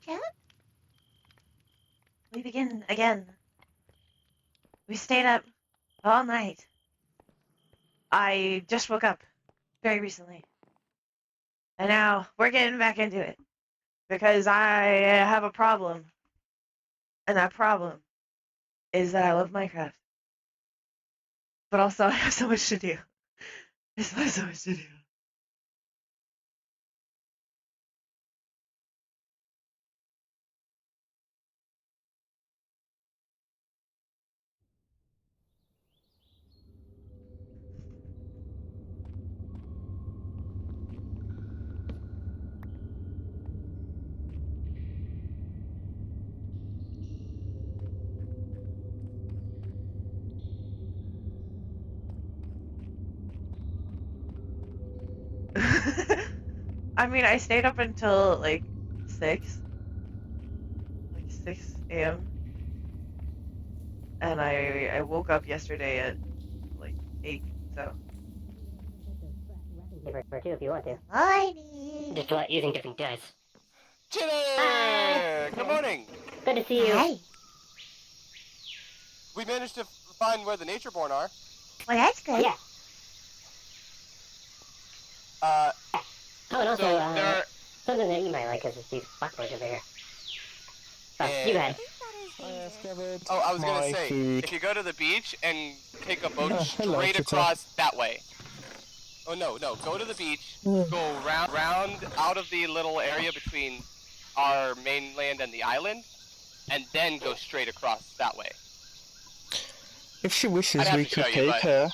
Cat? We begin again. We stayed up all night. I just woke up very recently. And now we're getting back into it. Because I have a problem. And that problem is that I love Minecraft. But also I have so much to do. There's so much to do. I mean, I stayed up until like 6 a.m. And I woke up yesterday at like 8, so. For two if you want to. Morning! Just using different dice. Chitter! Hi! Good morning! Good to see you. Hi. We managed to find where the Natureborn are. Well, that's good. Yeah. Oh, and also, So there. something that you might like is these blackboards over here. Yeah. You had. Oh, I was gonna My say, food. if you go to the beach and take a boat hello, straight Chitter. across that way. Oh no, go to the beach, go round out of the little area between our mainland and the island, and then go straight across that way. If she wishes, I'd have we to show could you, take but- her.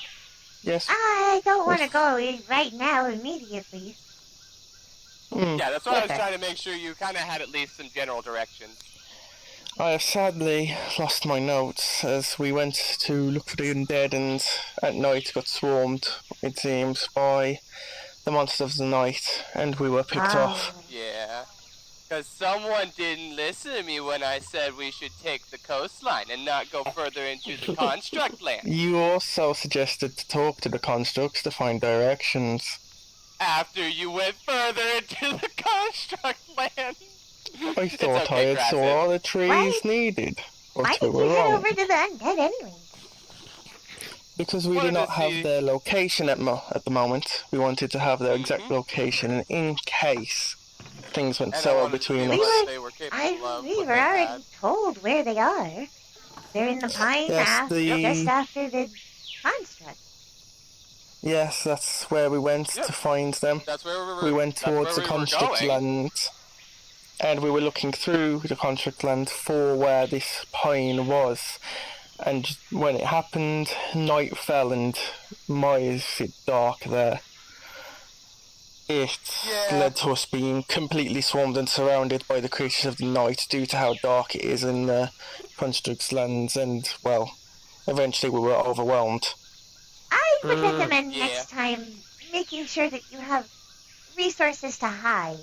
Yes. I don't want to go right now immediately. Yeah, that's why I was Okay. trying to make sure you kind of had at least some general directions. I have sadly lost my notes as we went to look for the undead and at night got swarmed, it seems, by the monster of the night and we were picked off. Yeah. Because someone didn't listen to me when I said we should take the coastline and not go further into the construct land. You also suggested to talk to the constructs to find directions. After you went further into the construct land. I It's thought okay, I had saw Grasset. all the trees Why- needed. Why But we did were you head wrong. over to the undead anyway? Because we Wanted did not to have see- their location at the moment. We wanted to have their exact Mhm. location, and in case things went And I sour wanted to see between what us. they were capable of, We what were they already had. told where they are. They're in the pine Yes, path just after the construct. Yes, that's where we went Yep. to find them. That's where We went that's where towards the we were construct going. land, and we were looking through the construct land for where this pine was. And when it happened, night fell, and my is it dark there. It Yeah. led to us being completely swarmed and surrounded by the creatures of the night due to how dark it is in the construct lands, and well, eventually we were overwhelmed. I would recommend Yeah. next time making sure that you have resources to hide.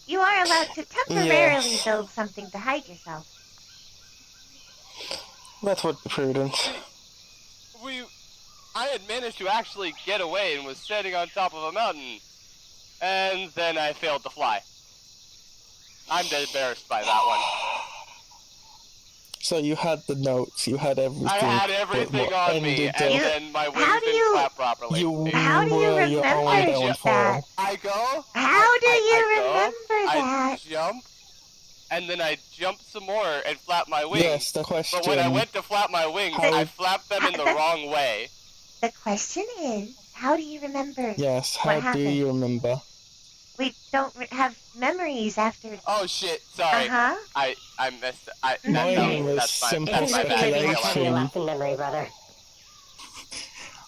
You are allowed to temporarily Yes. build something to hide yourself. That would be prudent. I had managed to actually get away and was standing on top of a mountain. And then I failed to fly. I'm embarrassed by that one. So you had the notes, you had everything. I had but everything what on me, ended and up- then my How wings do didn't you- flap properly. How do you were your own remember downfall. that? I go. How do you I go, remember I that? jump, and then I jump some more and flap my wings. Yes, the question. But when I went to flap my wings, How- I flapped them in the wrong way. The question is, how do you remember? Yes, What how do happened? you remember? We don't have memories after. Oh shit! Sorry, Uh-huh. I messed. Mine was that's my simple bad. It's like speculation. you have your lapse in memory, brother.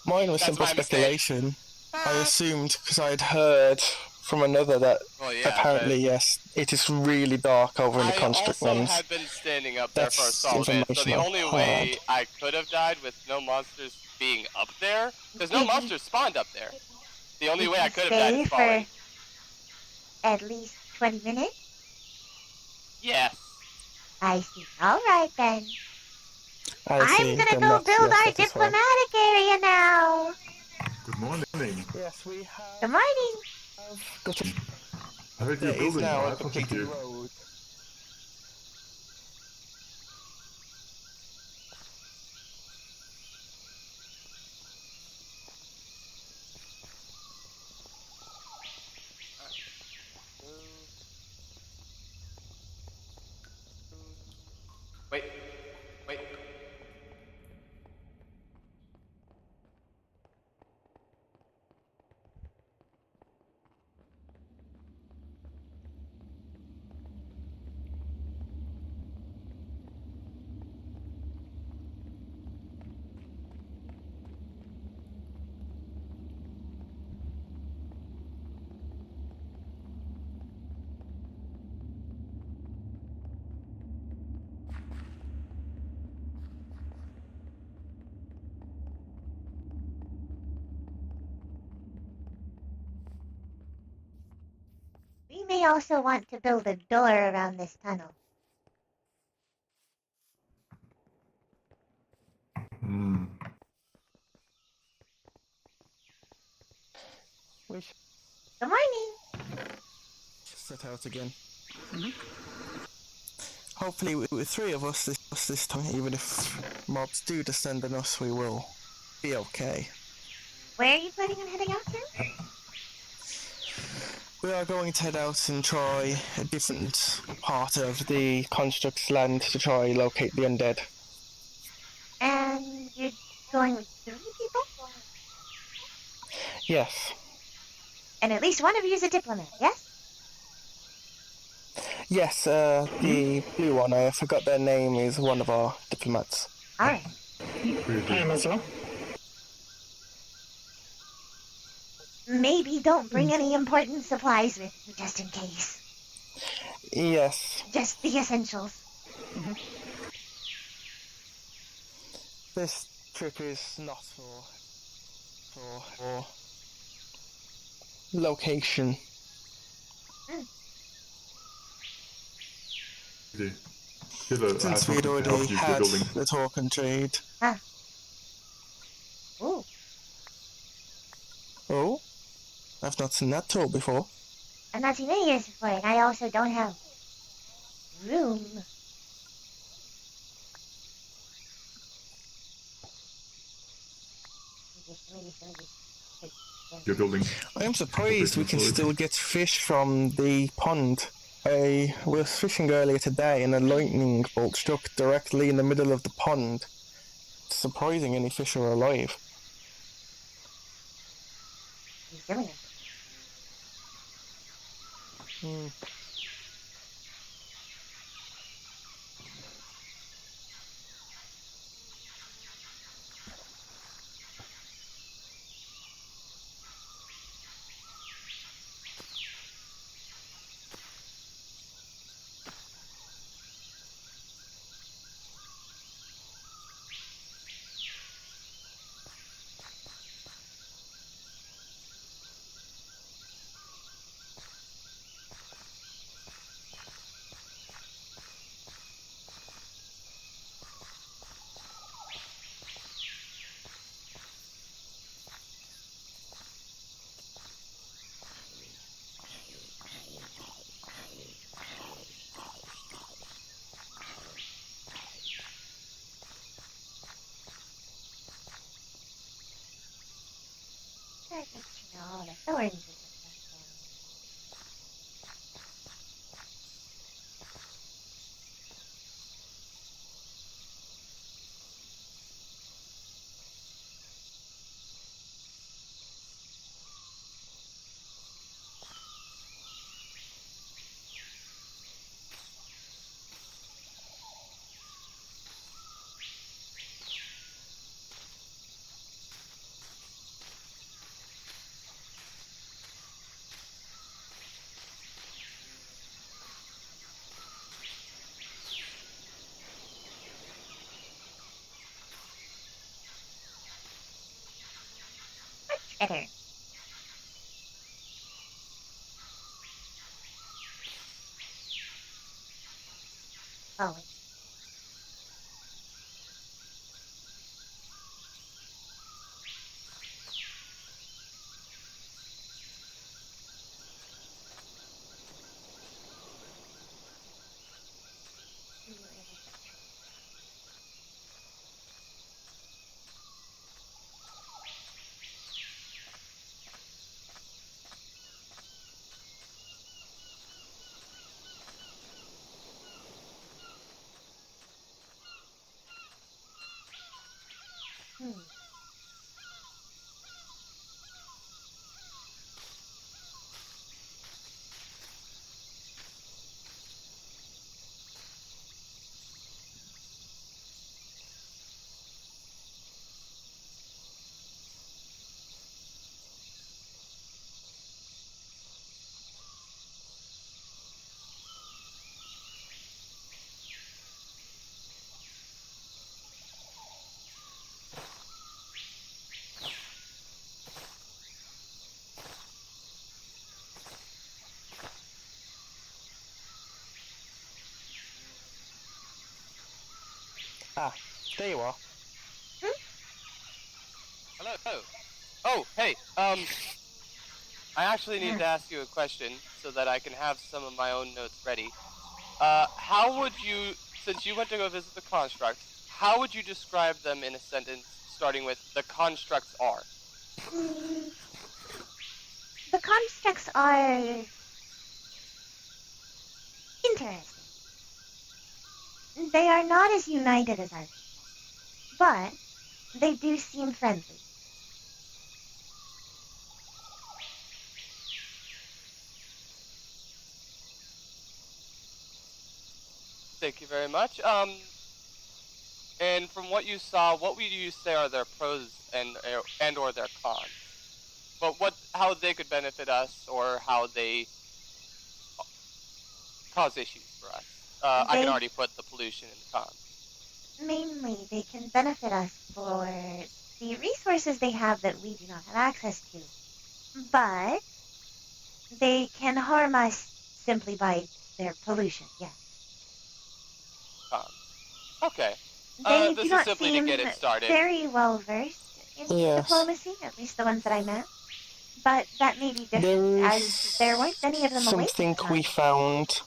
Mine was That's simple my mistake. speculation. I assumed because I'd heard from another that Well, yeah, apparently, yes, it is really dark over in the I construct also lands. had been standing up there for a That's solid bit, so the information only I've way I could have died with no monsters being up there, because no monsters spawned up there. The only way I could have died Stay is for falling. at least 20 minutes? Yes. I see. All right, then. I I'm see, gonna then go that's- build yes, our that is fine. diplomatic area now. Good morning. Yes, we have Good morning. got a I heard There you're is building now now. a I thought completed you. road. Wait, wait. We may also want to build a door around this tunnel. Hmm. We should Good morning. set out again. Hopefully, with three of us this time, even if mobs do descend on us, we will be okay. Where are you planning on heading out to? We are going to head out and try a different part of the construct's land to try locate the undead. And you're going with 3 people? Yes. And at least one of you is a diplomat, yes? Yes, the blue one, I forgot their name, is one of our diplomats. Alright. I am as well. Maybe don't bring any important supplies with you, just in case. Yes. Just the essentials. This trip is not for location. Easy. Chitter, I have Since we'd something to help already you with your had building. the talk and trade. Huh. Ooh. Oh? I've not seen that tool before. I've not seen any of this before, and I also don't have room. Your building. I am surprised we Quotation can storage. still get fish from the pond. I was fishing earlier today and a lightning bolt struck directly in the middle of the pond. It's surprising any fish are alive. Resilient. Hmm. That makes you know all the thorns are just left down. Much better. Oh, wait. Hmm. Ah, there you are. Hello. Oh, hey. I actually need to ask you a question so that I can have some of my own notes ready. How would you, since you went to go visit the constructs, how would you describe them in a sentence starting with "the constructs are"? The constructs are interesting. They are not as united as our people, but they do seem friendly. Thank you very much. And from what you saw, what would you say are their pros and or their cons? But how they could benefit us or how they cause issues for us? I can They already put the pollution in the cons. mainly they can benefit us for the resources they have that we do not have access to, but they can harm us simply by their pollution. Yes, Cons. Okay. they do This is not simply to seem get it started. very well versed in Yes. diplomacy, at least the ones that I met. But that may be different, There as is there weren't any of them awake at something the we time. found.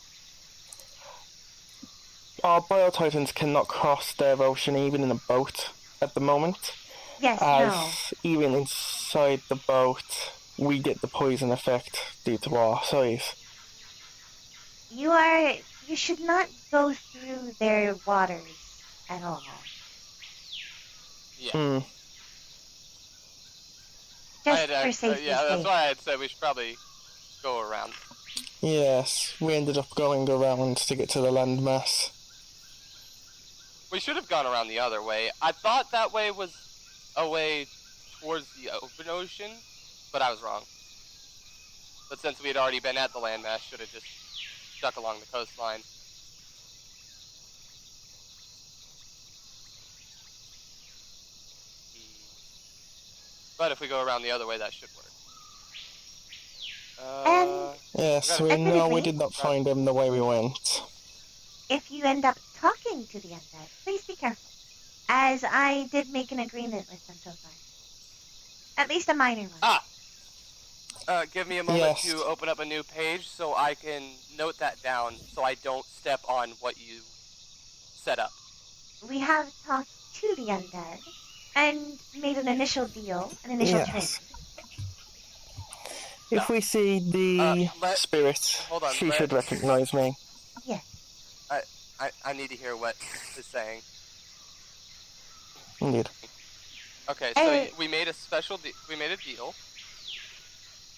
Our biotitans cannot cross their ocean even in a boat at the moment, Yes, as no. even inside the boat we get the poison effect due to our size. You should not go through their waters at all. Yeah. Just for safety's yeah, that's sake. why I had said we should probably go around. Yes, we ended up going around to get to the landmass. We should have gone around the other way. I thought that way was a way towards the open ocean, but I was wrong. But since we had already been at the landmass, should have just stuck along the coastline. But if we go around the other way, that should work. And Yes, we Admittedly- did not find them the way we went. if you end up talking to the undead, please be careful, as I did make an agreement with them so far. At least a minor one. Give me a moment Yes. to open up a new page so I can note that down so I don't step on what you set up. We have talked to the undead and made an initial deal, an initial Yes. trade. If we see the spirit, hold on, she should recognize me. Yes. I need to hear what is saying. Indeed. Okay, so Hey. we made we made a deal.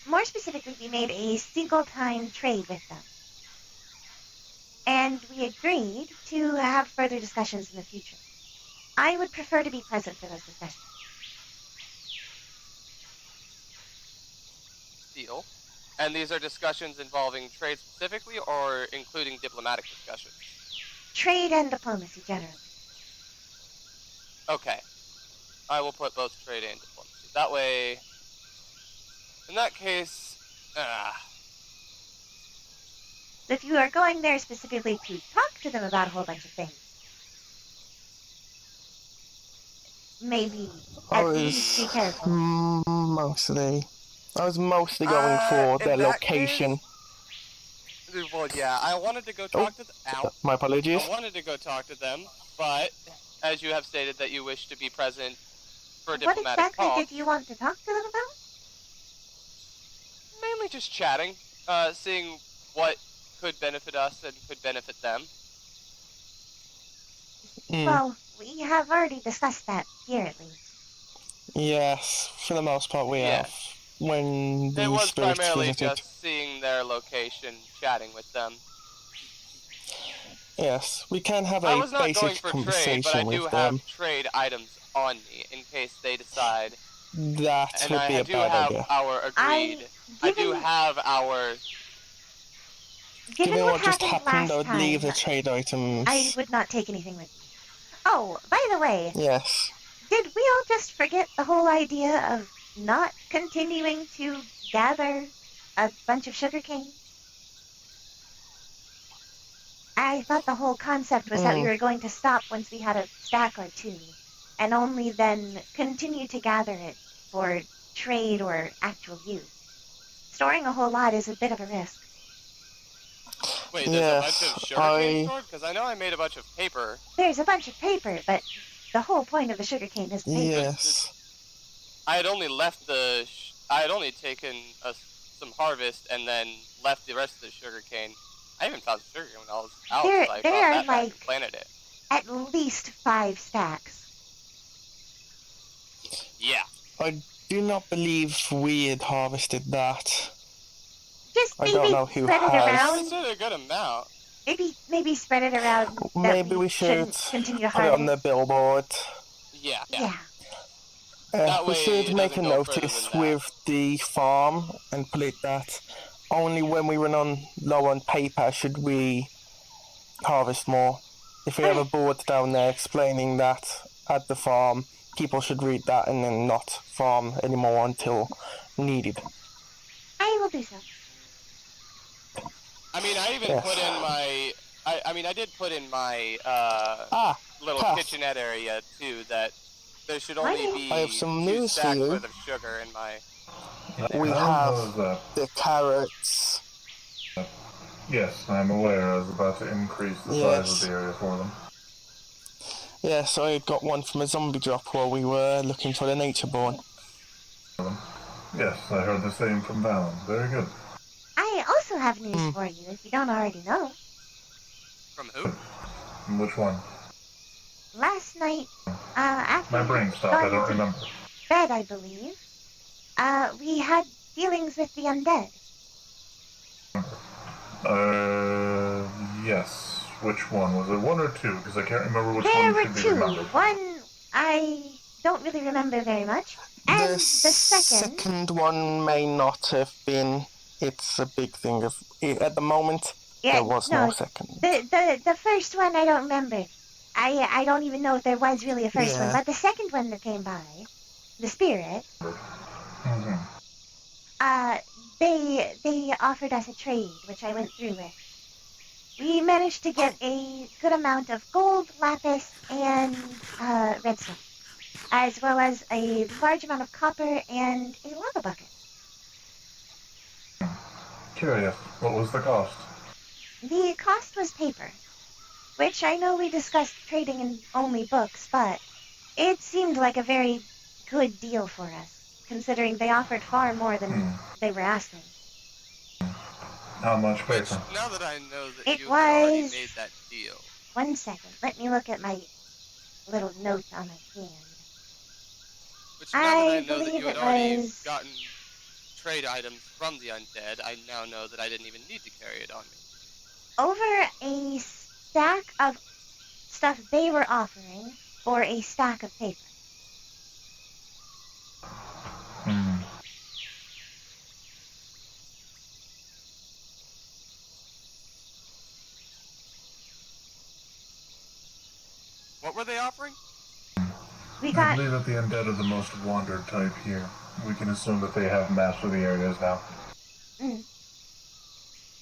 More specifically, we made a single-time trade with them. And we agreed to have further discussions in the future. I would prefer to be present for those discussions. Deal. And these are discussions involving trade specifically or including diplomatic discussions? Trade and diplomacy, generally. Okay. I will put both trade and diplomacy. That way, in that case, If you are going there specifically to talk to them about a whole bunch of things, maybe I at least be careful. I was mostly going for their in that location. well, yeah, I wanted to go talk to them. My apologies. I wanted to go talk to them, but as you have stated that you wish to be present for a What diplomatic exactly call, did you want to talk to them about? mainly just chatting, seeing what could benefit us and could benefit them. Well, we have already discussed that here, at least. Yes, for the most part we Yeah. have. When It the was spirits primarily visited. just seeing their location, chatting with them. Yes, we can have I a was not going basic for trade, but I conversation do with have them. trade items on me in case they decide. That And would be I a do bad have idea. our agreed. I do Given have our. given Given what what just happened happened, I last would leave time, the trade items. I would not take anything with me. Oh, by the way, Yes. did we all just forget the whole idea of not continuing to gather a bunch of sugarcane? I thought the whole concept was that we Mm. were going to stop once we had a stack or two, and only then continue to gather it for trade or actual use. Storing a whole lot is a bit of a risk. Wait, there's a bunch of Yes, sugarcane stored? Because I know I made a bunch of paper. There's a bunch of paper, but the whole point of the sugarcane is the paper. Yes. I had only left the. I had only taken some harvest and then left the rest of the sugarcane. I even found sugarcane when I was out, so I There brought are that back like and planted it. at least 5 stacks. Yeah. I do not believe we had harvested that. Just I don't maybe know who spread it I has. around. harvested a good amount. Maybe spread it around. Maybe that we should shouldn't continue to put it on the harvest. billboard. Yeah. Yeah. That We way should it make a doesn't go further notice than that. with the farm and put it that only when we run on low on paper should we harvest more. If we have a board down there explaining that at the farm, people should read that and then not farm anymore until needed. I will do so. I mean, I even Yes. put in my. I did put in my little Pass. kitchenette area too. That there should only Honey? be I have some 2 news for stacks you. worth of sugar in my. We How is have that? the carrots. Yes, I'm aware. I was about to increase the size of the area for them. Yes, I got one from a zombie drop while we were looking for the nature born. Yes, I heard the same from Valen. Very good. I also have news for you if you don't already know. From who? Which one? Last night, after My brain stopped. I don't remember. bed, I believe, we had dealings with the undead. Yes. Which one? Was it 1 or 2? Because I can't remember which There one were should be 2. remembered. One I don't really remember very much, and The the second. second one may not have been. It's a big thing. At the moment, there was no second. The first one I don't remember. I don't even know if there was really a first one, Yeah. but the second one that came by, the spirit, Mm-hmm. they offered us a trade, which I went through with. We managed to get a good amount of gold, lapis, and redstone, as well as a large amount of copper and a lava bucket. Curious. What was the cost? The cost was paper, which I know we discussed trading in only books, but it seemed like a very good deal for us, considering they offered far more than they were asking. How much Which, paper? now that I know that It you had already was- made that deal. 1 second, let me look at my little note on my hand. Which, now that I I know that believe you had it already was- gotten trade items from the undead, I now know that I didn't even need to carry it on me. Over a stack of stuff they were offering, or a stack of paper. Hmm. What were they offering? We I got believe that the undead are the most wandered type here. We can assume that they have mastered the areas now.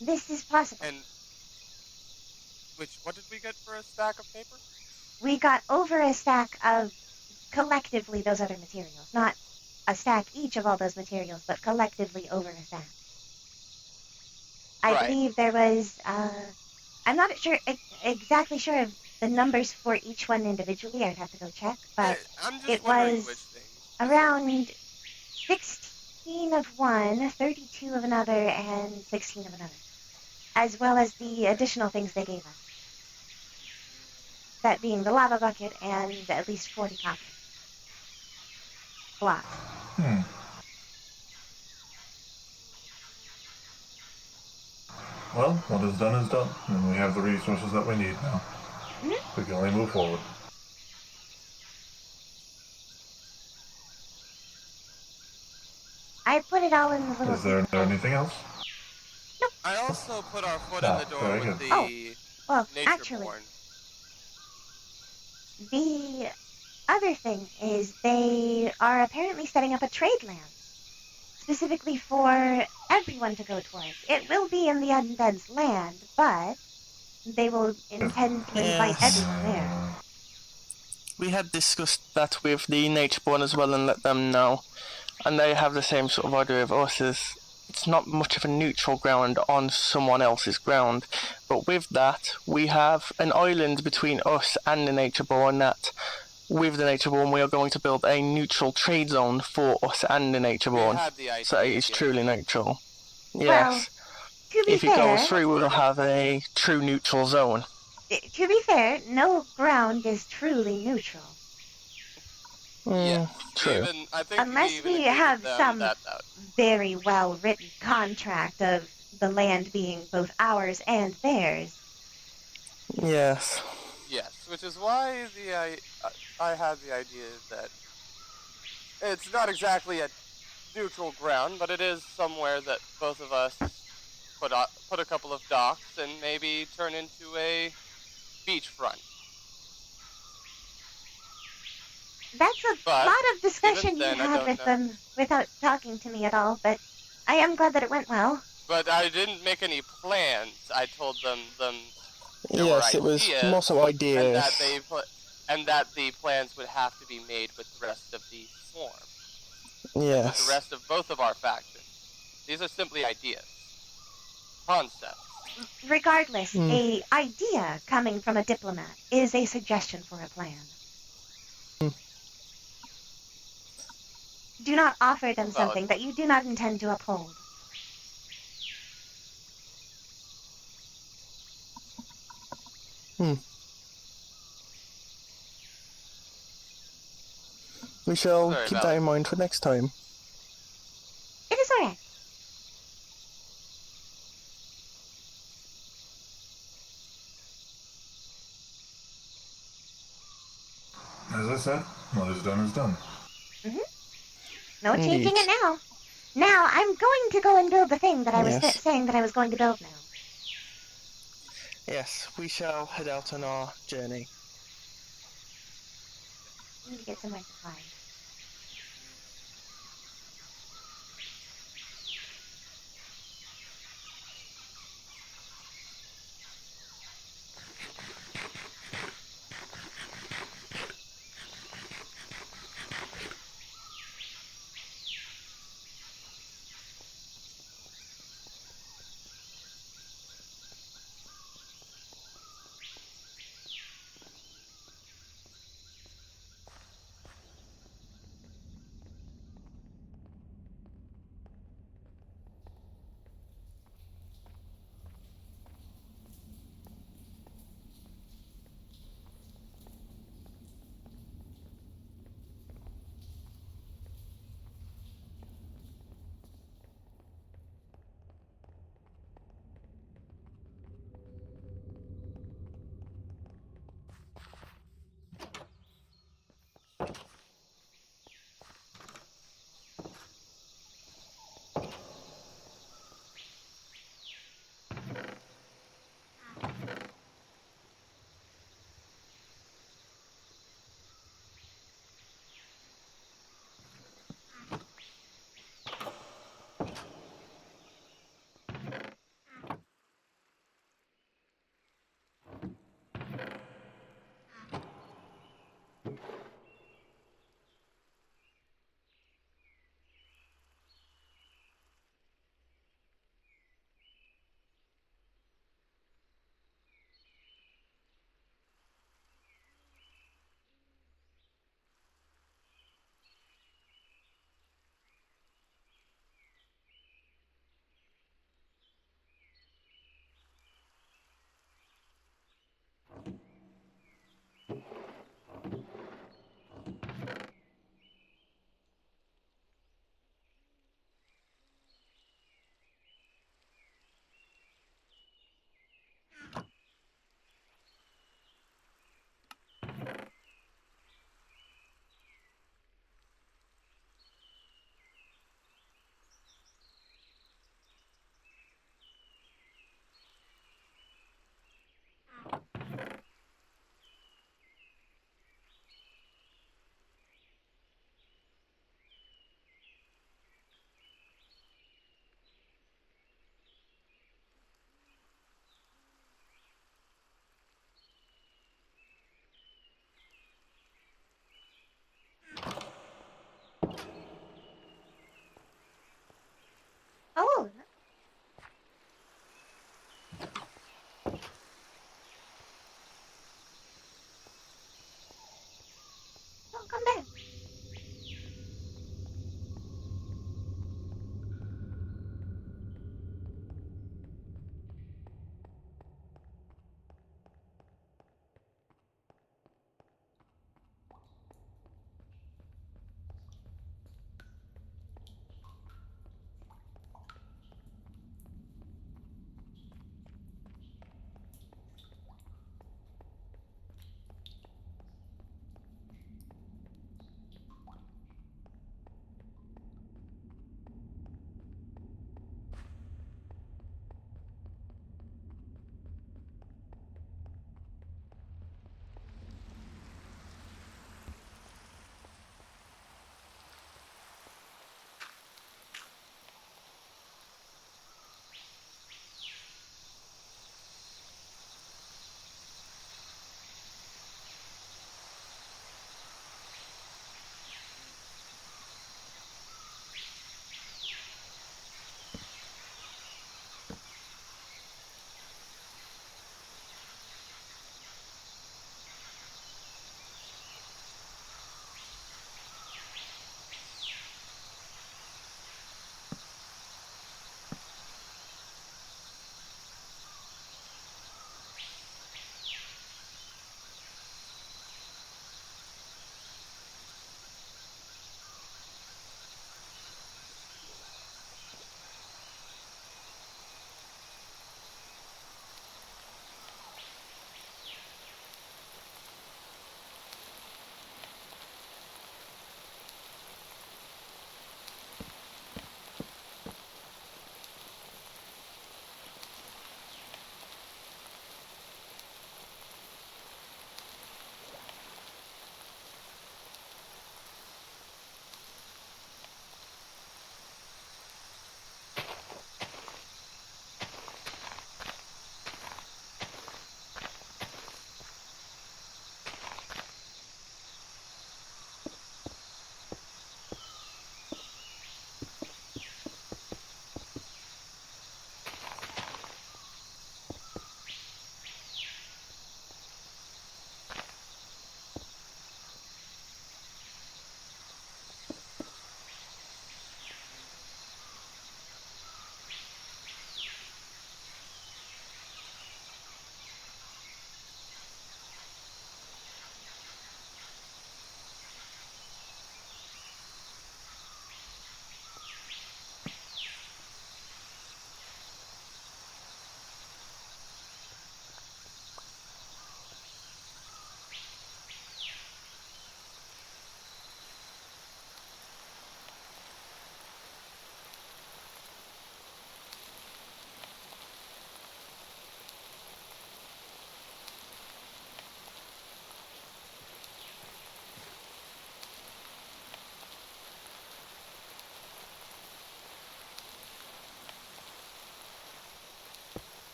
this is possible. And what did we get for a stack of paper? We got over a stack of collectively those other materials, not a stack each of all those materials, but collectively over a stack. I Right. believe there was, I'm not exactly sure of the numbers for each one individually. I'd have to go check, but I'm just it wondering was which things. around 16 of one, 32 of another, and 16 of another, as well as the additional things they gave us. That being the lava bucket and at least 40 copper. blocked. Hmm. Well, what is done, and we have the resources that we need now. Mhm. We can only move forward. I put it all in the little Is there secret folder. anything else? I also put our foot in the door Very with good. Oh, the well, nature actually, born. the other thing is they are apparently setting up a trade land specifically for everyone to go towards. It will be in the undead's land, but they will intend to invite Yes. everyone there. We had discussed that with the Natureborn as well and let them know. And they have the same sort of idea of us as it's not much of a neutral ground on someone else's ground. But with that, we have an island between us and the Natureborn that with the Natureborn we are going to build a neutral trade zone for us and the We Natureborn. had the idea. So it is yes. truly neutral. Well, Yes. to be If it fair, goes through, we'll have a true neutral zone. no ground is truly neutral. Yes. True. I think Unless we even we agreed have with them some that very well-written contract of the land being both ours and theirs. Yes. yes, which is why I had the idea that it's not exactly a neutral ground, but it is somewhere that both of us put a couple of docks and maybe turn into a beachfront. That's a But lot of discussion even you then, I had don't with know. them without talking to me at all, but I am glad that it went well. But I didn't make any plans. I told them there were Yes, it was ideas, more so and ideas. that the plans would have to be made with the rest of the swarm, with the Yes. rest of both of our factions. These are simply ideas, concepts. Regardless, Mm. a idea coming from a diplomat is a suggestion for a plan. Do not offer them Well, something that you do not intend to uphold. We shall very keep that valid. in mind for next time. It is alright. As I said, what is done is done. No Indeed. changing it now. Now, I'm going to go and build the thing that I was Yes. saying that I was going to build now. Yes, we shall head out on our journey. I need to get some more supplies.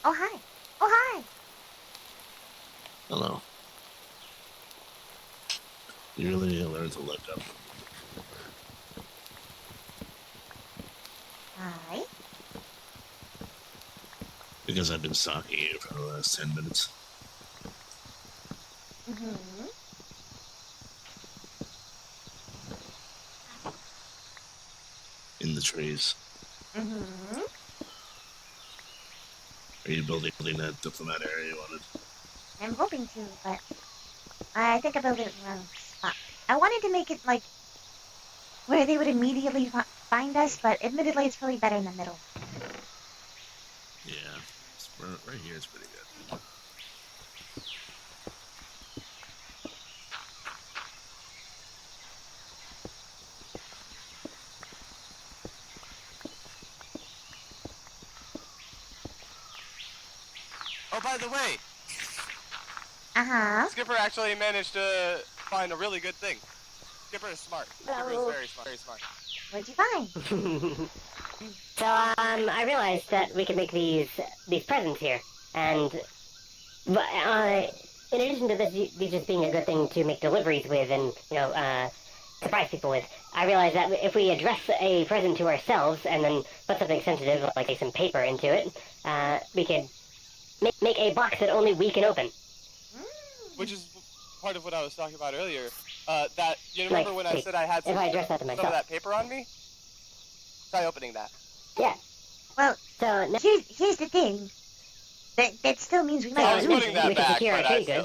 Oh, hi. Oh, hi. Hello. You really need to learn to look up. Hi. Because I've been stalking you for the last 10 minutes. Mm-hmm. In the trees. Mm-hmm. Are you building that diplomat area you wanted? I'm hoping to, but I think I built it in the wrong spot. I wanted to make it, like, where they would immediately find us, but admittedly, it's probably better in the middle. Yeah. Right here is pretty good. Oh, by the way, Uh-huh. Skipper actually managed to find a really good thing. Skipper is smart. Skipper is very smart. Very smart. What'd you find? So, I realized that we could make these presents here, and but in addition to these just being a good thing to make deliveries with, and surprise people with, I realized that if we address a present to ourselves and then put something sensitive, like say some paper, into it, we could make a box that only we can open. Which is part of what I was talking about earlier. That you remember when I Like, said I had if I address that to some of myself. that paper on me? Try opening that. Yeah. Well, So now here's the thing. That still means we might I was lose putting it. that we can back, secure our but I trade still.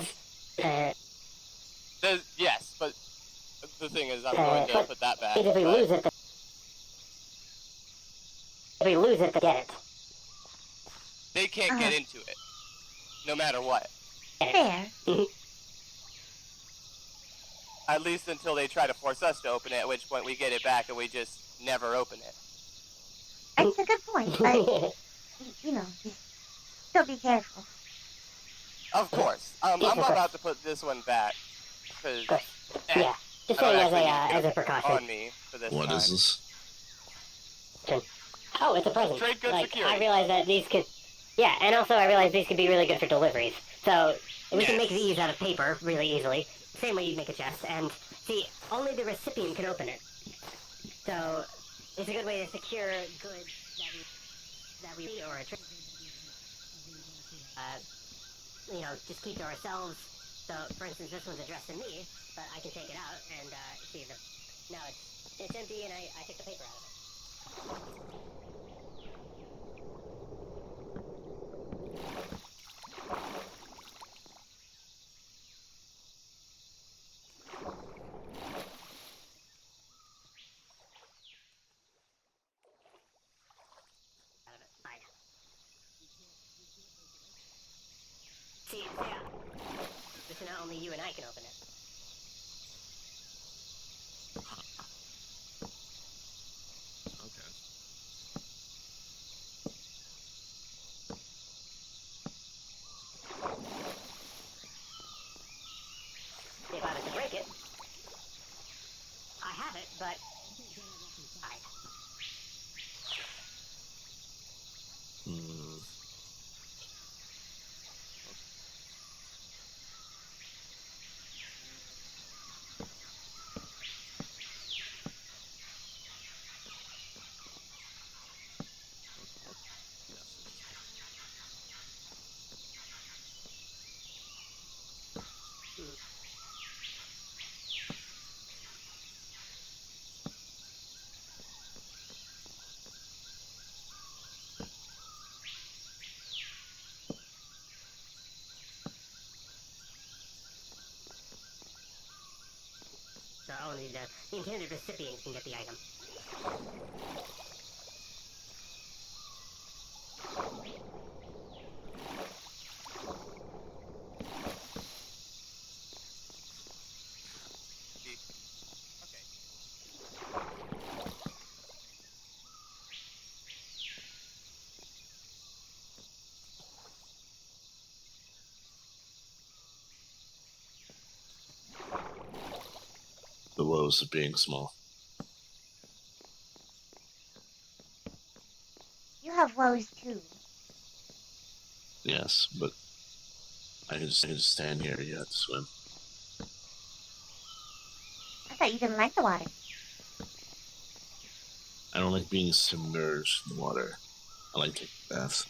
goods. Yes, but the thing is, I'm going to put that back. If we but lose it, they get it. they can't get into it, no matter what. Fair. At least until they try to force us to open it, at which point we get it back and we just never open it. That's a good point, but, you know, just still be careful. Of course. I'm about to put this one back. Because, Yeah. Just I don't saying actually need as a it precaution. on me for this What time. is this? Oh, it's a present. Trade goods like, security. I realized that these could... Yeah, and also I realized these could be really good for deliveries. So, we can make these out of paper really easily. Same way you'd make a chest. And, see, only the recipient can open it. So, it's a good way to secure goods that we or a trade just keep to ourselves. So, for instance, this one's addressed to me, but I can take it out and see now it's empty, and I took the paper out of it. Fine. See, yeah. So now only you and I can open it. Okay. If I was to break it, I have it, but fine. Hmm. So only the intended recipient can get the item. Okay. The woes of being small. You have woes, too. Yes, but I can just stand here. You have to swim. I thought you didn't like the water. I don't like being submerged in the water. I like taking baths.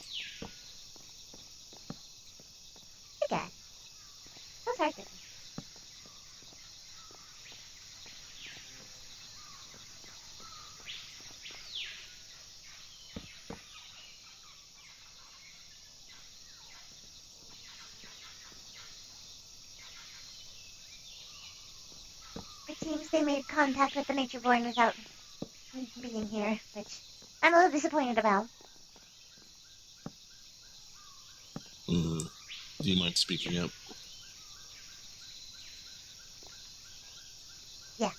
I guess. Those are good. It seems they made contact with the nature born without being here, which I'm a little disappointed about. Mm-hmm. Do you mind speaking up? Yeah.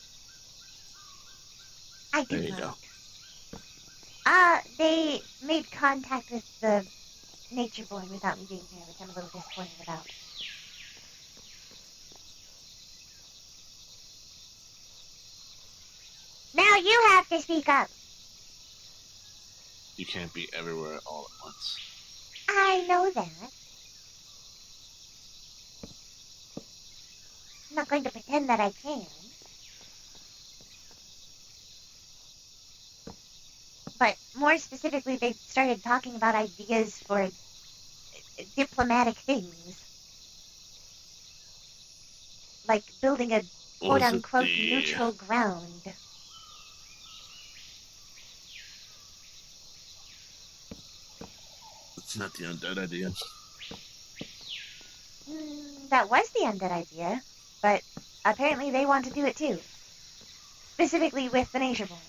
I do There you mind. go. They made contact with the nature born without me being here, which I'm a little disappointed about. Now you have to speak up. You can't be everywhere all at once. I know that. I'm not going to pretend that I can. But more specifically, they started talking about ideas for diplomatic things. Like building a Was it quote-unquote the... neutral ground. It's not the undead idea. That was the undead idea, but apparently they want to do it too. Specifically with the nature born.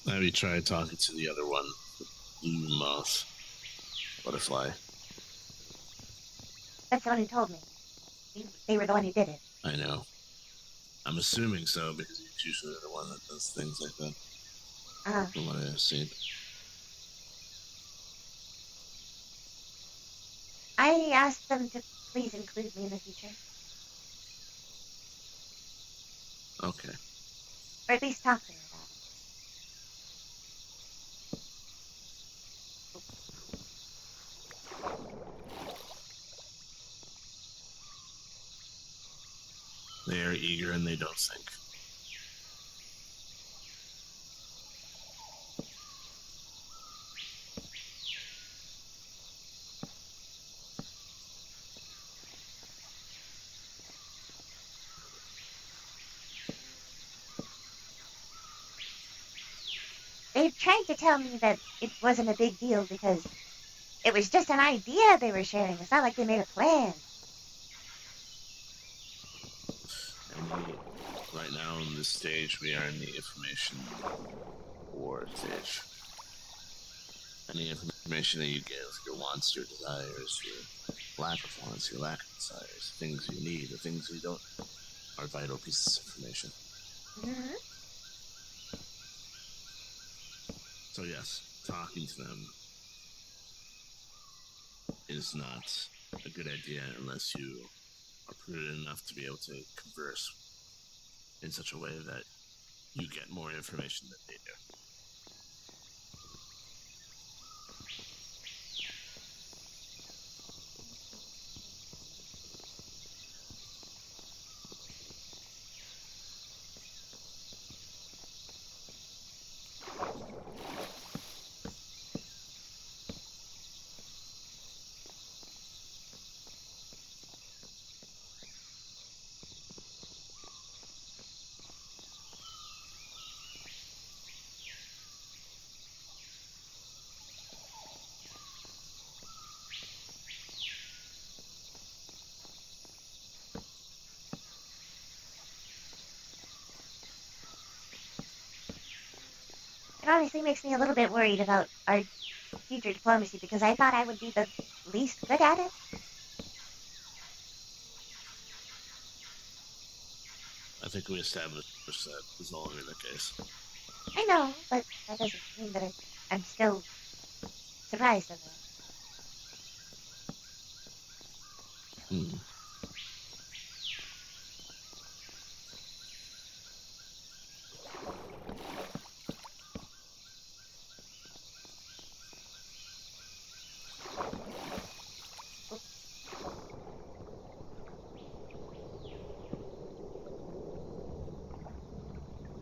Have you tried talking to the other one? Blue moth. Butterfly. That's the one who told me. They were the one who did it. I know. I'm assuming so because he's usually the one that does things like that. From what I've seen. I asked them to please include me in the future. Okay. Or at least talk to me about it. They are eager and they don't think. They tried to tell me that it wasn't a big deal because it was just an idea they were sharing. It's not like they made a plan. And right now in this stage, we are in the information war stage. Any information that you give, your wants, your desires, your lack of wants, your lack of desires, things you need, the things you don't, are vital pieces of information. Mm-hmm. So yes, talking to them is not a good idea unless you are prudent enough to be able to converse in such a way that you get more information than they do. honestly makes me a little bit worried about our future diplomacy because I thought I would be the least good at it. I think we established that is no longer the case. I know, but that doesn't mean that I'm still surprised of it. Hmm.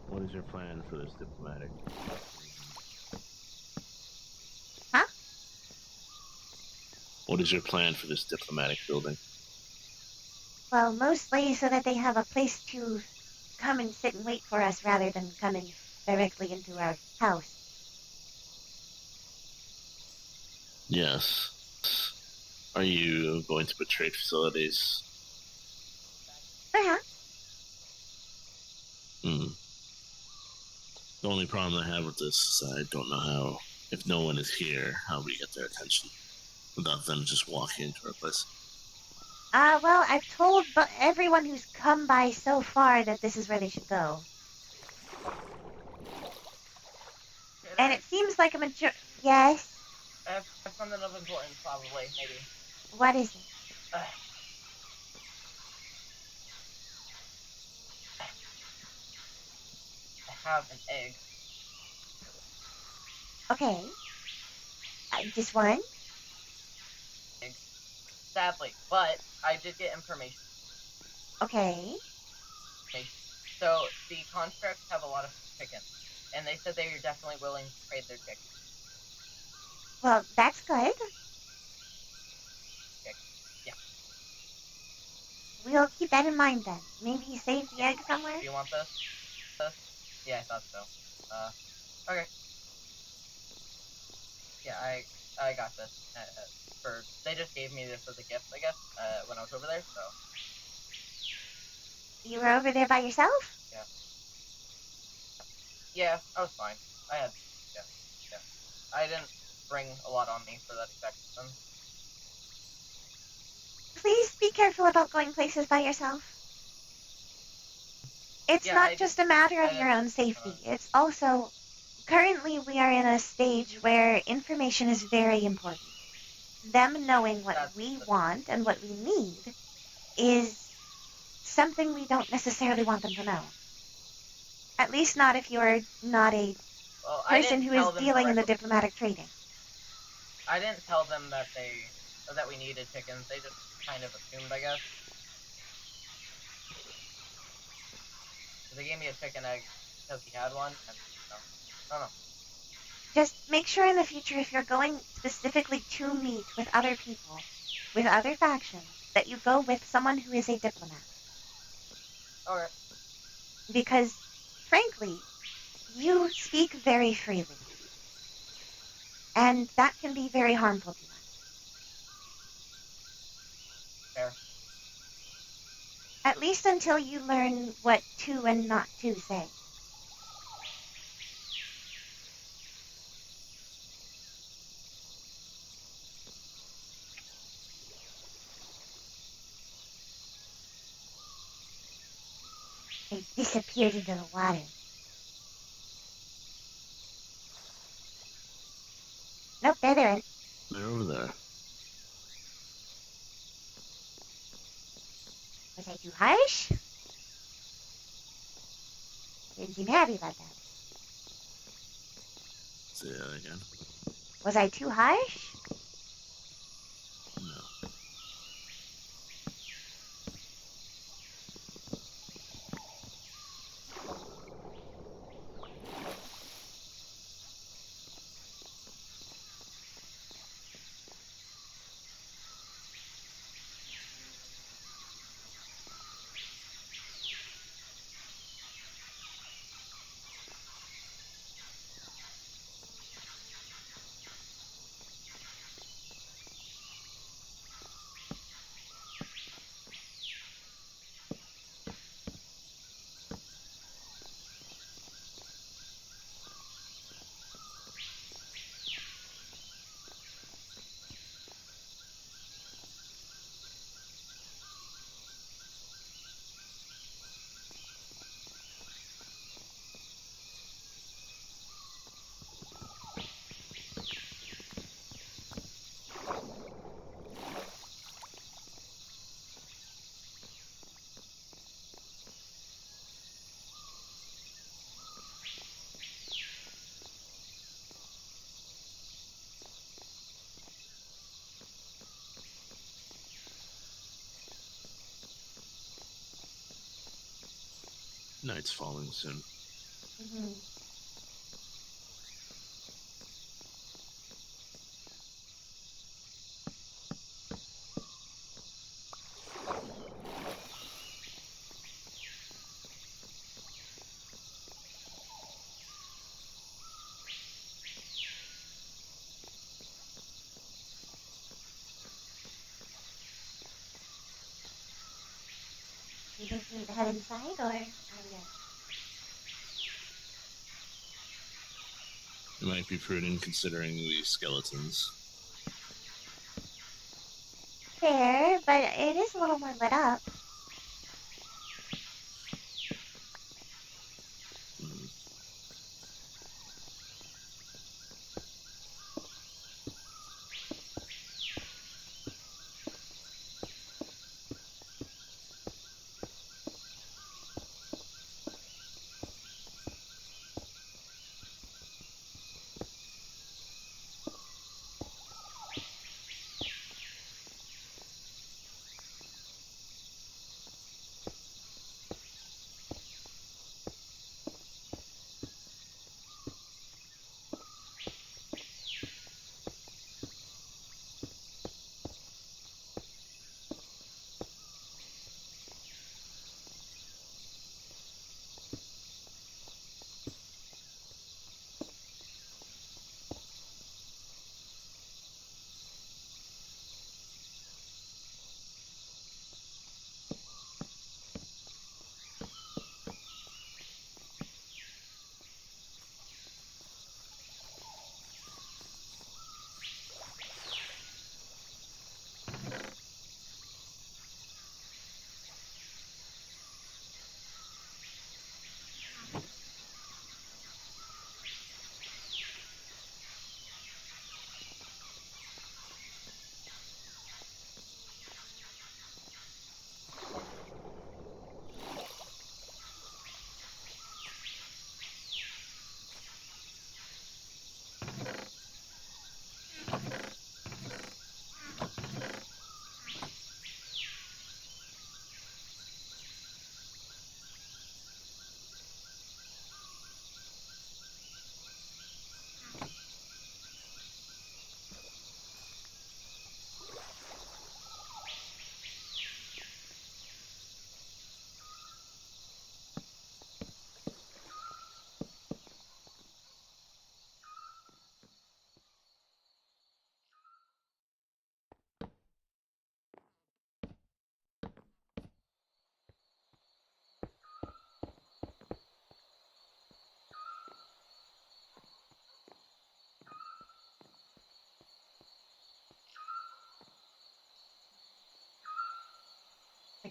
What is your plan for this diplomatic? Huh? What is your plan for this diplomatic building? Well, mostly so that they have a place to come and sit and wait for us rather than coming directly into our house. Yes. Are you going to put trade facilities? Perhaps. Hmm. The only problem I have with this is I don't know how, if no one is here, how we get their attention without them just walking into our place. Well, I've told everyone who's come by so far that this is where they should go. And it seems like a Yes? I have something of importance, probably, maybe. What is it? I have an egg. Okay. Just one? Sadly, but I did get information. Okay. So the constructs have a lot of chickens, and they said they are definitely willing to trade their chickens. Well, that's good. Yeah. We'll keep that in mind then. Maybe save the egg somewhere? Do you want this? Yeah, I thought so. Okay. Yeah, I got this. They just gave me this as a gift, I guess, when I was over there. So. You were over there by yourself? Yeah. Yeah, I was fine. Yeah. I didn't bring a lot on me for that exact reason. Please be careful about going places by yourself. It's not just a matter of your own safety. It's also, currently we are in a stage where information is very important. Them knowing what we want and what we need is something we don't necessarily want them to know. At least not if you're not a person who is dealing in the diplomatic trading. I didn't tell them that we needed chickens. They just kind of assumed, I guess. They gave me a chicken egg because he had one, and I don't know. Just make sure in the future, if you're going specifically to meet with other people, with other factions, that you go with someone who is a diplomat. Alright. Because, frankly, you speak very freely. And that can be very harmful to us. Fair. At least until you learn what to and not to say. They disappeared into the water. Nope, there they went. They're over there. Was I too harsh? Didn't seem happy about that. Say that again. Was I too harsh? No. Night's falling soon. Mhm. Do you think we need to head inside, or are we good? It might be prudent considering the skeletons. Fair, but it is a little more lit up. Mm.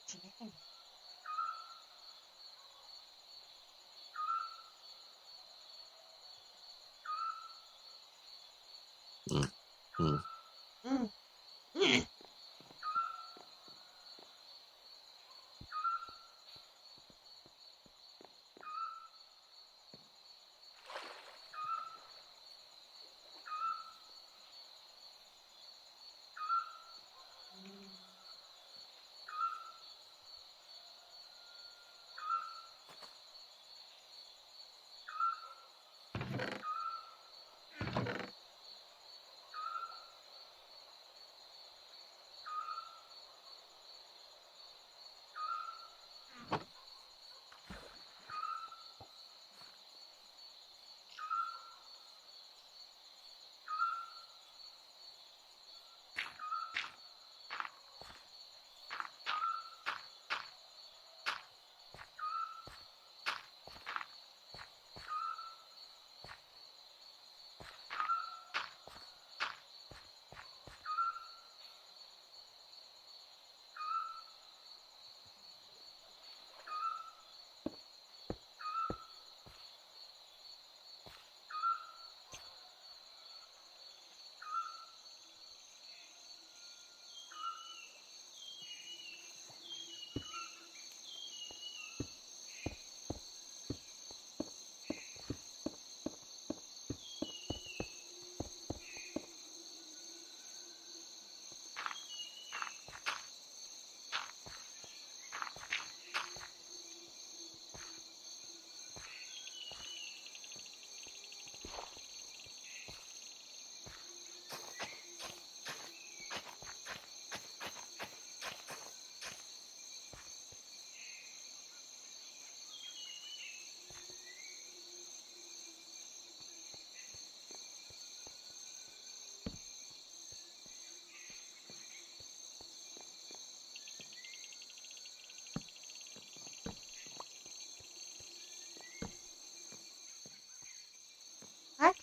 Chicken. Mm. Mm. Mm. Mm.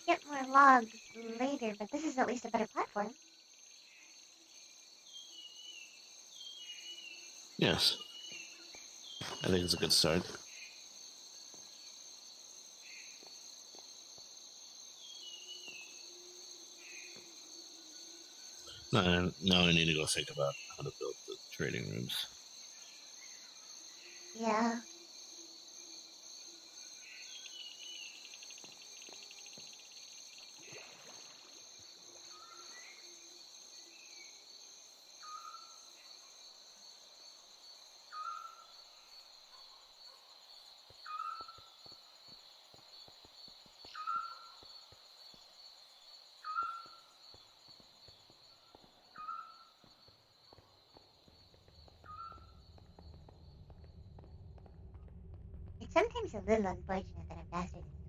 get more logs later, but this is at least a better platform. Yes, I think it's a good start. Now I need to go think about how to build the trading rooms. Yeah. It's sometimes a little unfortunate that I'm faster than you.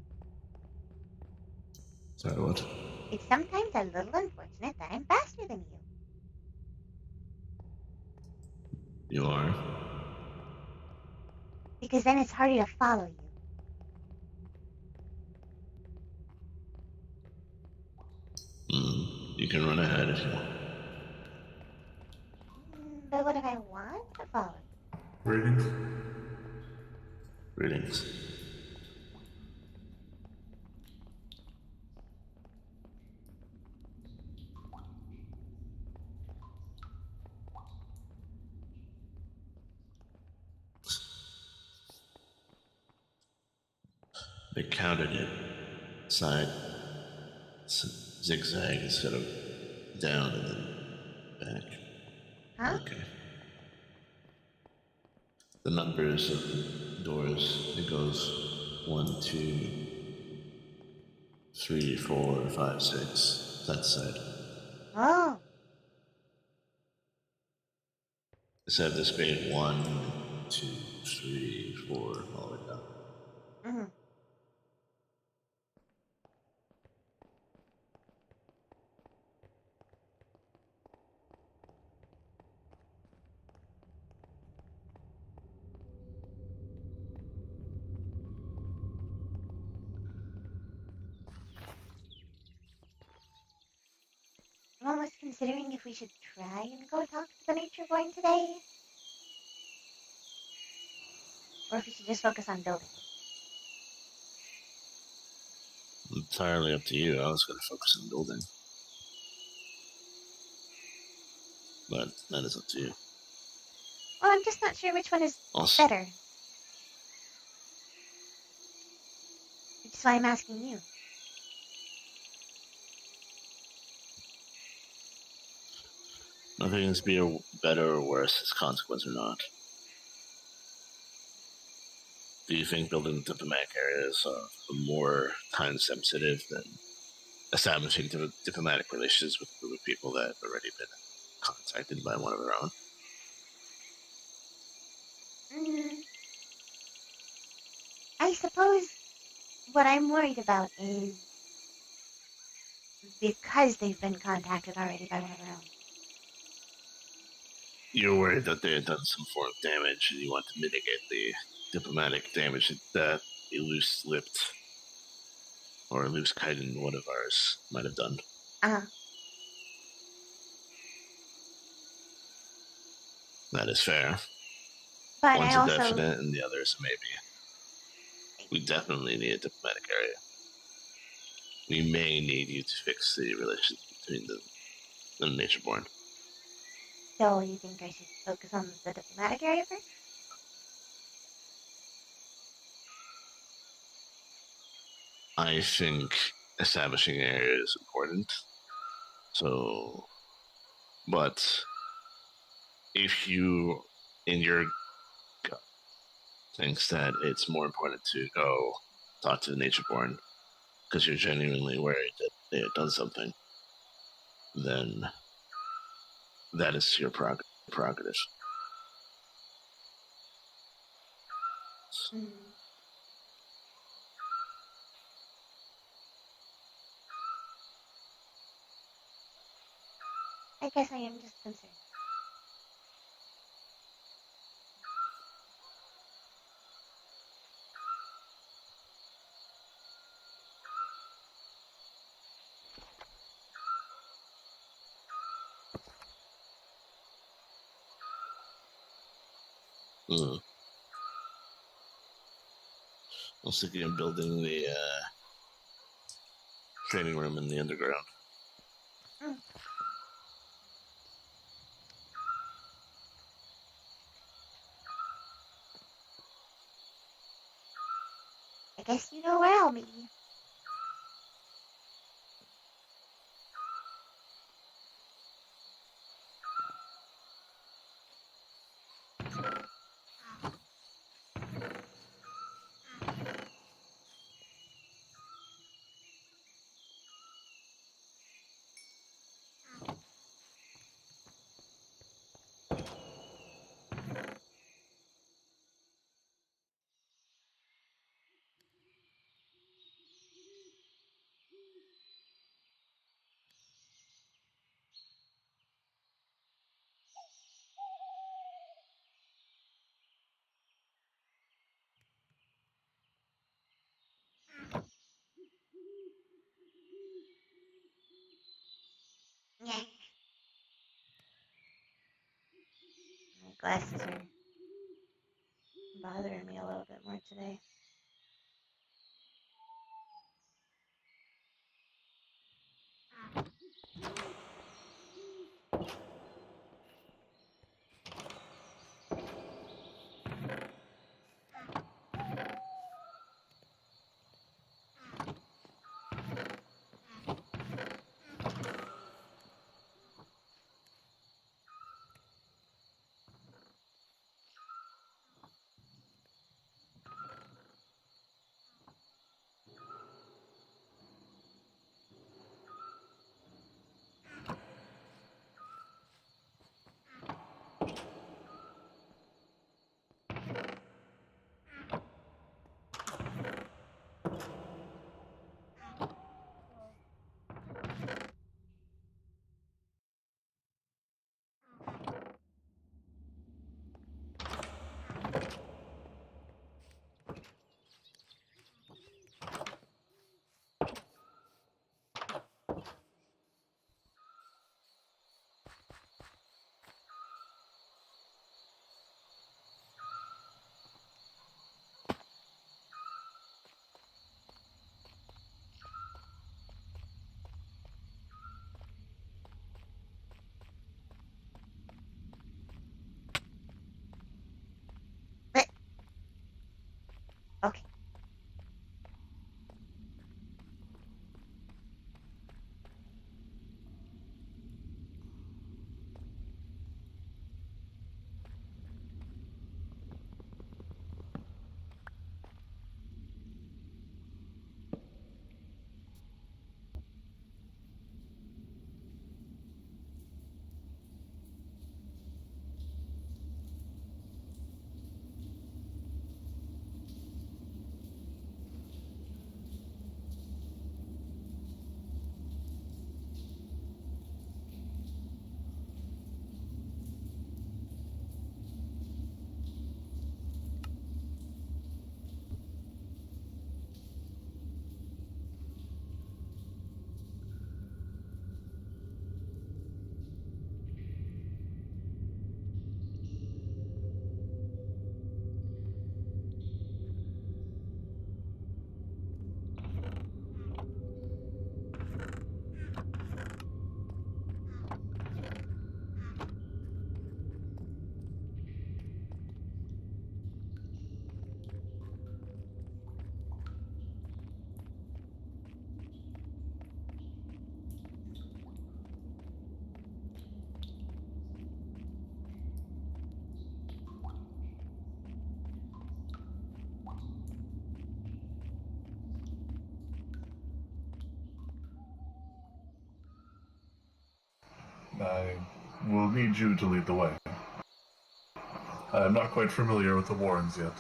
Sorry, what? It's sometimes a little unfortunate that I'm faster than you. You are? Because then it's harder to follow you. You can run ahead if you want. But what if I want to follow you? Greetings. Greetings. They counted it side zigzag instead of down and then back. Huh? Okay. The numbers of the doors, it goes 1, 2, 3, 4, 5, 6. That side. Oh. Instead of this being 1, 2, 3, 4, all the way down. Mm-hmm. I'm almost considering if we should try and go talk to the nature born today. Or if we should just focus on building. Entirely up to you. I was going to focus on building. But that is up to you. Well, I'm just not sure which one is Also, better. Which is why I'm asking you. nothing is be better or worse as consequence or not. Do you think building diplomatic areas are more time sensitive than establishing diplomatic relations with a group of people that have already been contacted by one of their own? I suppose what I'm worried about is because they've been contacted already by one of their own. You're worried that they had done some form of damage and you want to mitigate the diplomatic damage that a loose-lipped or a loose-kited one of ours might have done. Uh-huh. That is fair. But One's I a also... definite and the other is a maybe. We definitely need a diplomatic area. We may need you to fix the relations between the nature-born. So you think I should focus on the diplomatic area first? I think establishing an area is important. So, but if you, in your gut, thinks that it's more important to go talk to the nature-born because you're genuinely worried that they had done something, then that is your prerogative. Mm. I guess I am just concerned. I was thinking of building the training room in the underground. I guess you know where I'll meet you. Yeah. My glasses are bothering me a little bit more today. But okay. I will need you to lead the way. I'm not quite familiar with the Warrens yet.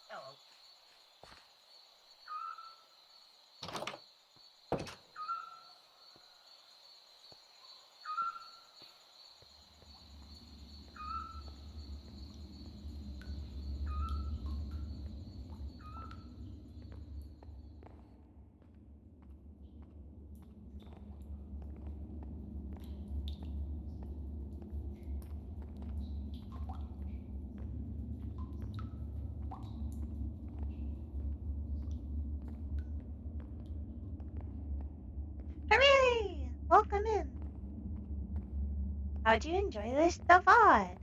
Hello. Welcome in. How'd you enjoy this Davod?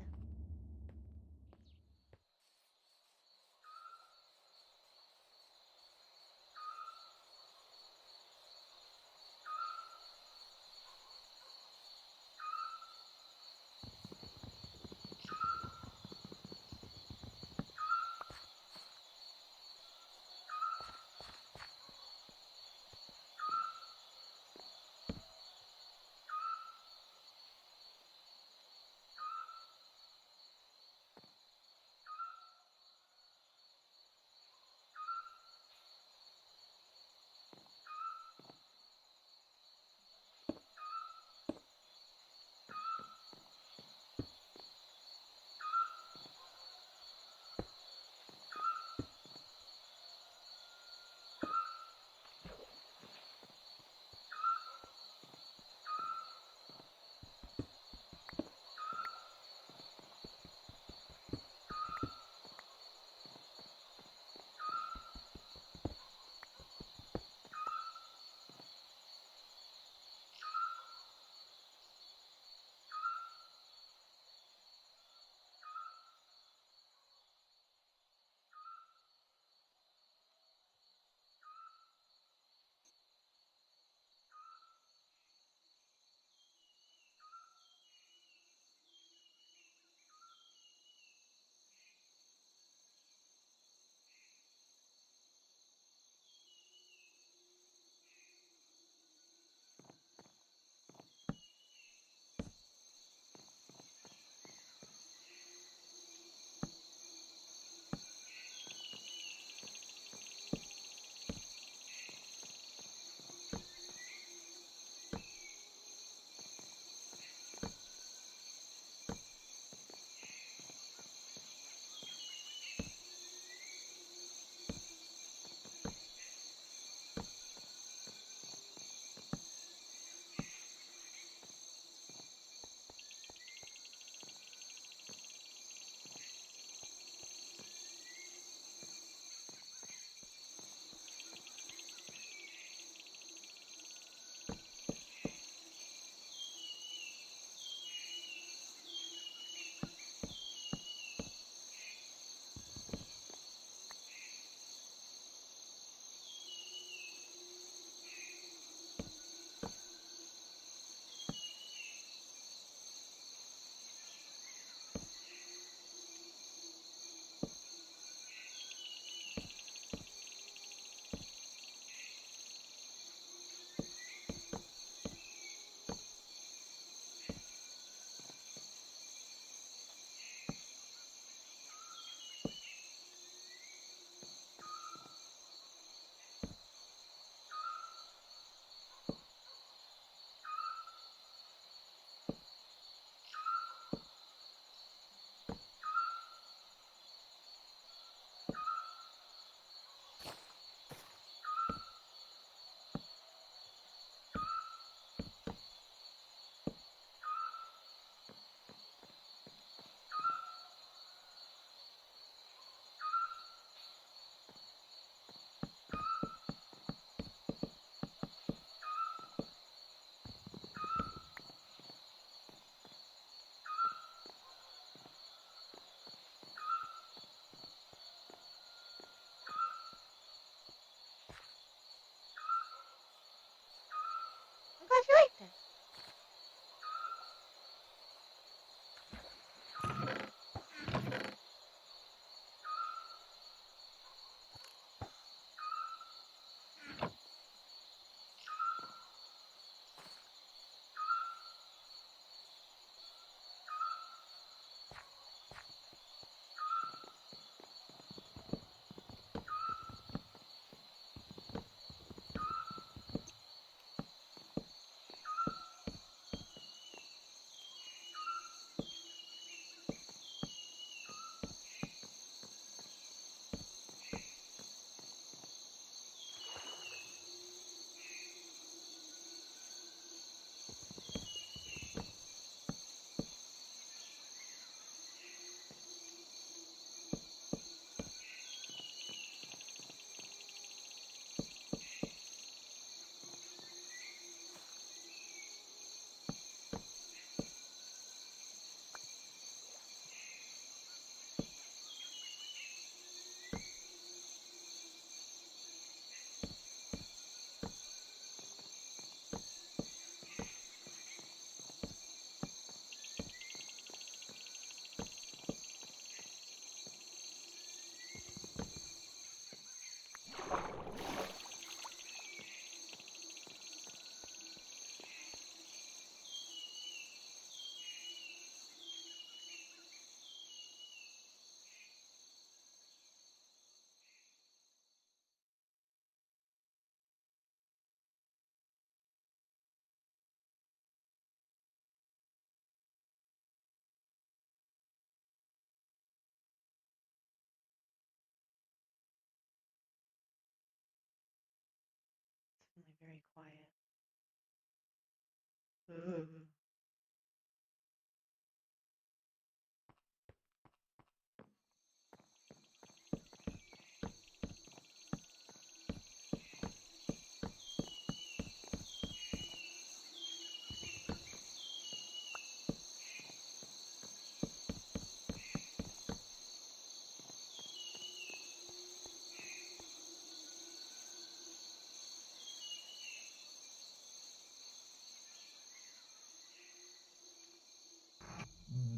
very quiet.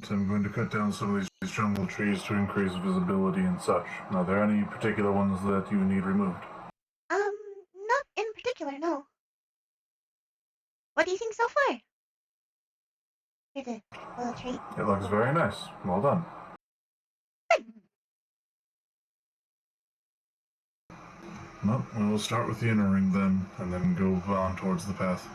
So I'm going to cut down some of these jungle trees to increase visibility and such. Are there any particular ones that you need removed? Not in particular, no. What do you think so far? Here's a little treat. It looks very nice. Well done. Well, we will start with the inner ring then, and then go on towards the path.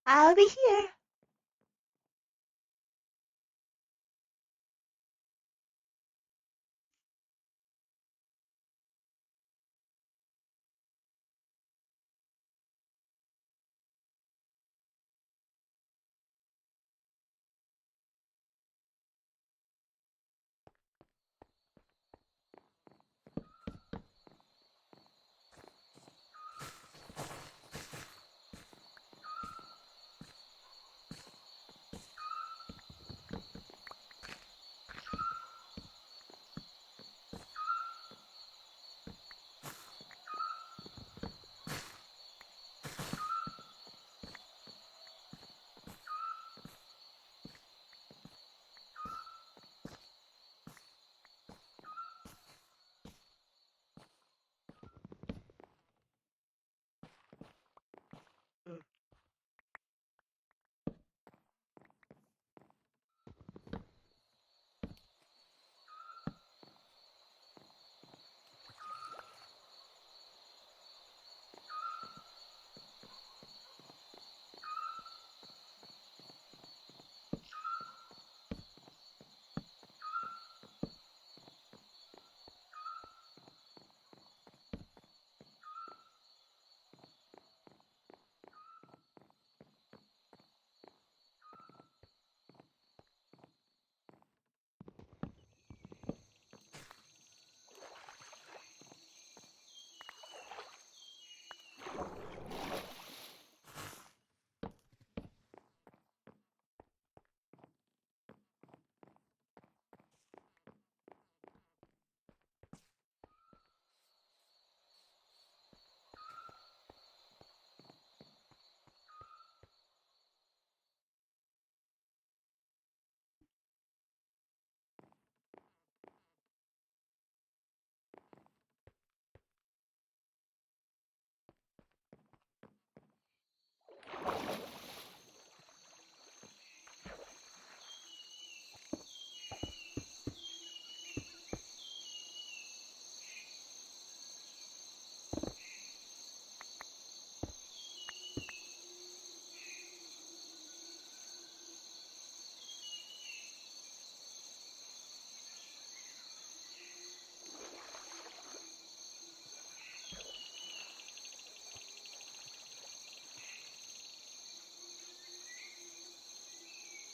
I'll be here.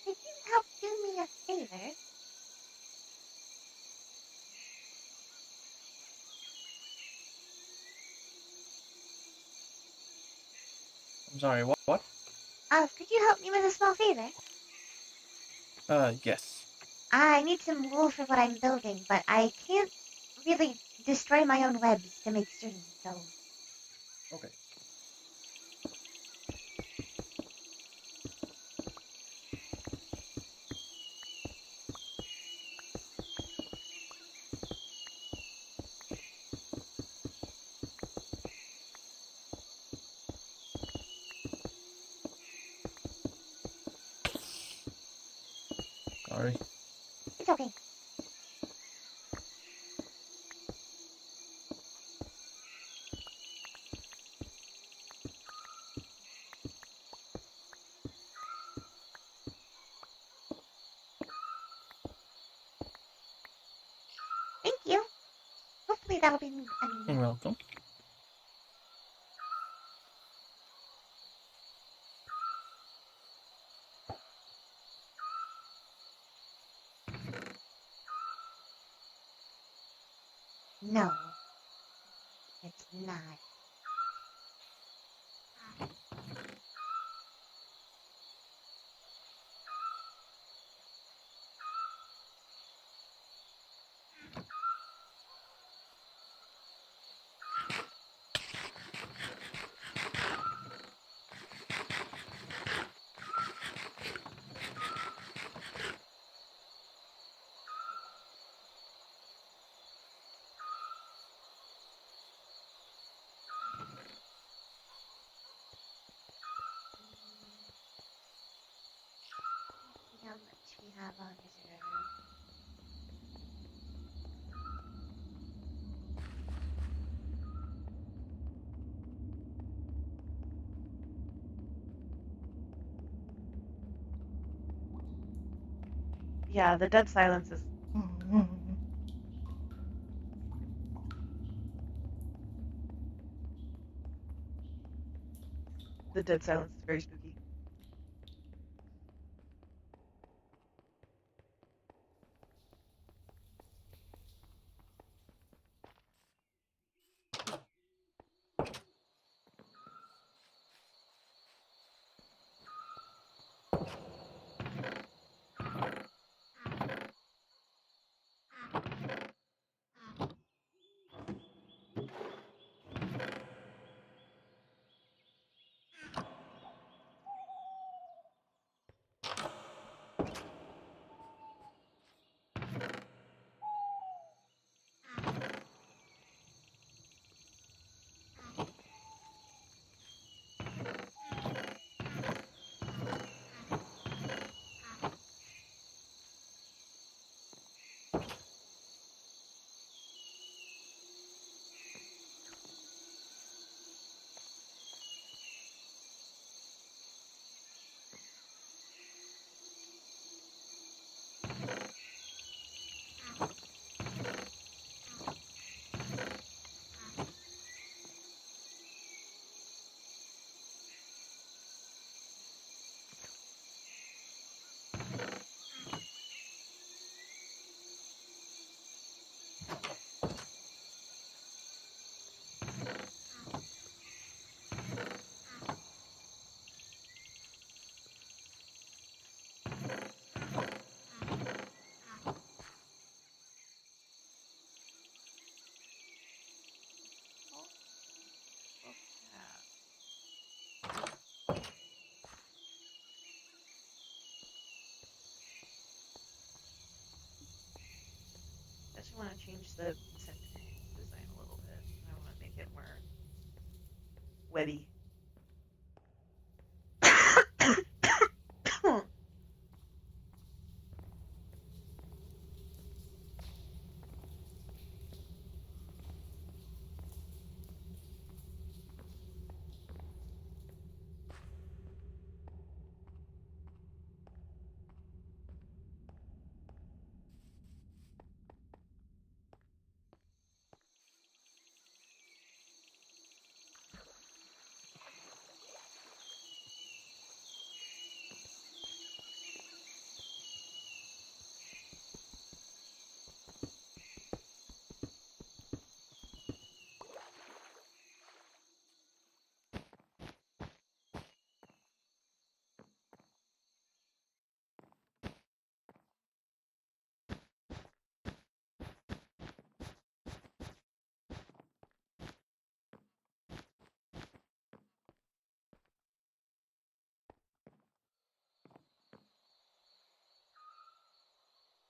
Could you help do me a favor? I'm sorry, what? Could you help me with a small favor? Yes. I need some wool for what I'm building, but I can't really destroy my own webs to make string, so... Okay. Sorry. It's okay. Thank you. hopefully that'll be You're welcome. No, it's not. See how much we have on reserve. Yeah, the dead silence is. The dead silence is very spooky. I just want to change the center design a little bit. I want to make it more webby.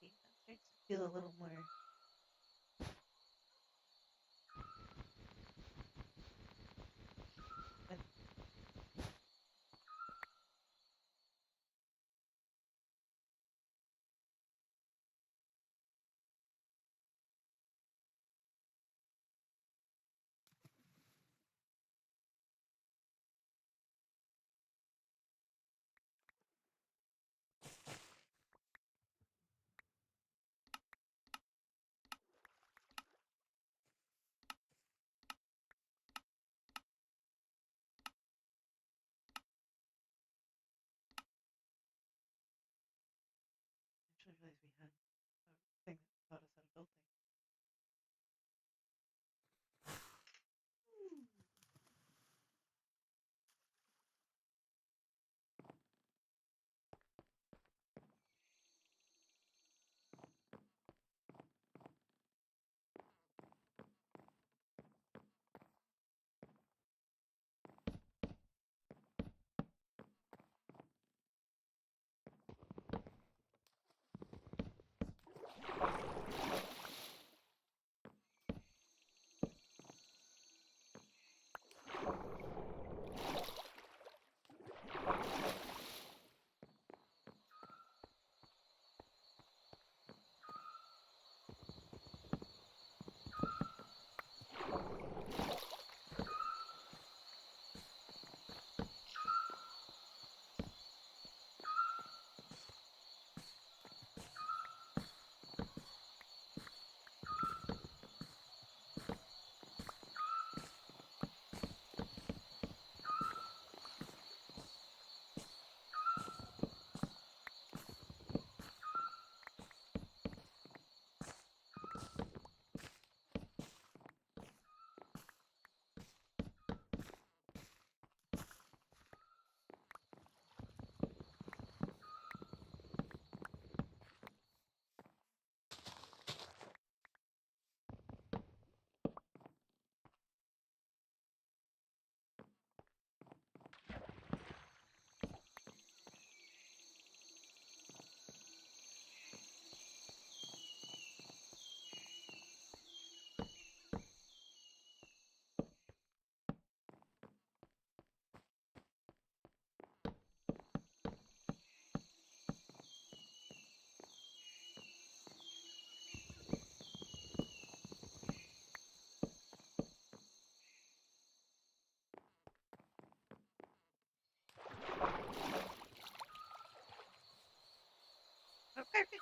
That starts to feel a little more.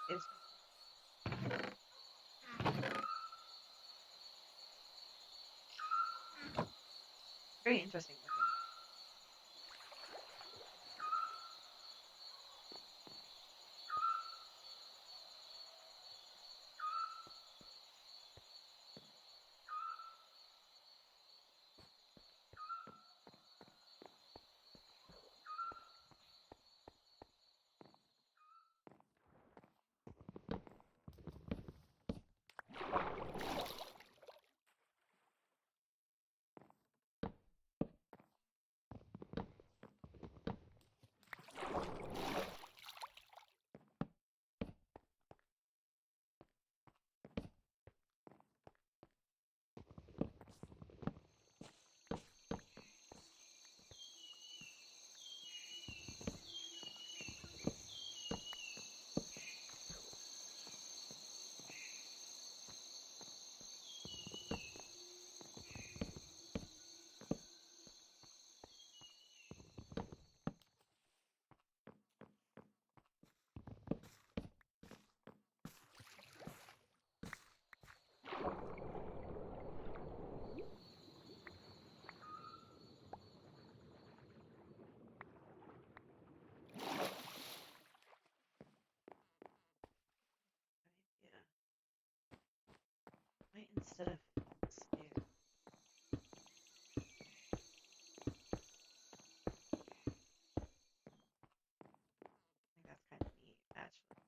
It's very interesting looking. Yeah. Wait, instead of stairs. I think that's kind of neat, actually.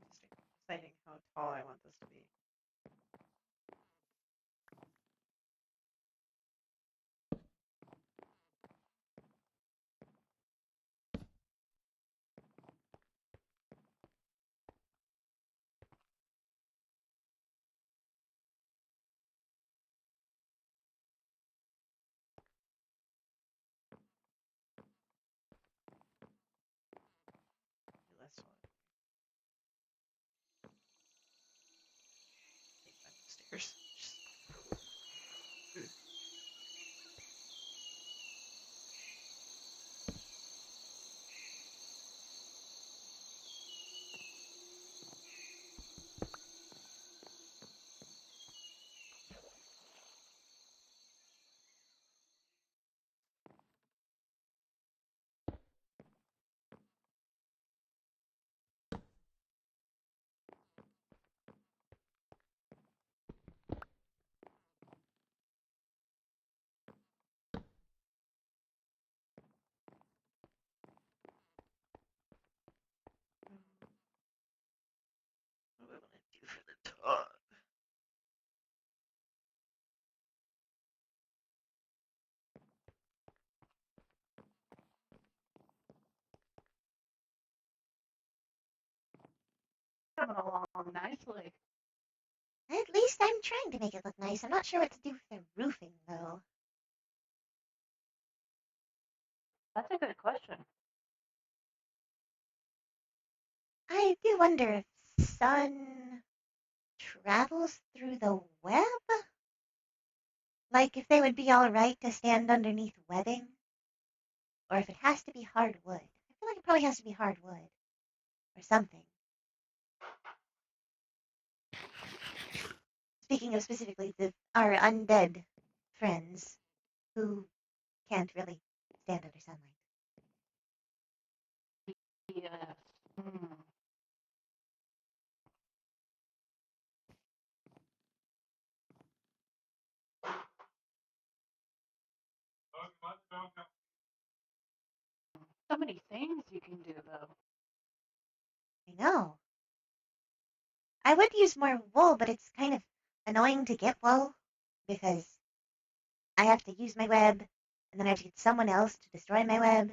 Just deciding how tall I want this to be. nicely. At least I'm trying to make it look nice. I'm not sure what to do with the roofing, though. That's a good question. I do wonder if sun travels through the web? Like if they would be alright to stand underneath webbing? Or if it has to be hardwood. I feel like it probably has to be hardwood. Or something. Speaking of specifically our undead friends who can't really stand under sunlight. Yes. Hmm. So many things you can do, though. I know. I would use more wool, but it's kind of annoying to get wool because I have to use my web and then I have to get someone else to destroy my web.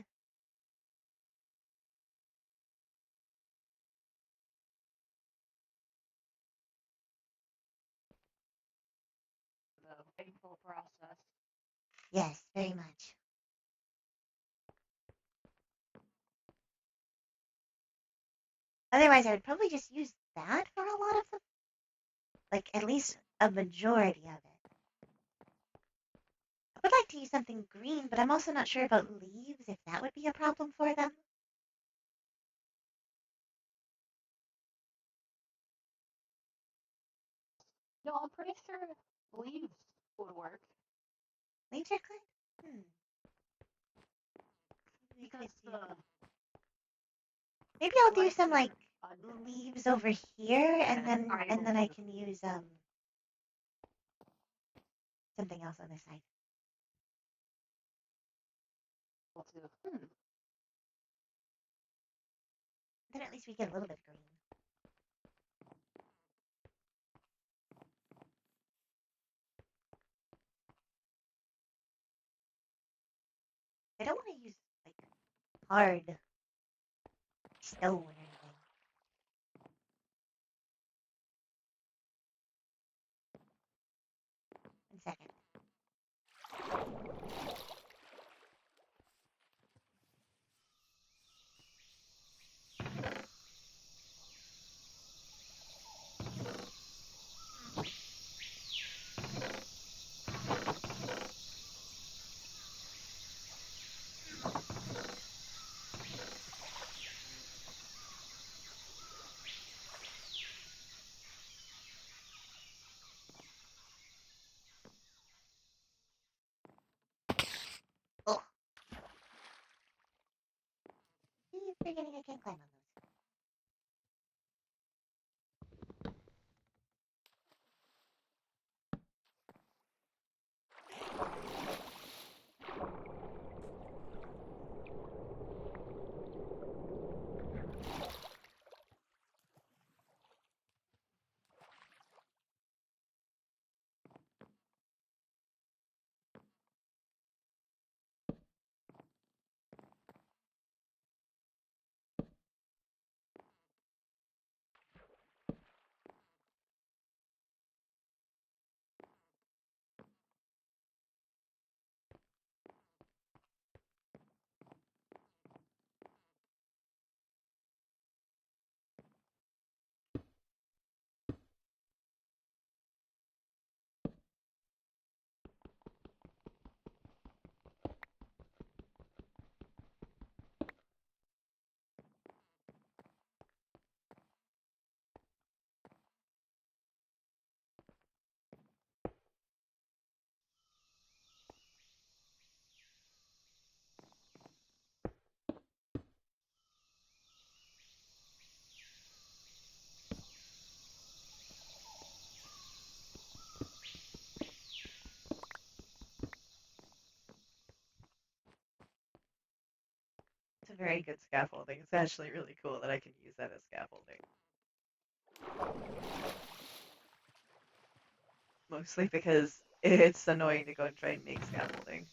The painful process. Yes, very much. Otherwise, I would probably just use that for a lot of the, like, at least a majority of it. I would like to use something green, but I'm also not sure about leaves, if that would be a problem for them. No, I'm pretty sure leaves would work. Leaves are good? Because the Maybe I'll do light some, like, is leaves over here, and then are and able then I to- can use something else on this side. Then at least we get a little bit of green. I don't want to use like hard stone or anything. 1 second. Oh. Keep forgetting I can't climb on those. It's a very good scaffolding. It's actually really cool that I can use that as scaffolding. Mostly because it's annoying to go and try and make scaffolding.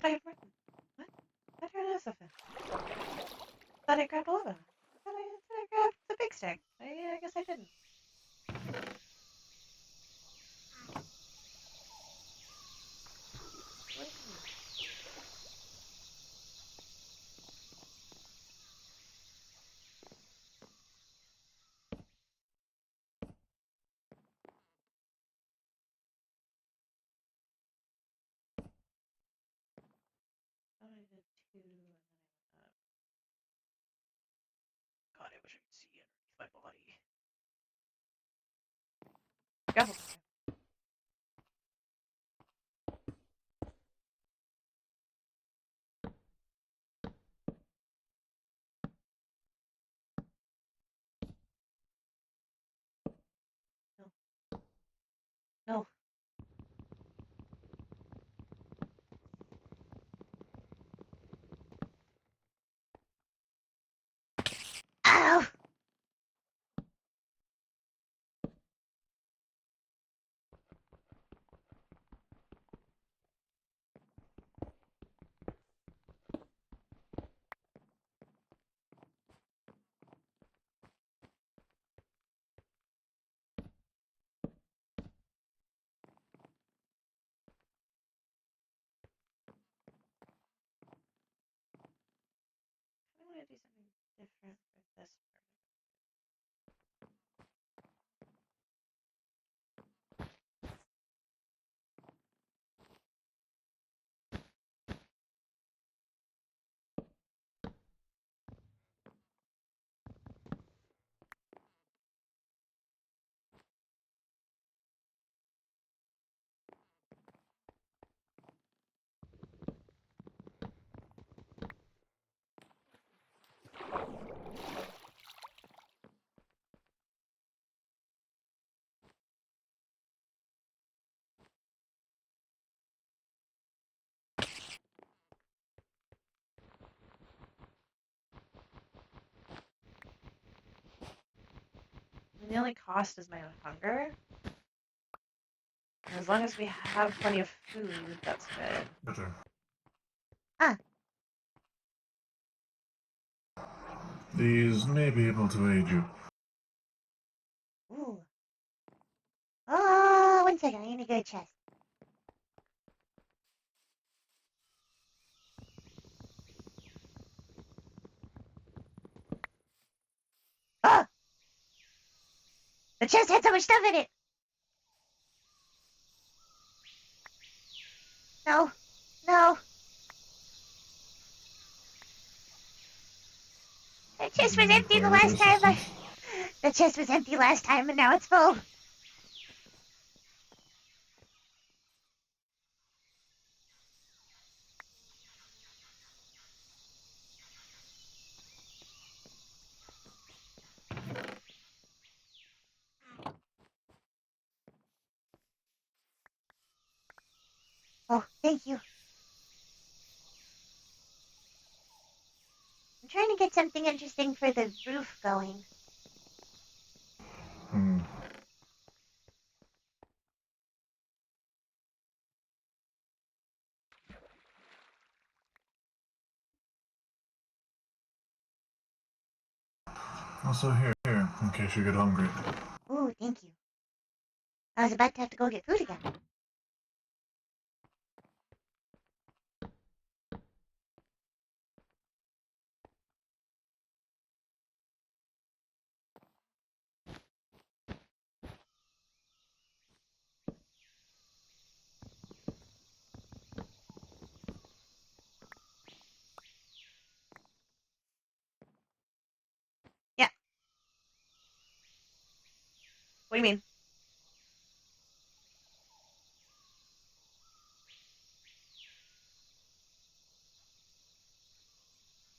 But I have more than... What? I don't have stuff in. Thought I grabbed all of them. Thought I grabbed the big stick. I guess I didn't. What is it? Thought I did two, and then I went up. God, I wish I could see underneath my body. Careful. No. No. Ow! I want to do something different for this part. And the only cost is my own hunger. And as long as we have plenty of food, that's good. Chitter. Ah. These may be able to aid you. Ooh. Oh, 1 second. I need to go to chest. Ah! The chest had so much stuff in it! No. No. The chest was empty the Require last time. assistance? The chest was empty last time, and now it's full. Oh, thank you. I'm trying to get something interesting for the roof going. Hmm. Also here, in case you get hungry. Ooh, thank you. I was about to have to go get food again. Yeah. What do you mean?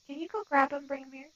Can you go grab him, bring him here?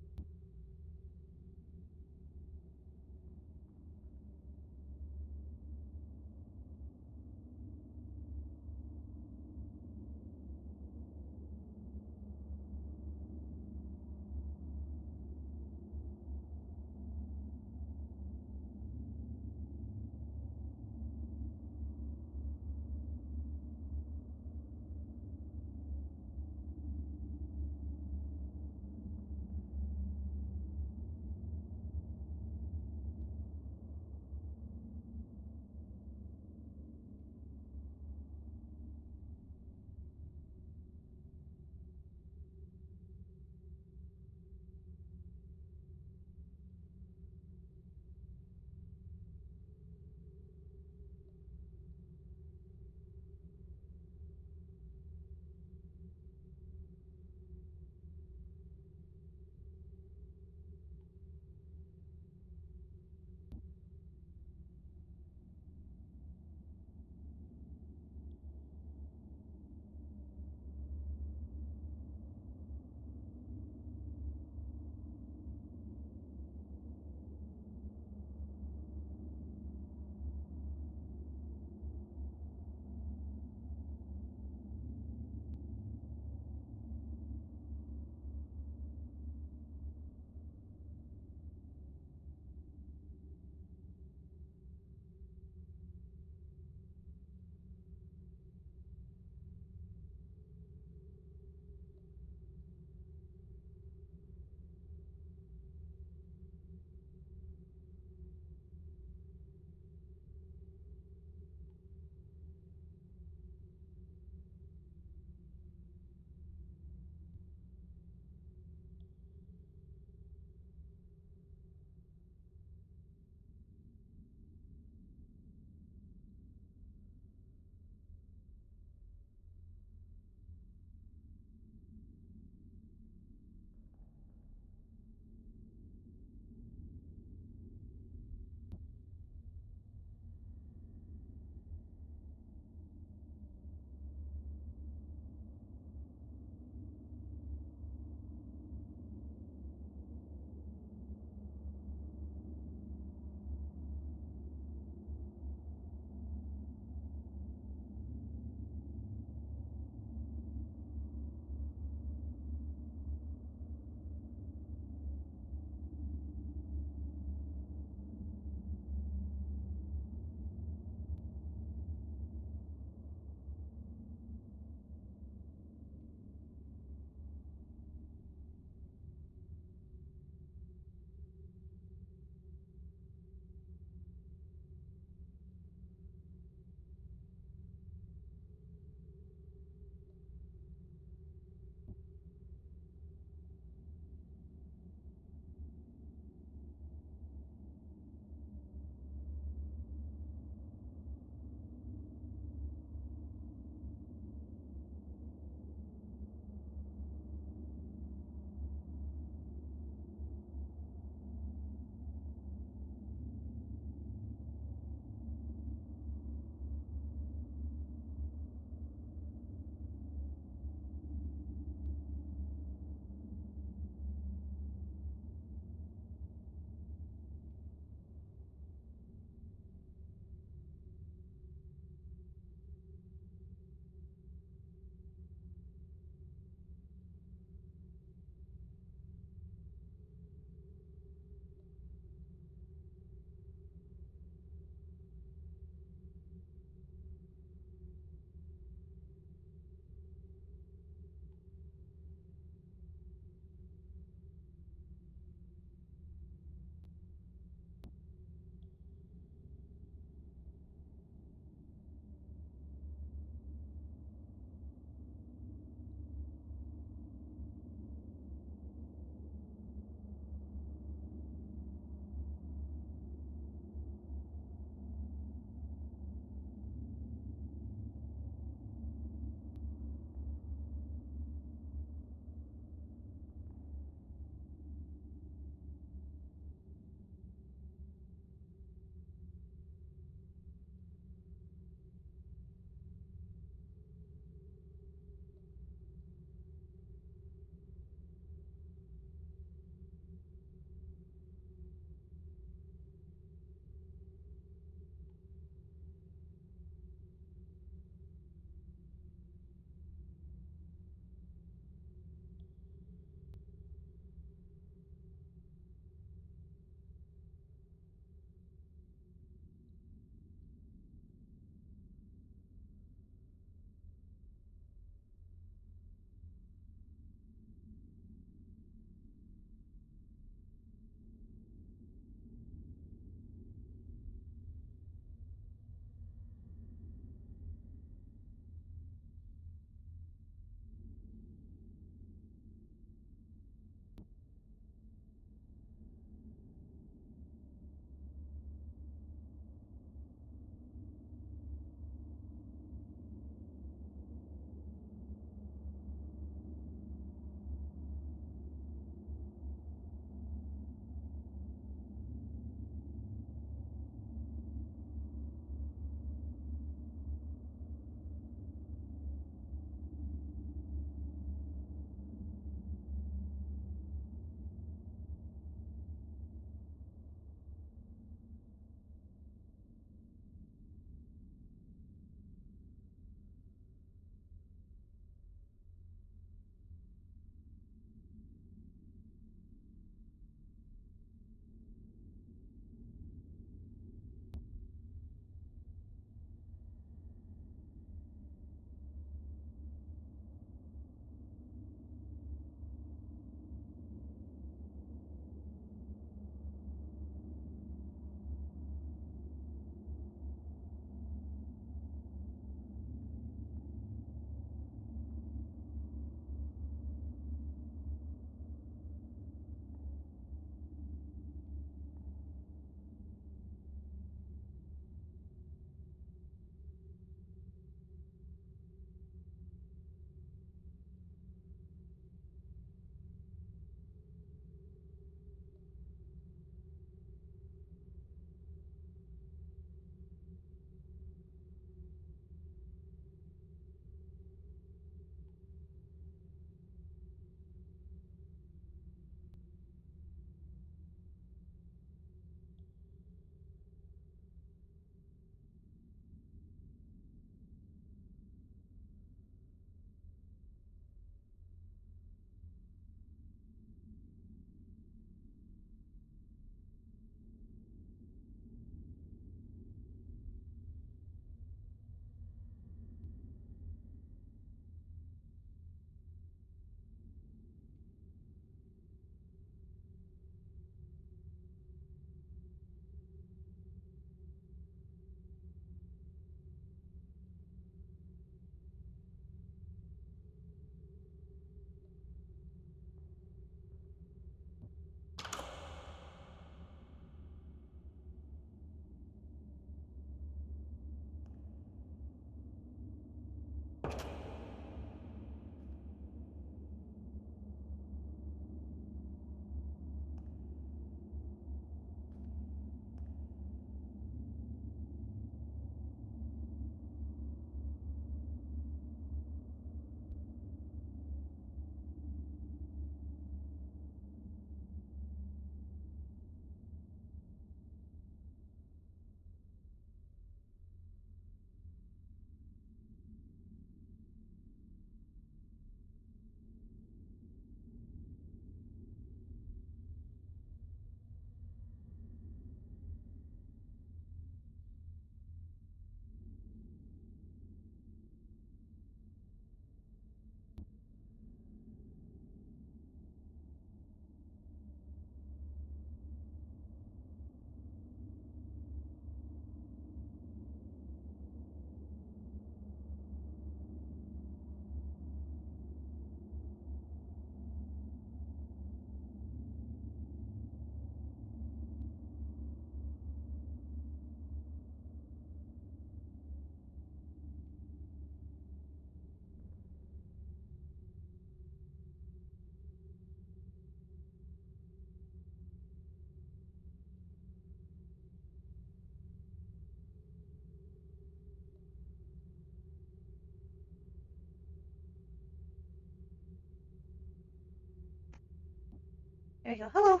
There you go. Hello.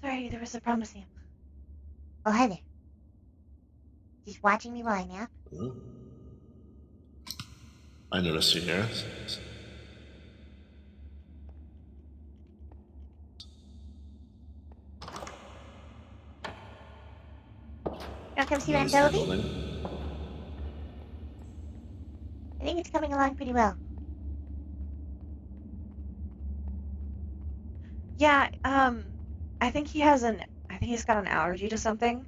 Sorry, there was a problem with Sam. Oh, hi there. Just watching me while I nap? Oh. I noticed you here. You want to come see Noticed the Randovi? building. I think it's coming along pretty well. Yeah, I think he's got an allergy to something.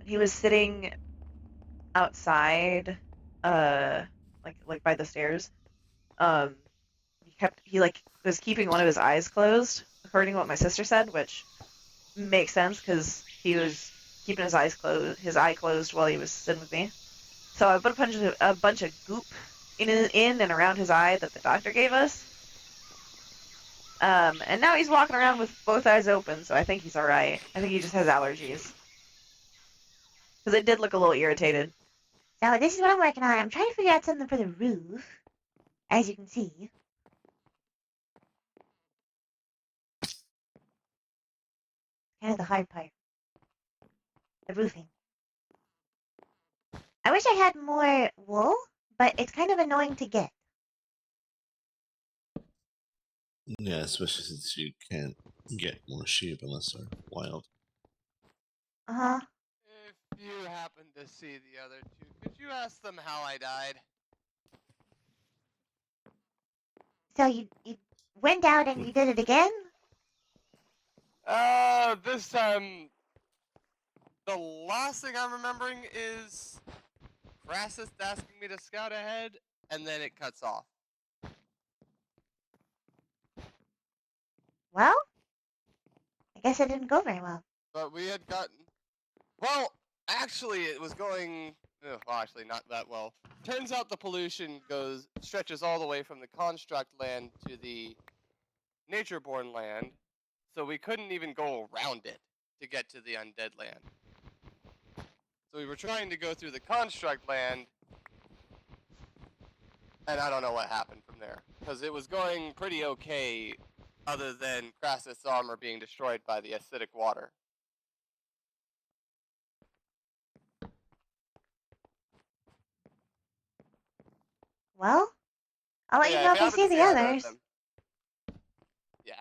He was sitting outside, like by the stairs. Um, he was keeping one of his eyes closed, according to what my sister said, which makes sense because he was keeping his eye closed while he was sitting with me. So I put a bunch of goop in and around his eye that the doctor gave us. And now he's walking around with both eyes open, so I think he's alright. I think he just has allergies. Because it did look a little irritated. So this is what I'm working on. I'm trying to figure out something for the roof, as you can see. Kind of the hard part. The roofing. I wish I had more wool, but it's kind of annoying to get. Yeah, especially since you can't get more sheep unless they're wild. Uh-huh. If you happen to see the other two, could you ask them how I died? So you went out and you did it again? This time, the last thing I'm remembering is Crassus asking me to scout ahead, and then it cuts off. Well, I guess it didn't go very well. But we had gotten... Well, actually, it was going... Well, actually, not that well. Turns out the pollution stretches all the way from the construct land to the nature-born land, so we couldn't even go around it to get to the undead land. So we were trying to go through the construct land, and I don't know what happened from there. Because it was going pretty okay, other than Crassus' armor being destroyed by the acidic water. Well, I'll let But you yeah, know if if you I happen see to the see either of others. them. Yeah.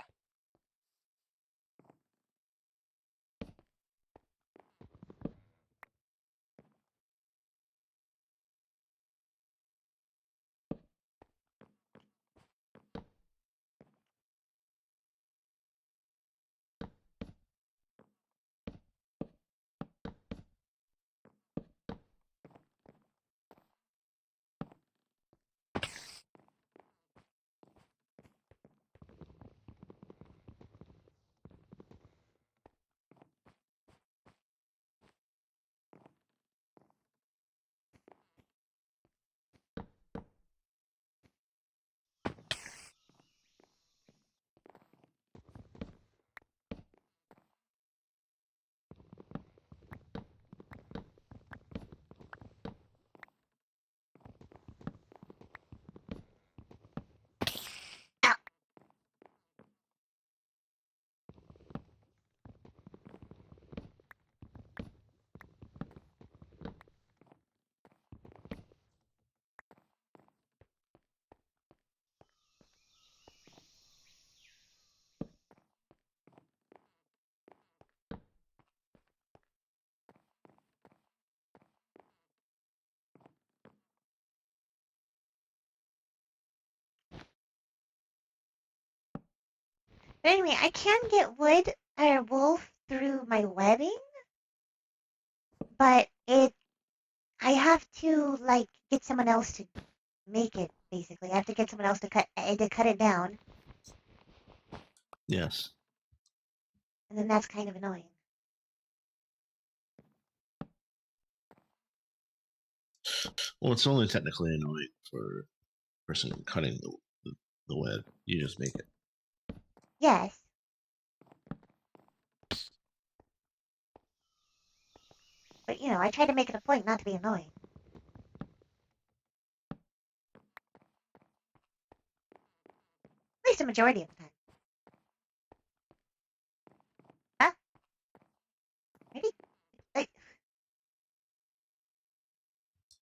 But anyway, I can get wood or wool through my webbing, but I have to like get someone else to make it. Basically, I have to get someone else to cut it down, Yes. and then that's kind of annoying. Well, it's only technically annoying for the person cutting the web. You just make it. Yes. But I try to make it a point not to be annoying. At least a majority of the time.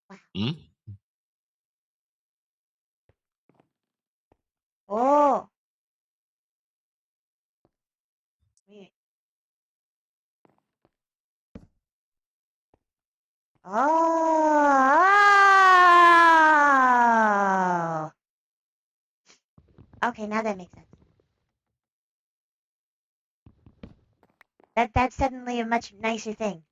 Hmm? Oh. Me. Oh. Okay, now that makes sense. That's suddenly a much nicer thing.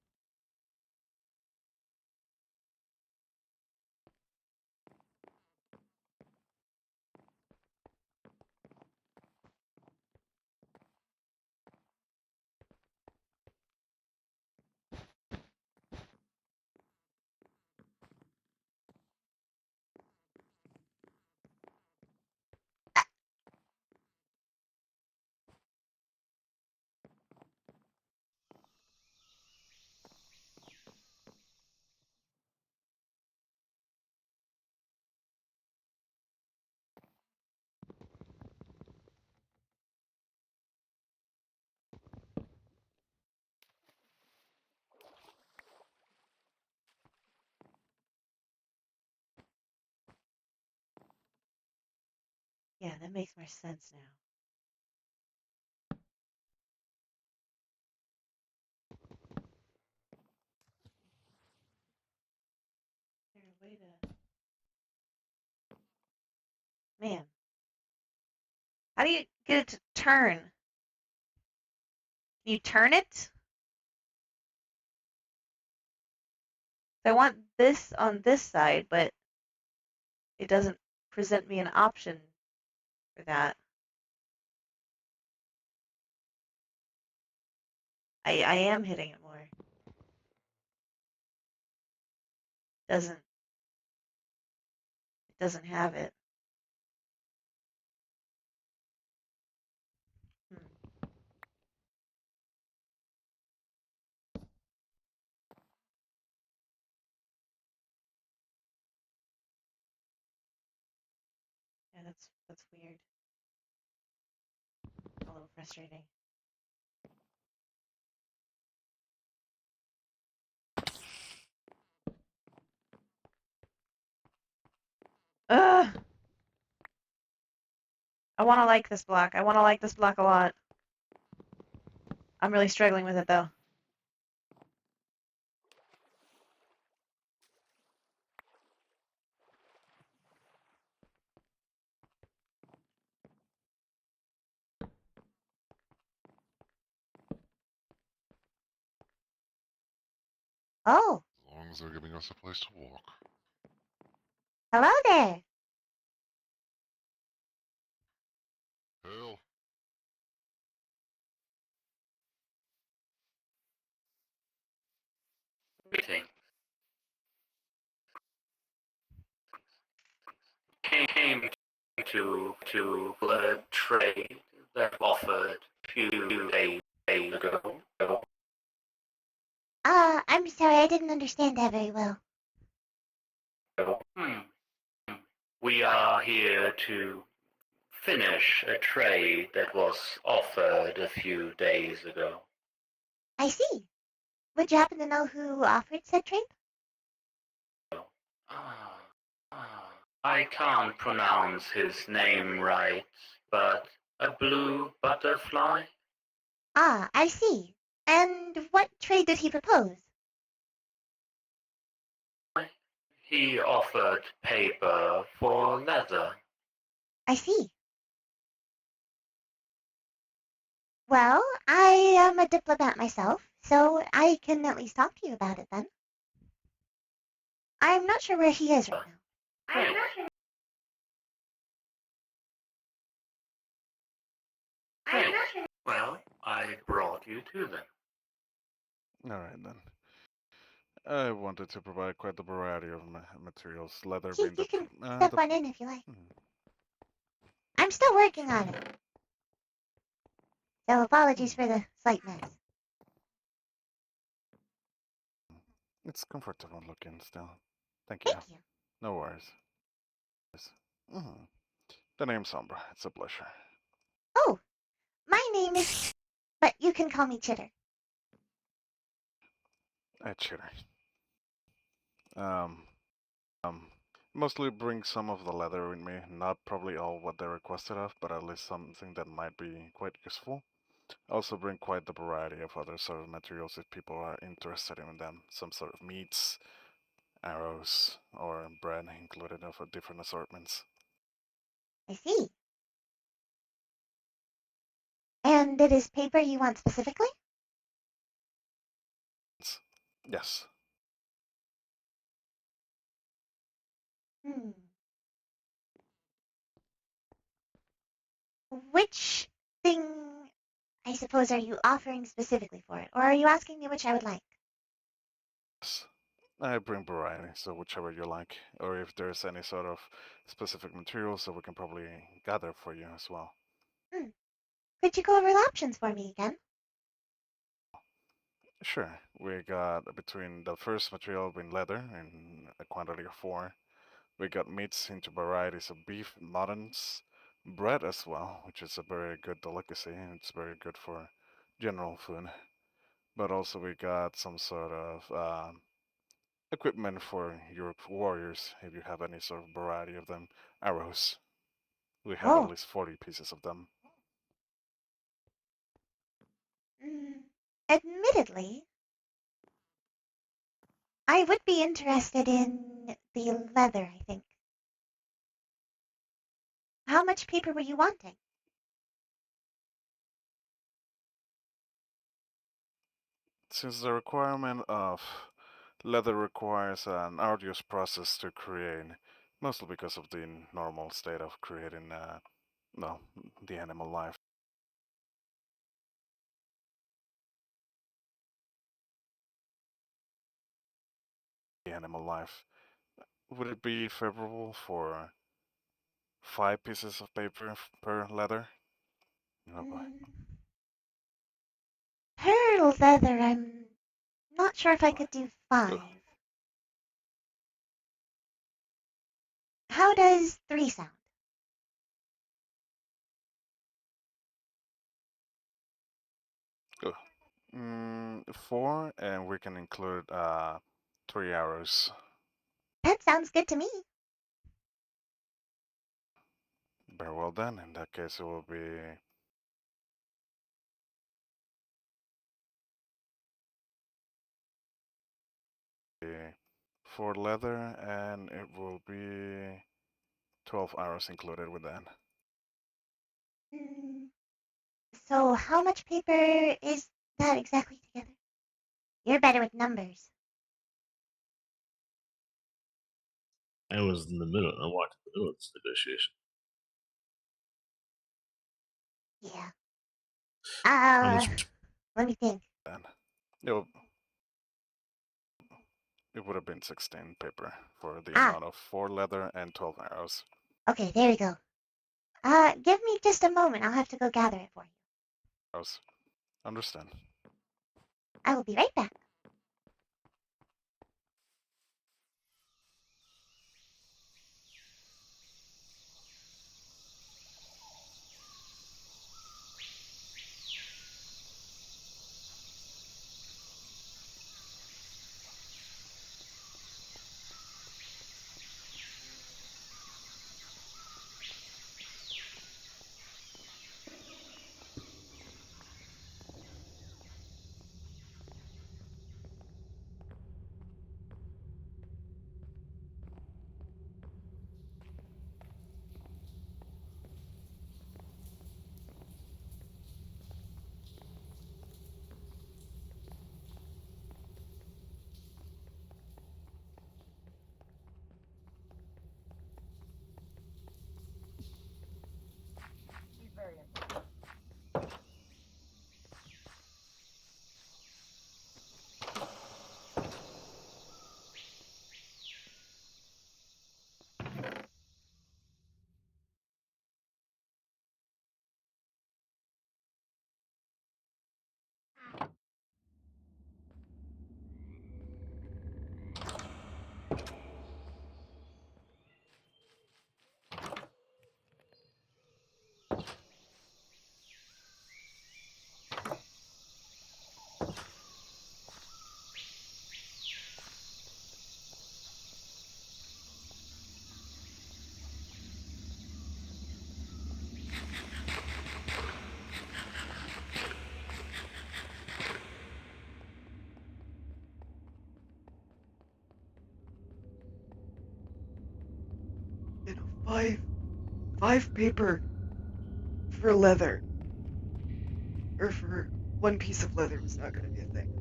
Yeah, that makes more sense now. Is there a way to... Man. How do you get it to turn? Can you turn it? I want this on this side, but it doesn't present me an option for that. I am hitting it more. Doesn't it doesn't have it. Hmm. Yeah, that's weird. A little frustrating. Ugh! I want to like this block. I want to like this block a lot. I'm really struggling with it though. Oh, As long as they're giving us a place to walk. hello there. Hell, Everything came to a trade that offered few days ago. I'm sorry, I didn't understand that very well. Hmm. We are here to finish a trade that was offered a few days ago. I see. Would you happen to know who offered said trade? Ah, I can't pronounce his name right, but a blue butterfly? Ah, I see. And what trade did he propose? He offered paper for leather. I see. Well, I am a diplomat myself, so I can at least talk to you about it then. I'm not sure where he is right now. Well, I brought you to them. alright then. I wanted to provide quite a variety of materials, leather Chief, being you can the... step on in if you like. Hmm. I'm still working on it, so apologies for the slight mess. It's comfortable looking still. Thank you. Thank you. No worries. Mm-hmm. The name's Sombra. It's a pleasure. Oh, my name is... But you can call me Chitter. Chitter. Um, Mostly bring some of the leather with me, not probably all what they requested of, but at least something that might be quite useful. Also bring quite the variety of other sort of materials if people are interested in them. Some sort of meats, arrows, or bread included of different assortments. I see. And it is paper you want specifically? Yes. Hmm. Which thing, I suppose, are you offering specifically for it? Or are you asking me which I would like? Yes. I bring variety, so whichever you like, or if there's any sort of specific materials that we can probably gather for you as well. Hmm. Could you go over the options for me again? Sure. We got between the first material being leather in a quantity of 4. We got meats into varieties of beef, muttons, bread as well, which is a very good delicacy. It's very good for general food. But also we got some sort of equipment for your warriors, if you have any sort of variety of them. Arrows. We have at Oh. least 40 pieces of them. Mm, admittedly, I would be interested in the leather, I think. How much paper were you wanting? Since the requirement of leather requires an arduous process to create, mostly because of the normal state of creating, no, the animal life. The animal life. Would it be favorable for 5 pieces of paper per leather? Oh boy. Pearl leather, I'm not sure if I could do 5. How does 3 sound? Good. 4, and we can include 3 arrows. That sounds good to me. Very well then. In that case, it will be 4 leather, and it will be 12 arrows included with that. Mm, so how much paper is that exactly together? You're better with numbers. I was in the middle. I walked in the middle of this negotiation. Yeah. How much? Let me think. Then it would have been 16 paper for the Ah, amount of 4 leather and 12 arrows. okay, there we go. Give me just a moment. I'll have to go gather it for you. Arrows. Understand. I will be right back. five paper for leather. Or for one piece of leather was not gonna be a thing.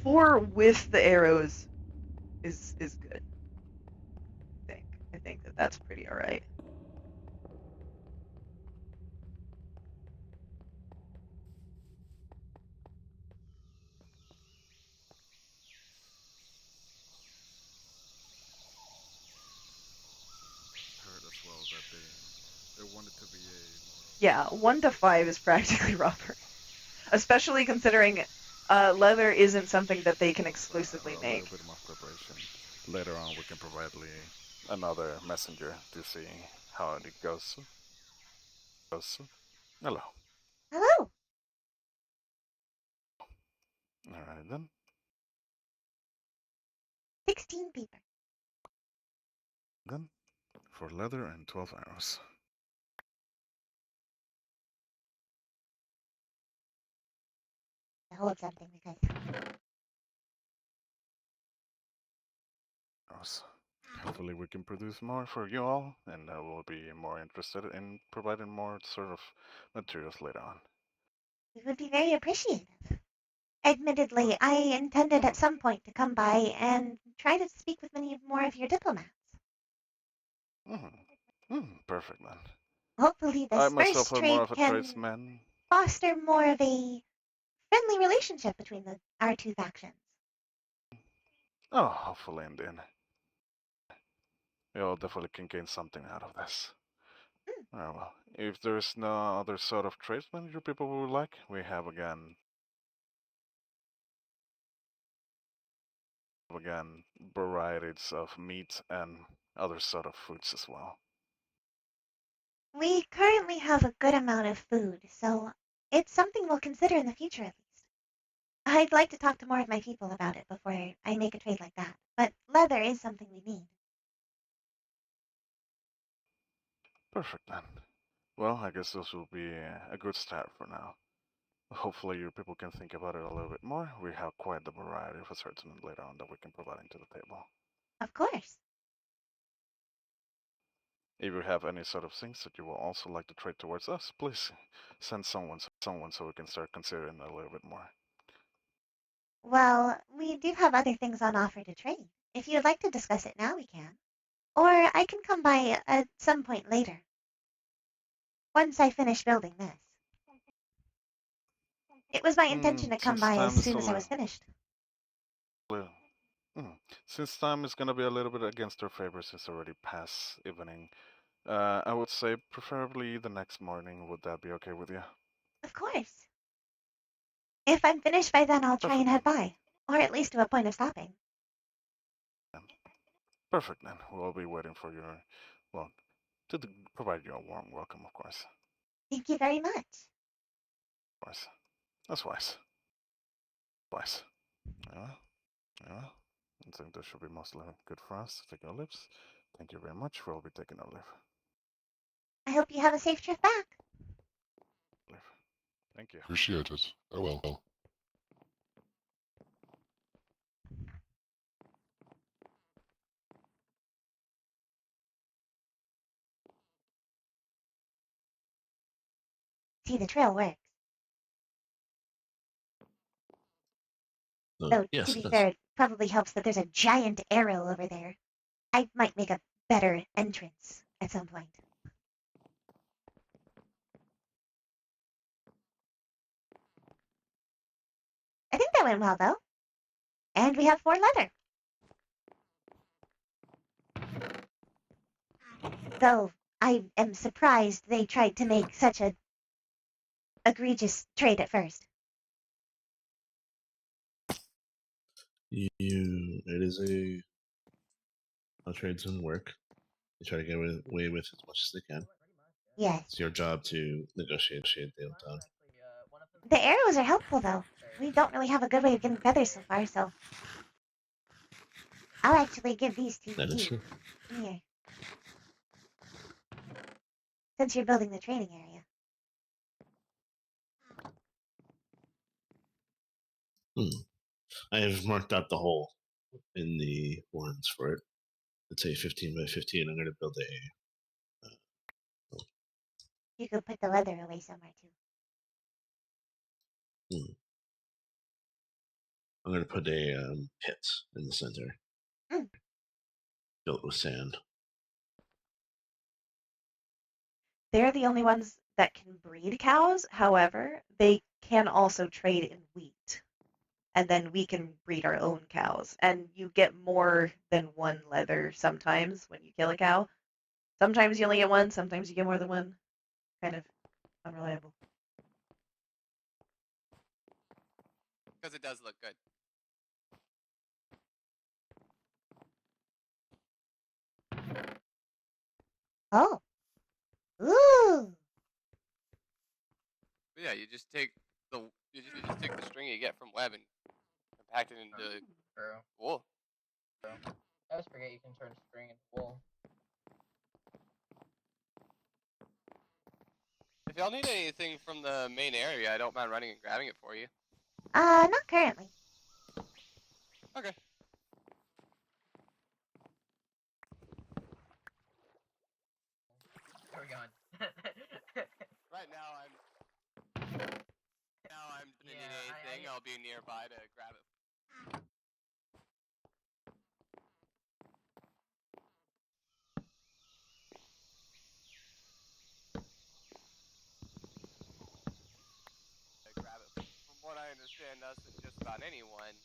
4 with the arrows is good. I think that's pretty alright. Heard as well that they want it to be a Yeah, 1 to 5 is practically robbery. Especially considering leather isn't something that they can exclusively a make. little bit more preparation. Later on, we can provide another messenger to see how it goes. Hello. Hello. Alright then. 16 paper. Then, for leather and 12 arrows. Hold something because Arrows. Hopefully we can produce more for you all, and I will be more interested in providing more sort of materials later on. it would be very appreciative. Admittedly, I intended at some point to come by and try to speak with many more of your diplomats. Perfect then. Hopefully, I this myself first am more trade of a can tradesman. foster more of a friendly relationship between our two factions. Oh, hopefully indeed. You all definitely can gain something out of this. Oh, well, if there's no other sort of tradesman you people would like, we have again varieties of meat and other sort of foods as well. We currently have a good amount of food, so it's something we'll consider in the future at least. I'd like to talk to more of my people about it before I make a trade like that, but leather is something we need. Perfect then. Well, I guess this will be a good start for now. Hopefully your people can think about it a little bit more. We have quite the variety of assortment later on that we can provide into the table. Of course. If you have any sort of things that you will also like to trade towards us, please send someone so we can start considering a little bit more. Well, we do have other things on offer to trade. If you'd like to discuss it now, we can. Or I can come by at some point later. Once I finish building this. It was my intention to come Since by as time is soon as I was finished. Since time is gonna be a little bit against our favor since already past evening, I would say preferably the next morning. Would that be okay with you? Of course. If I'm finished by then, I'll try and head by. Or at least to a point of stopping. Perfect then. We'll be waiting for your, well, to provide you a warm welcome, of course. Thank you very much. Of course. That's wise. Wise. Yeah. Yeah. I think that should be mostly good for us to take our leaves. Thank you very much. We'll be taking our leave. I hope you have a safe trip back. Thank you. Appreciate it. Oh well. See, the trail works. Though, Yes, to it be does. fair, it probably helps that there's a giant arrow over there. I might make a better entrance at some point. I think that went well, though. And we have 4 leather. Though I am surprised they tried to make such a egregious trade at first. It is a tradesman work. They try to get away with as much as they can. Yes. It's your job to negotiate the deal down. The arrows are helpful, though. We don't really have a good way of getting feathers so far, so I'll actually give these to That is you. true. Here. Since you're building the training area. I have marked out the hole in the horns for it. let's say 15 by 15. I'm going to build a. You could put the leather away somewhere too. I'm going to put a pit in the center, built with sand. They're the only ones that can breed cows. However, they can also trade in wheat. And then we can breed our own cows. And you get more than one leather sometimes when you kill a cow. Sometimes you only get one, sometimes you get more than one. Kind of unreliable. Because it does look good. Oh. Ooh. But yeah, you just take the take the string you get from web and compact it into True. wool. I always forget you can turn string into wool. If y'all need anything from the main area, I don't mind running and grabbing it for you. Not currently. Okay. Where are we going? Right now I'm Yeah, need anything, I'll be nearby to grab it. From what I understand, us and just about anyone.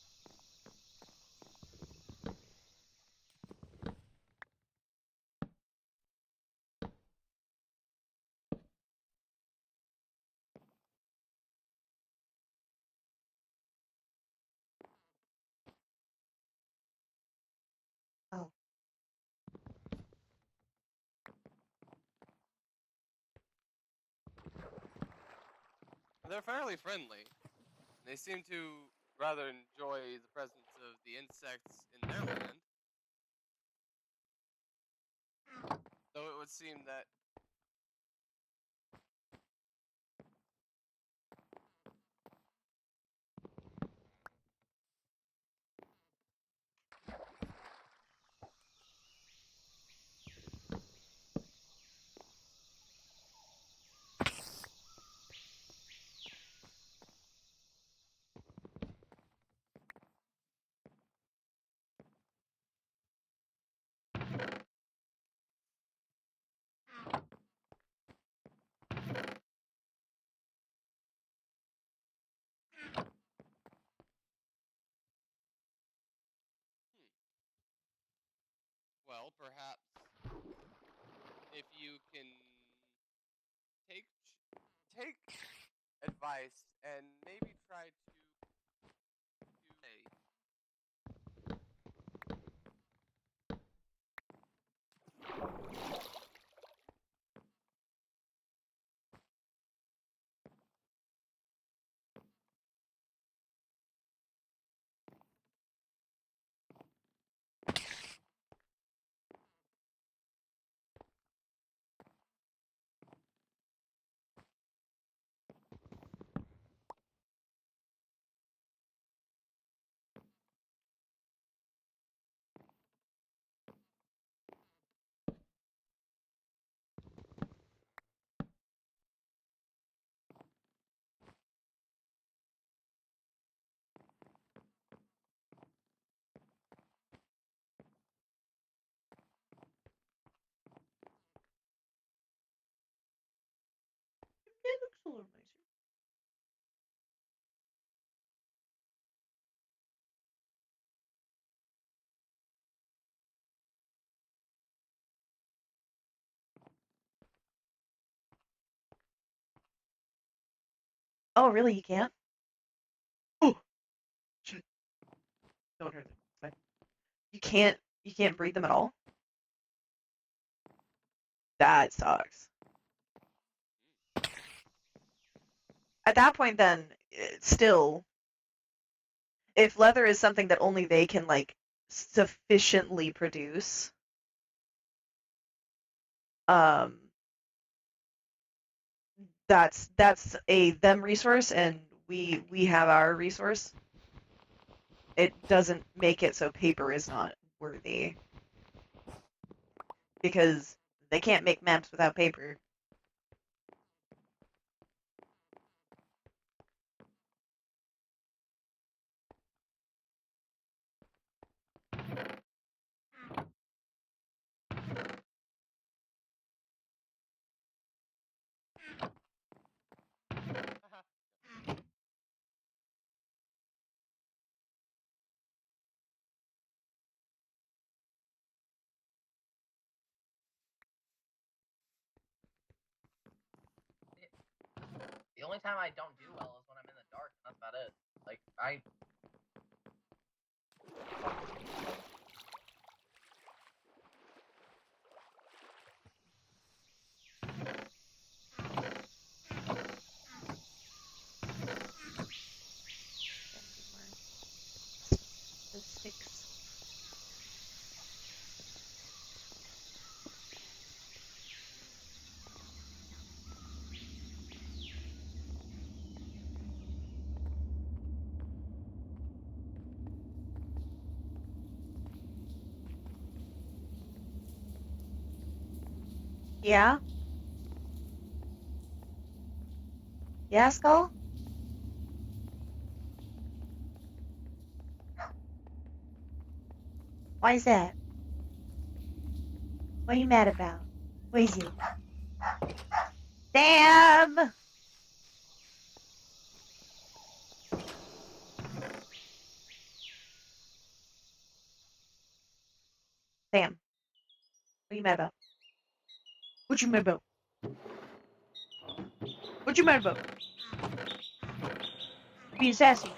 Oh. They're fairly friendly. They seem to rather enjoy the presence of the insects in their land. Though it would seem that well, perhaps if you can take advice and maybe try to It looks a little nicer. Oh, really? You can't? Oh, shit. Don't hurt it. It's fine. You can't breed them at all? That sucks. At that point, then, still, if leather is something that only they can, like, sufficiently produce, um, that's a them resource, and we have our resource. It doesn't make it so paper is not worthy. because they can't make maps without paper. The only time I don't do well is when I'm in the dark, and that's about it. Like, The sticks. Yeah? Yeah, Skull? Why is that? What are you mad about? What is it? Damn! Sam. What are you mad about? What you mad about? What you mad about? Being sassy.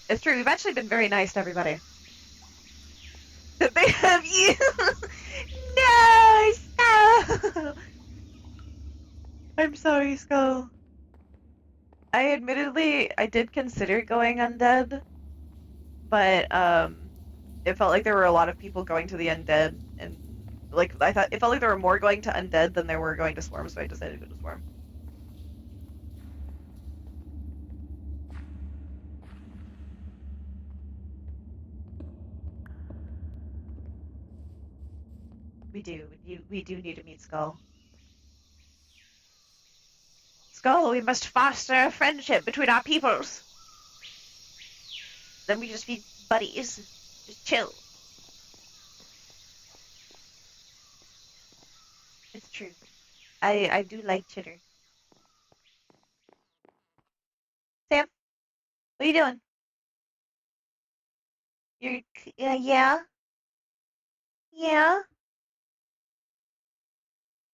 It's true, we've actually been very nice to everybody. That they have you! No, Skull! I'm sorry, Skull. I did consider going undead, but, it felt like there were a lot of people going to the undead, and, like, it felt like there were more going to undead than there were going to swarm, so I decided to go to swarm. We do need to meet Skull. Skull, we must foster a friendship between our peoples. Then we just be buddies. Just chill. It's true. I do like Chitter. Sam, what are you doing? You're, yeah? Yeah?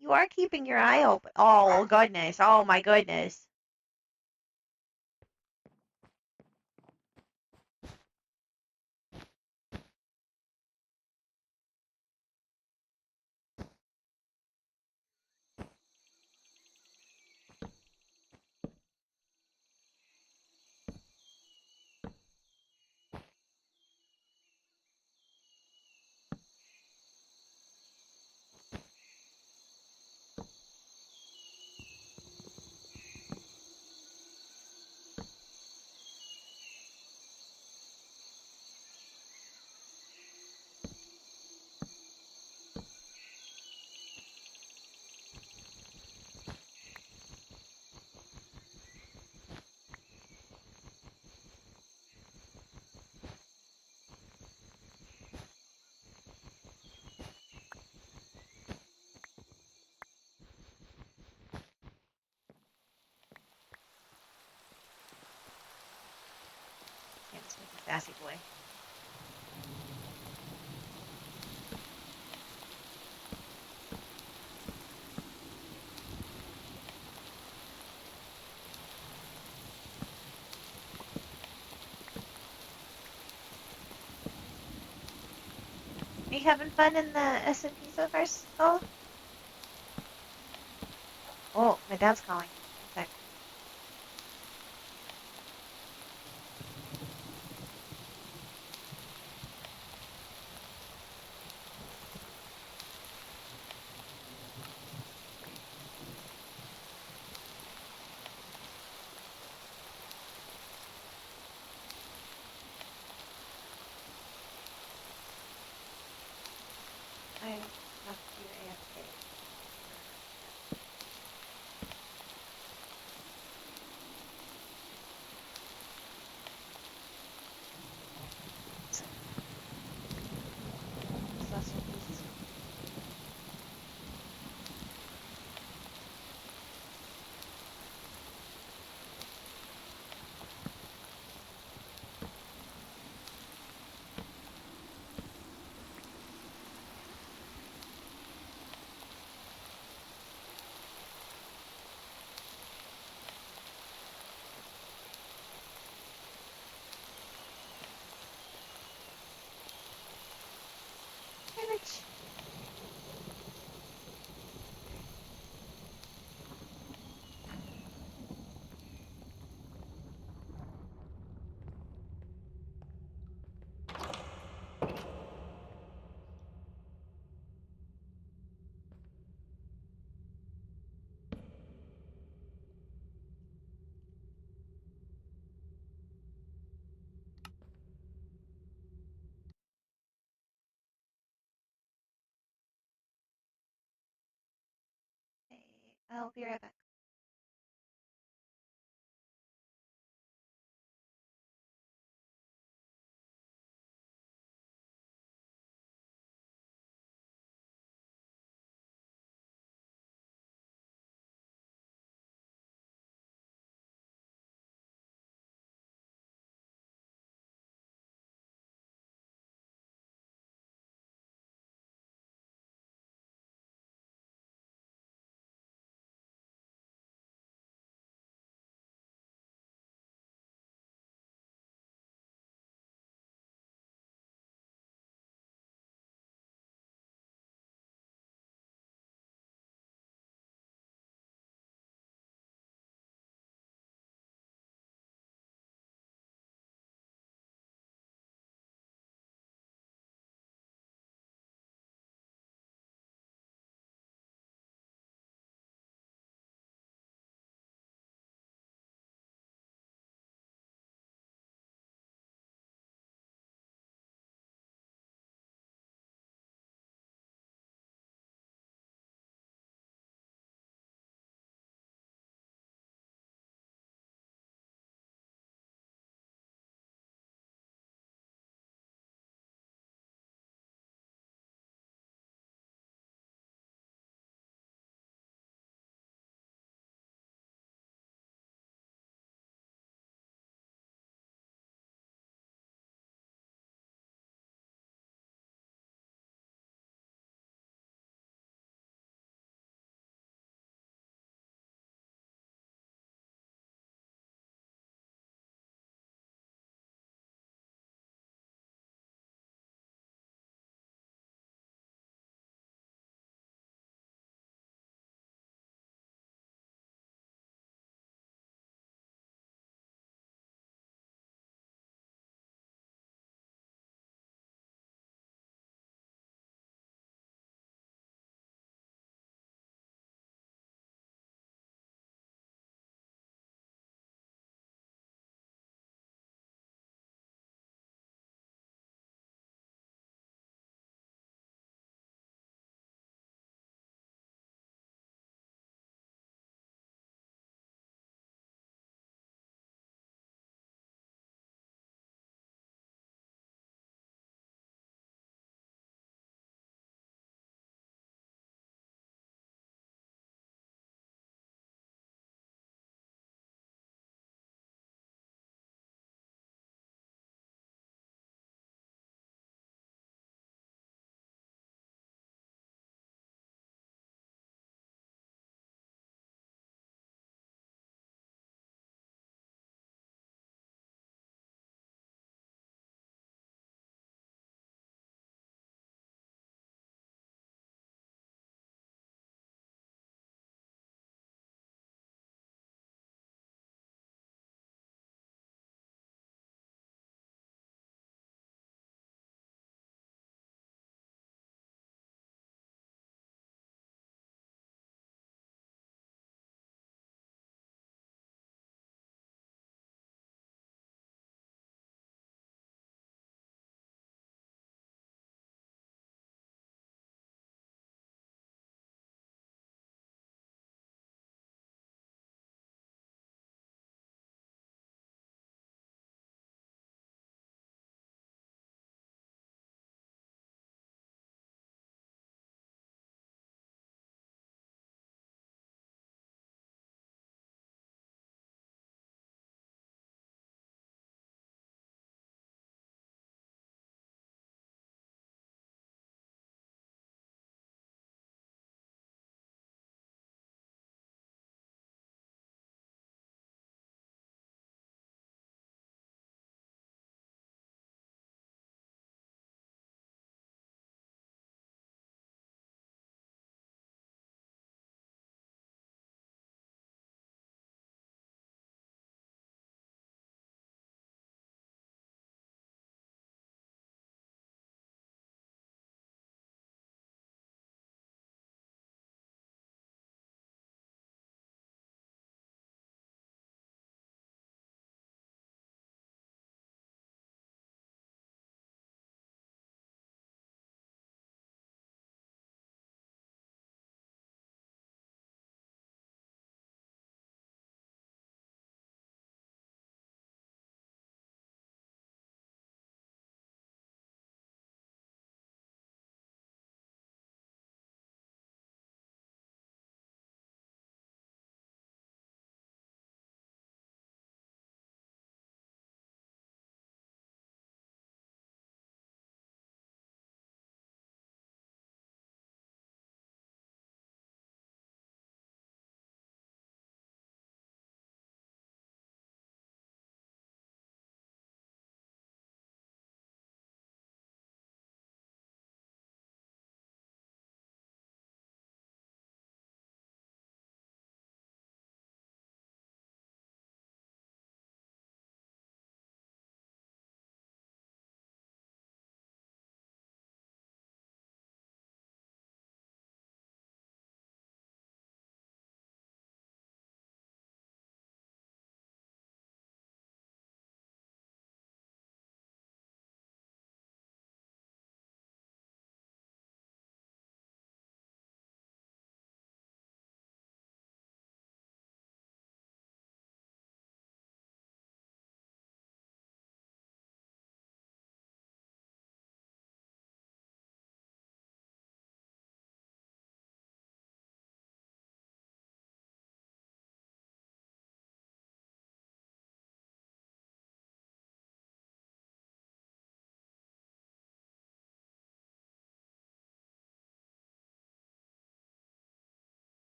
You are keeping your eye open. Oh, goodness. Oh, my goodness. Sam's making sassy boy. Are you having fun in the SMP so far, Skull? Oh, my dad's calling. One sec. I'll be right back.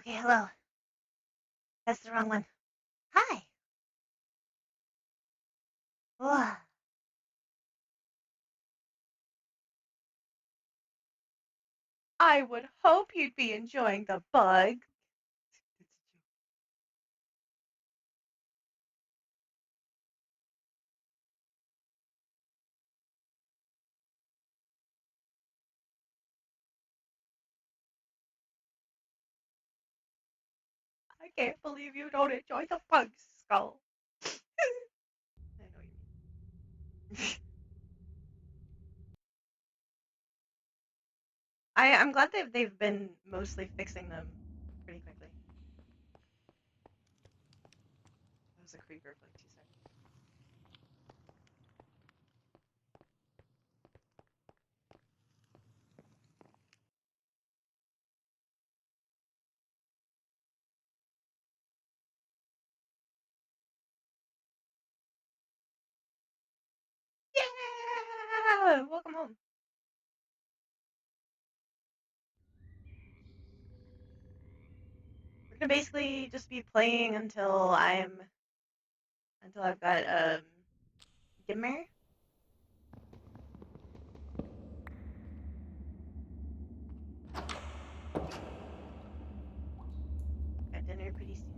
Okay, hello. That's the wrong one. Hi. Ugh. I would hope you'd be enjoying the bug. I can't believe you don't enjoy the bug, Skull. I know what you mean. I'm glad that they've been mostly fixing them pretty quickly. That was a creeper for like 2 seconds. Yeah! Welcome home. We're gonna basically just be playing until I've got dinner. Got dinner pretty soon.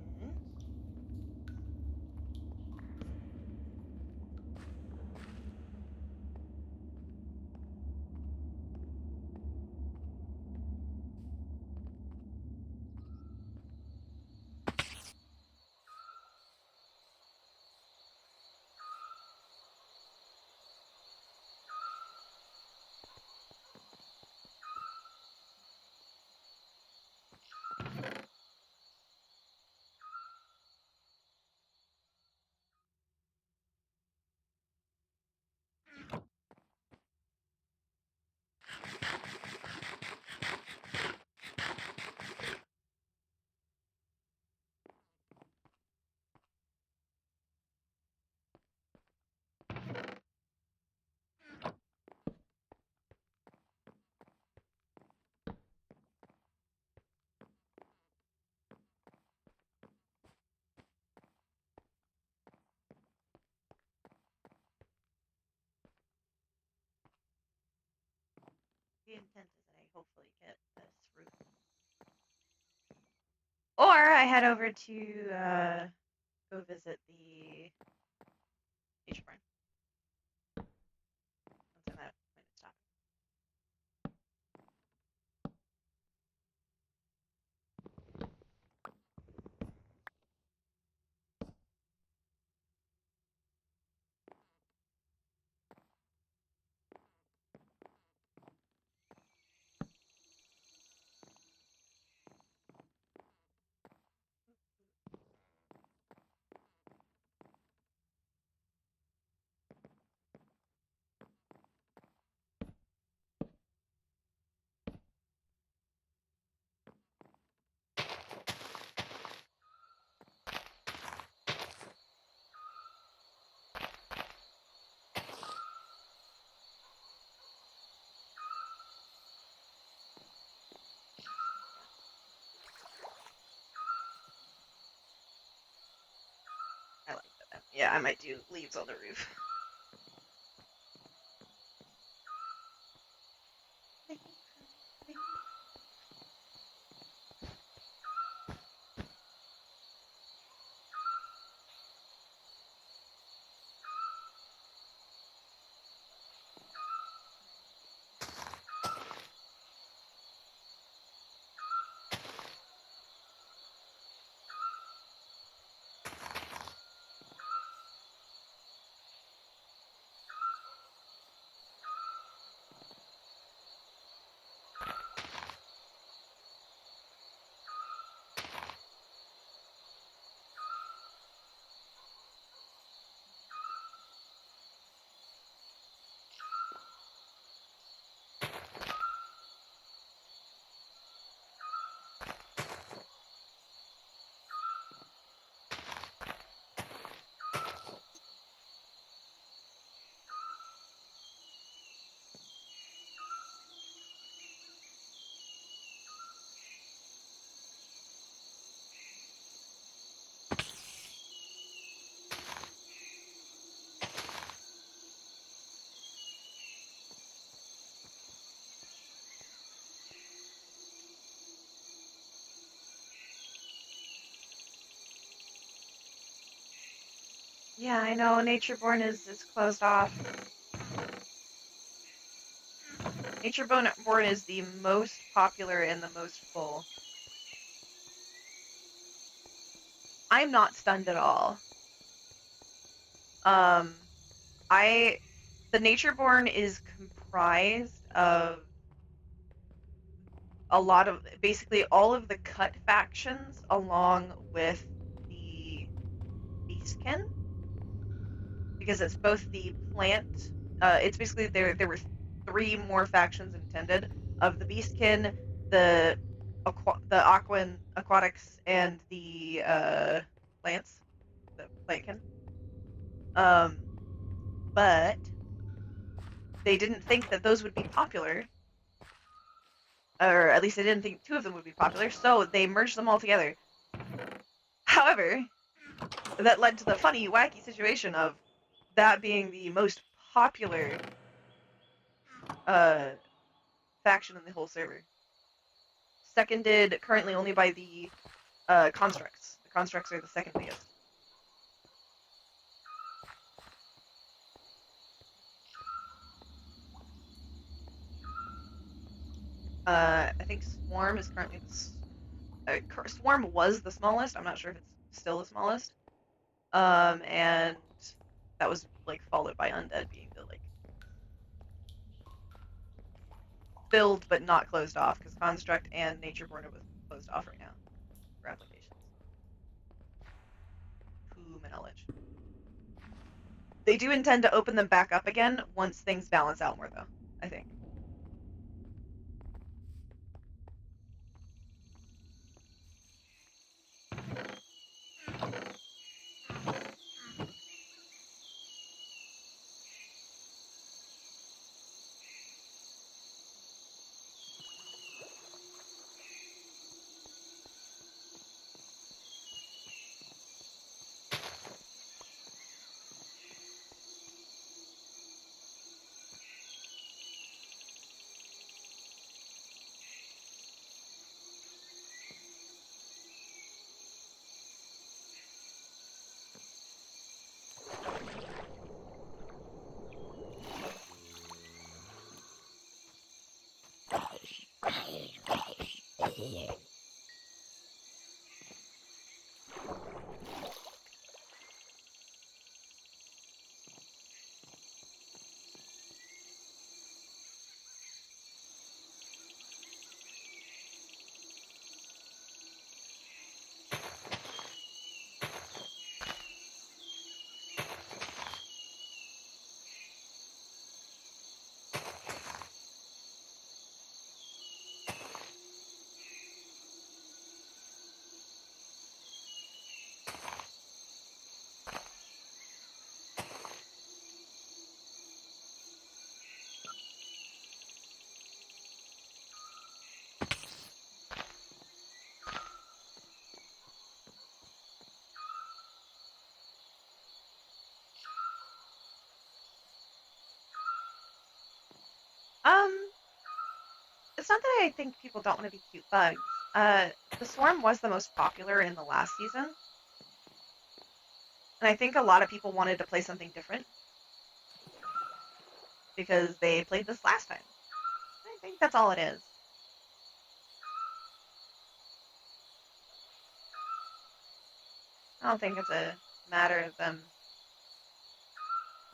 The intent is that I hopefully get this roof. Or I head over to go visit the nature barn. Once I'm at point of stop. I like that. Yeah, I might do leaves on the roof. Yeah, I know. Natureborn is closed off. Natureborn is the most popular and the most full. I'm not stunned at all. Um, the Natureborn is comprised of a lot of basically all of the cut factions along with the beastkin because it's both the plant it's basically there were three more factions intended of the beastkin, the aquatics and the plants, the plantkin. Um but they didn't think that those would be popular, or at least they didn't think two of them would be popular, so they merged them all together. However, that led to the funny, wacky situation of that being the most popular uh, faction in the whole server. Seconded currently only by the constructs. The constructs are the second biggest. I think Swarm is currently Swarm was the smallest. I'm not sure if it's still the smallest. And that was like followed by Undead being the like filled but not closed off because Construct and Natureborn are both closed off right now for applications. Poo knowledge. They do intend to open them back up again once things balance out more, though, I think. Um, it's not that I think people don't want to be cute bugs. The Swarm was the most popular in the last season, and I think a lot of people wanted to play something different because they played this last time. I think that's all it is. I don't think it's a matter of them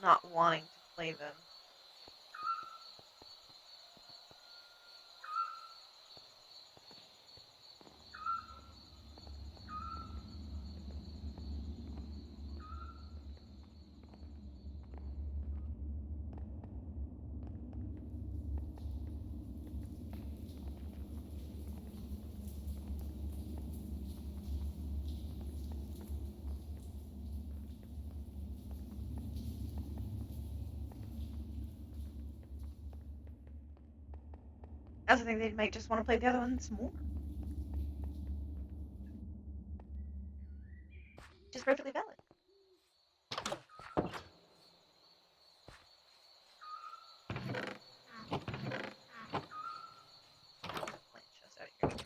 not wanting to play them. I also think they might just want to play the other ones more. Which is perfectly valid. Plant chest out here.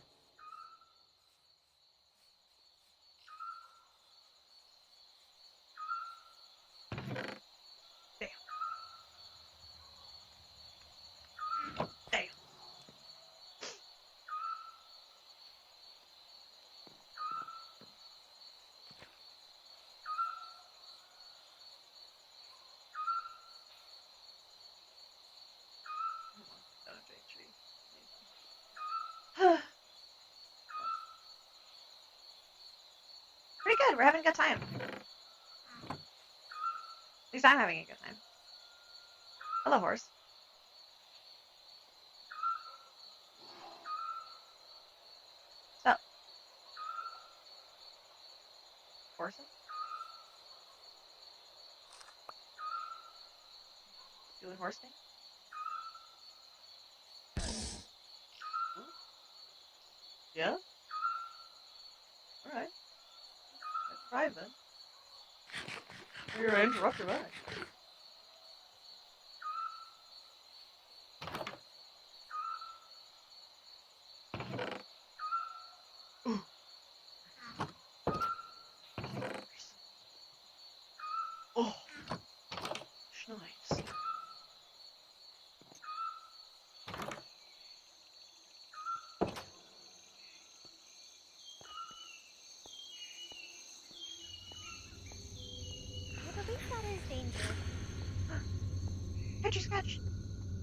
We're having a good time. At least I'm having a good time. Hello, horse. What's up? Horsing? Doing horse thing? Yeah? Alright. Let's drive then. You're gonna interrupt your ride. Oh, nice. Well, at least that is dangerous. Catch scratch.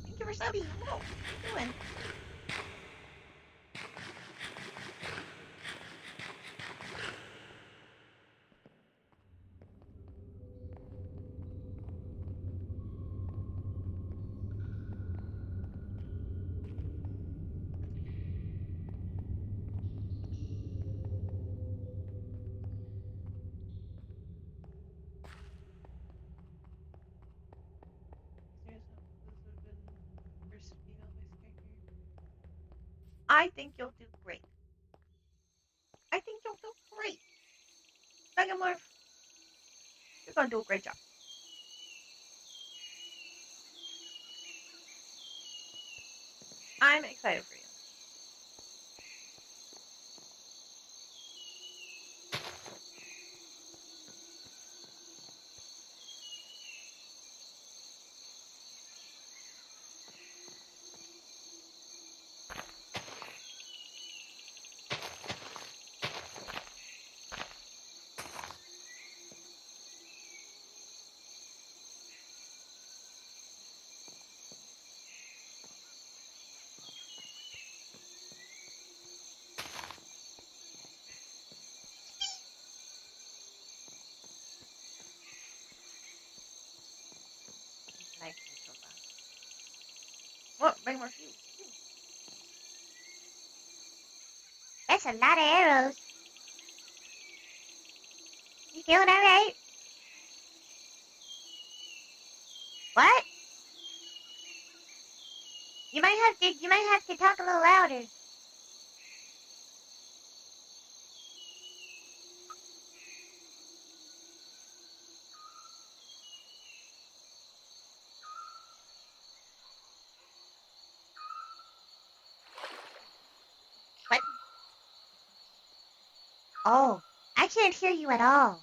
Thank you for subbing. Hello. What you doing? I think you'll do great. I think you'll do great. Megamorph, you're gonna do a great job. I'm excited for you. Nice so far. What? Megamorph, you. That's a lot of arrows. You feeling alright? What? You might have to talk a little louder. What? Oh, I can't hear you at all.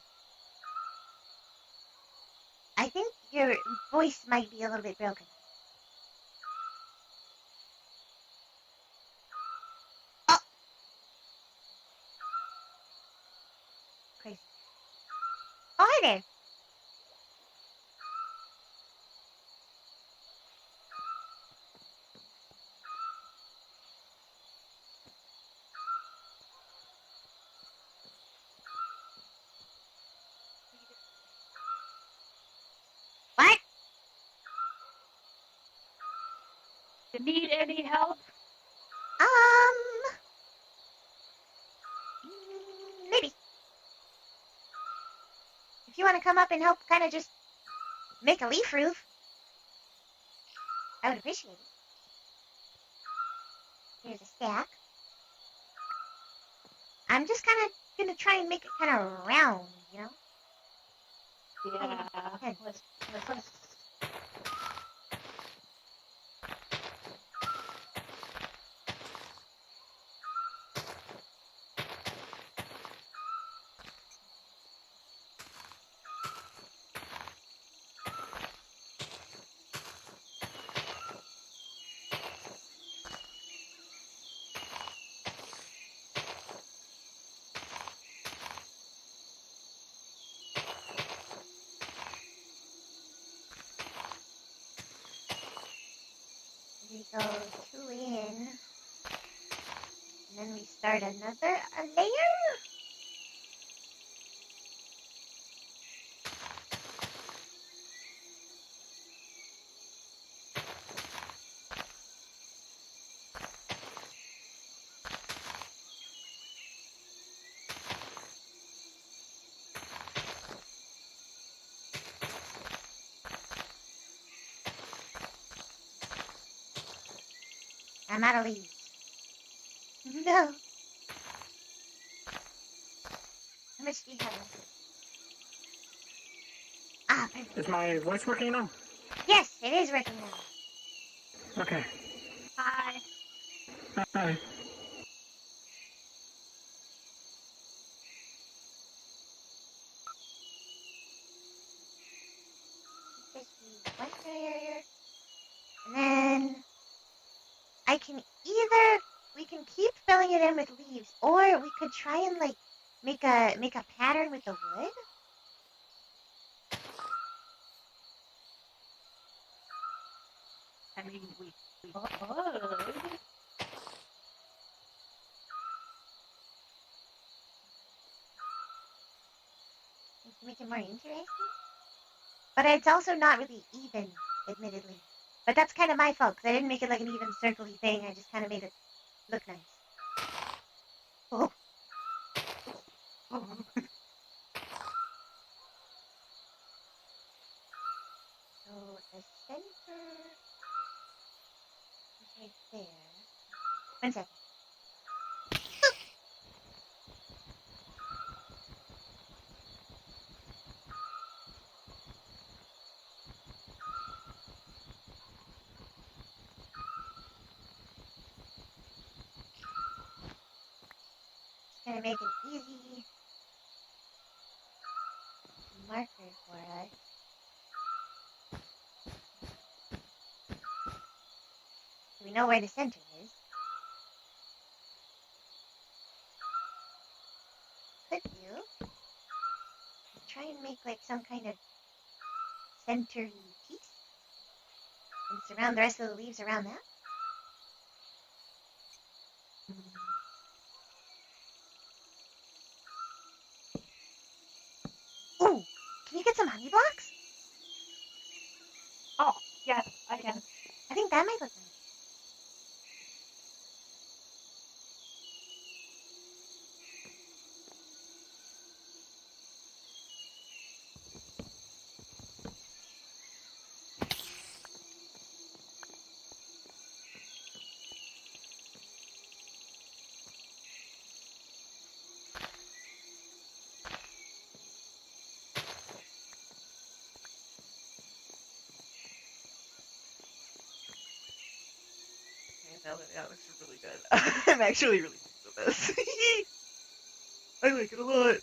I think your voice might be a little bit broken. Oh! Crazy. Oh, hi there. What? You need any help? Maybe. If you want to come up and help kind of just make a leaf roof, I would appreciate it. Here's a stack. I'm just kind of gonna try and make it kind of round, you know? Yeah. Let's we go 2 in. And then we start another layer. I'm out of leaves. No. How much do you have left? Ah, perfect. Is my voice working now? Yes, it is working now. Okay. Hi. Hi. Just do one prayer. And then I can either we can keep filling it in with leaves, or we could try and like make a pattern with the wood. I mean, we could. To make it more interesting. But it's also not really even, admittedly. But that's kind of my fault, because I didn't make it like an even circly thing. I just kind of made it look nice. Oh. Oh. So the center is right there. 1 second. Just gonna make an easy marker for us. So we know where the center is. Could do. Try and make like some kind of centery piece. And surround the rest of the leaves around that. Ooh! Can you get some honey blocks? Oh, yes, I can. I think that might look nice. Now that looks really good. I'm actually really pleased with this. I like it a lot.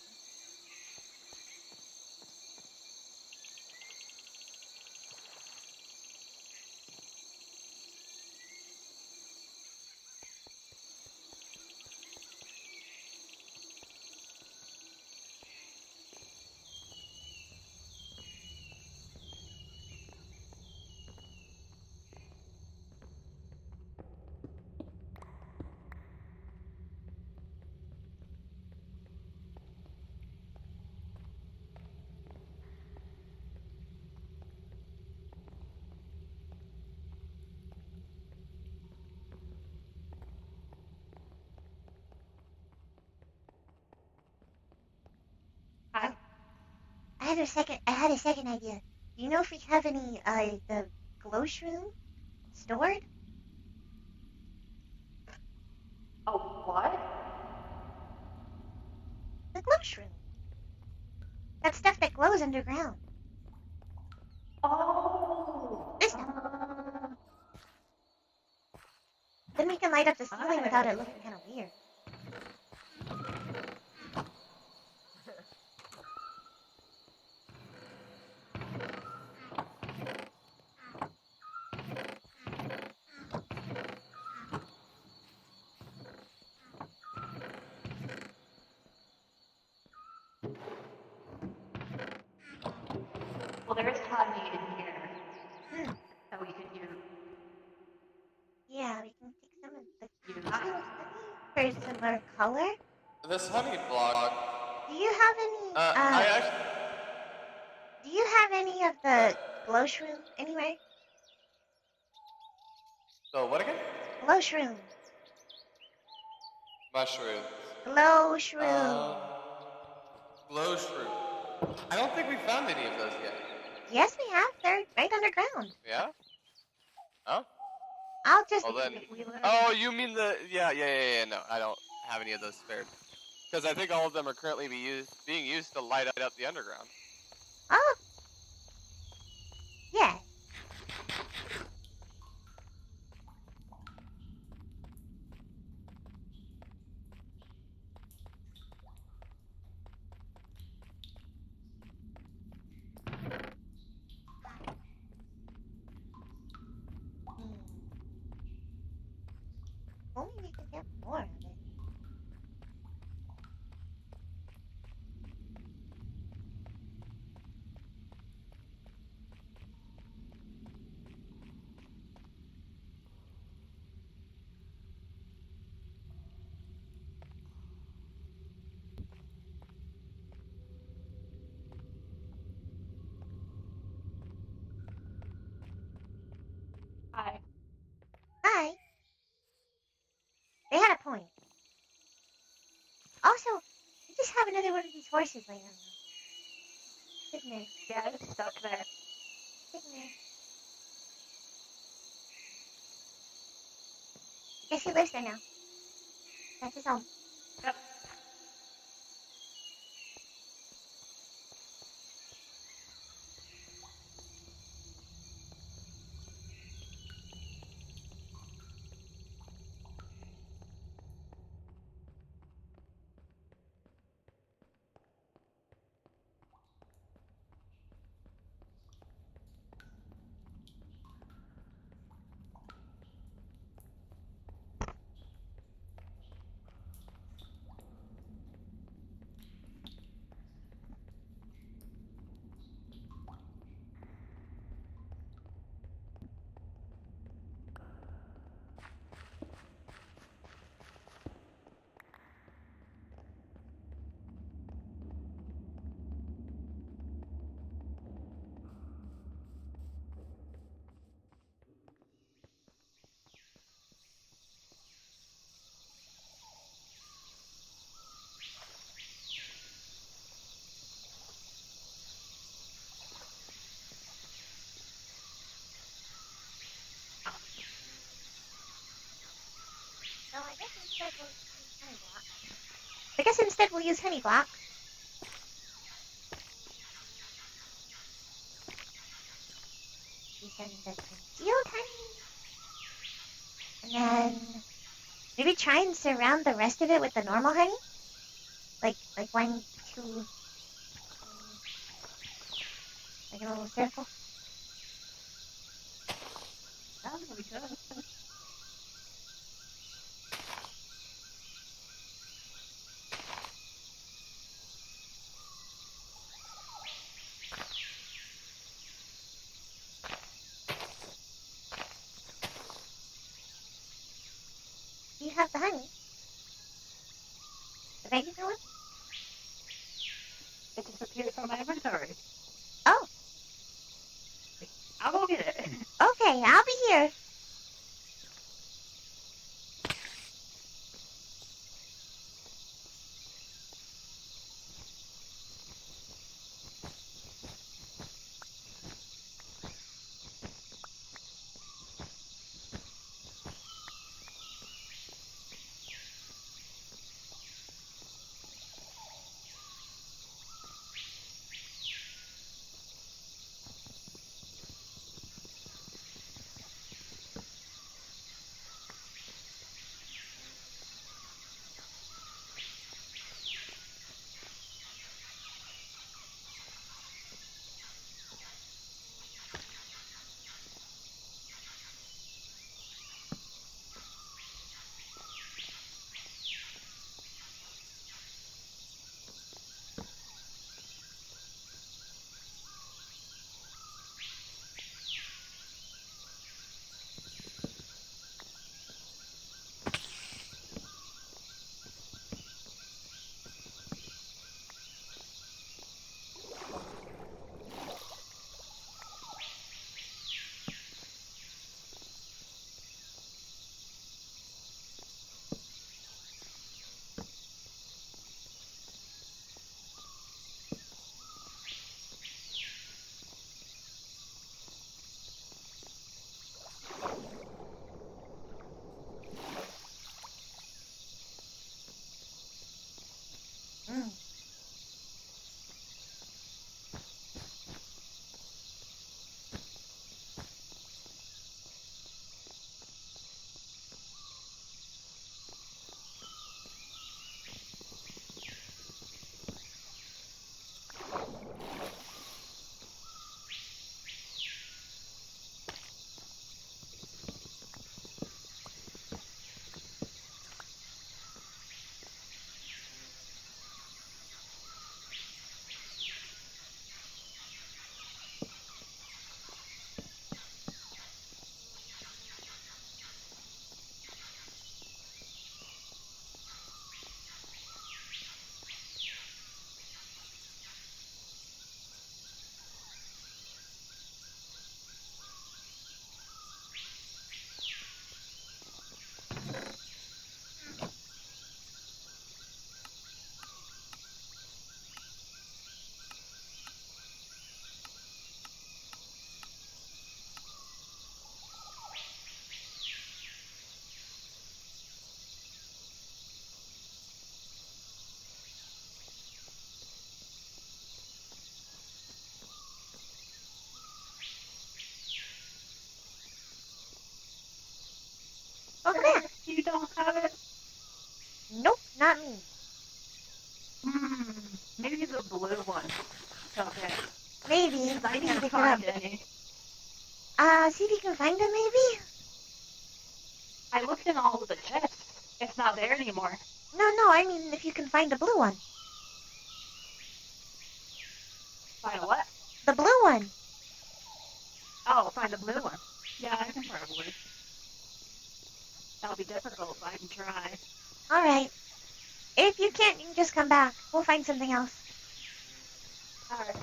Hi. I had a second idea. Do you know if we have any the glow shroom stored? Oh, what? The glow shroom. That stuff that glows underground. Oh. This stuff. Then we can light up the ceiling without it looking kind of weird. Well, there is honey in here that we could use. Yeah, we can take some of the honey for some more color. This honey block. Do you have any? I actually. Do you have any of the glow shroom anywhere? So what again? Glow shroom. Mushrooms. Glow shroom. Glow shroom. I don't think we found any of those yet. Yes, we have. They're right underground. Yeah? Oh? I'll just. Well then. We literally- Oh, you mean the? Yeah. No, I don't have any of those spared. Because I think all of them are currently being used to light up the underground. Oh. Yeah. Only we could get more of it. Hi. Hi. They had a point. Also, we just have another one of these horses laying around. Sitting there. Yeah, it's stuck there. Sitting there. Guess he lives there now. That's his home. Yep. So I guess instead we'll use honey block. I guess instead we'll use honey block. We send the concealed honey. And then maybe try and surround the rest of it with the normal honey. Like 1, 2, 3. Like a little circle. Yeah, we could. You have the honey. The regular one? It disappeared from my inventory. Oh. I'll go get it. Okay, I'll be here. Mm. Oh, come here. You don't have it? Nope, not me. Maybe the blue one. Okay. Maybe. Because I Maybe can't pick it up. find any. See if you can find it, maybe? I looked in all of the chests. It's not there anymore. No, I mean if you can find the blue one. Find a what? The blue one. Oh, find the blue one. Yeah, I can probably. That'll be difficult, but I can try. Alright. If you can't, you can just come back. We'll find something else. Alright.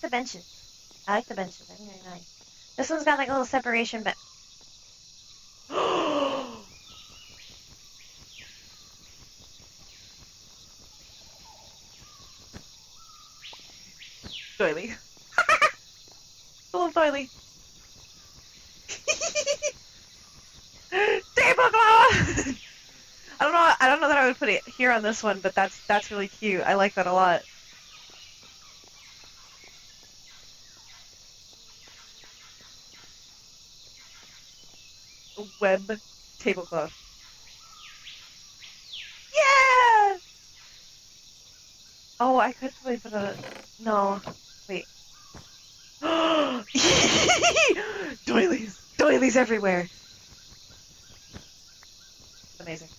the benches. I like the benches. I think they're nice. This one's got like a little separation, but. Doily. Little doily. Tablecloth! I don't know that I would put it here on this one, but that's really cute. I like that a lot. Web tablecloth. Yeah! Oh, I could probably put a... No. Wait. Doilies! Doilies everywhere! Amazing.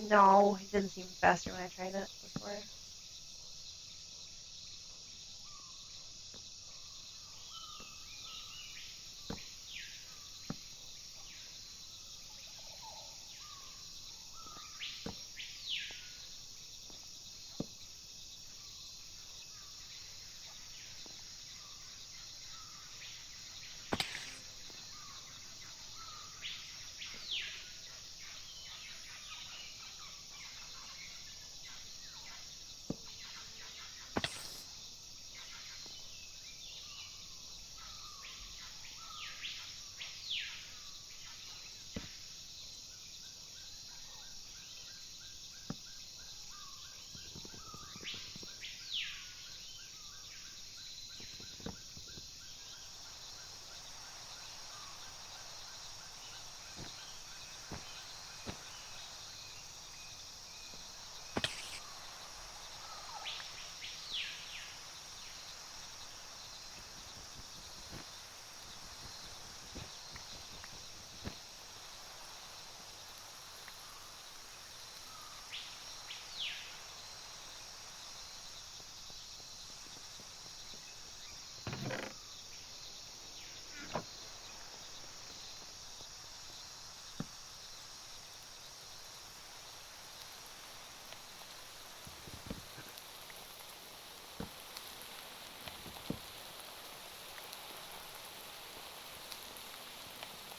No, it didn't seem faster when I tried it before.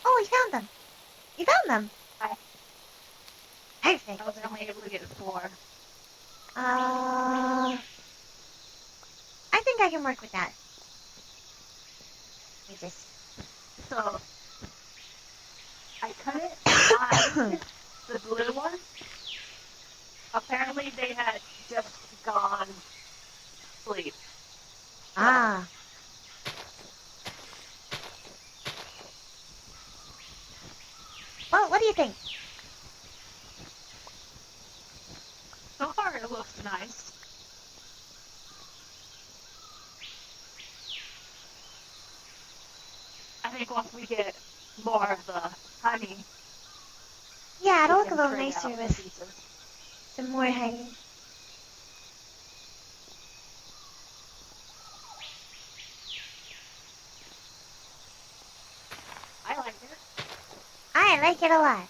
Oh, we found them! We found them! Perfect. I was only able to get 4. I think I can work with that. Let me just... So, I couldn't find the blue one. Apparently they had just gone sleep. Ah. Well, what do you think? So far it looks nice. I think once we get more of the honey, Yeah, it'll we look a can little trade nicer out the with pieces. some more honey. I like it. I like it a lot.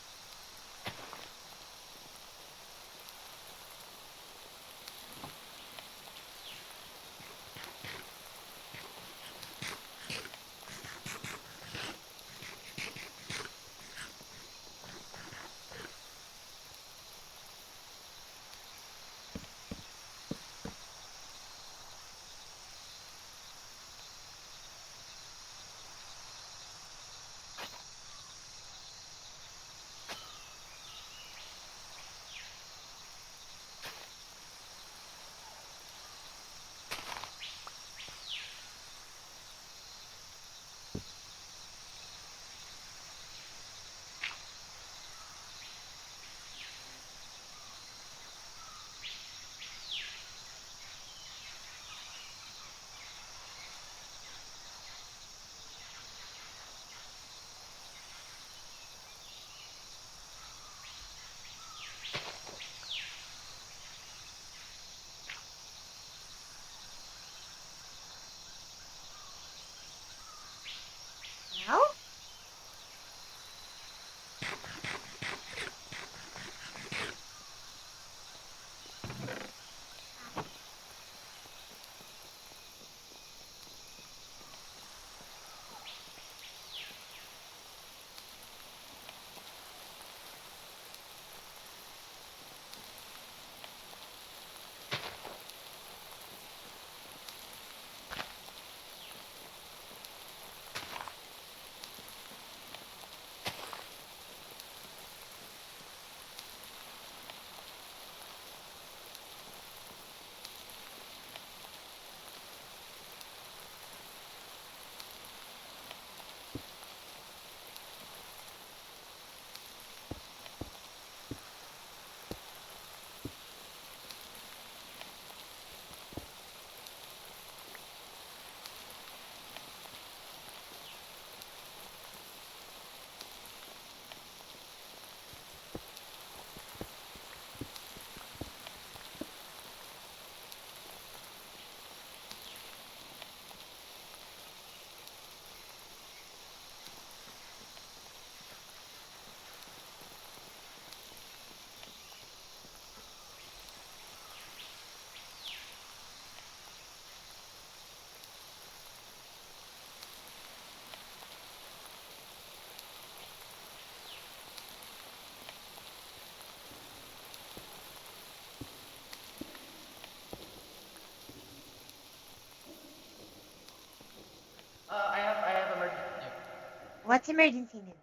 What's emergency news?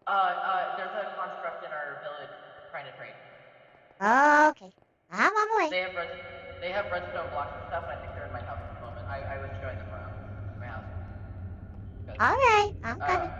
There's a construct in our village trying to trade. Okay. I'm on the way. They have redstone blocks and stuff, and I think they're in my house at the moment. I was showing them around my house. Alright, I'm coming.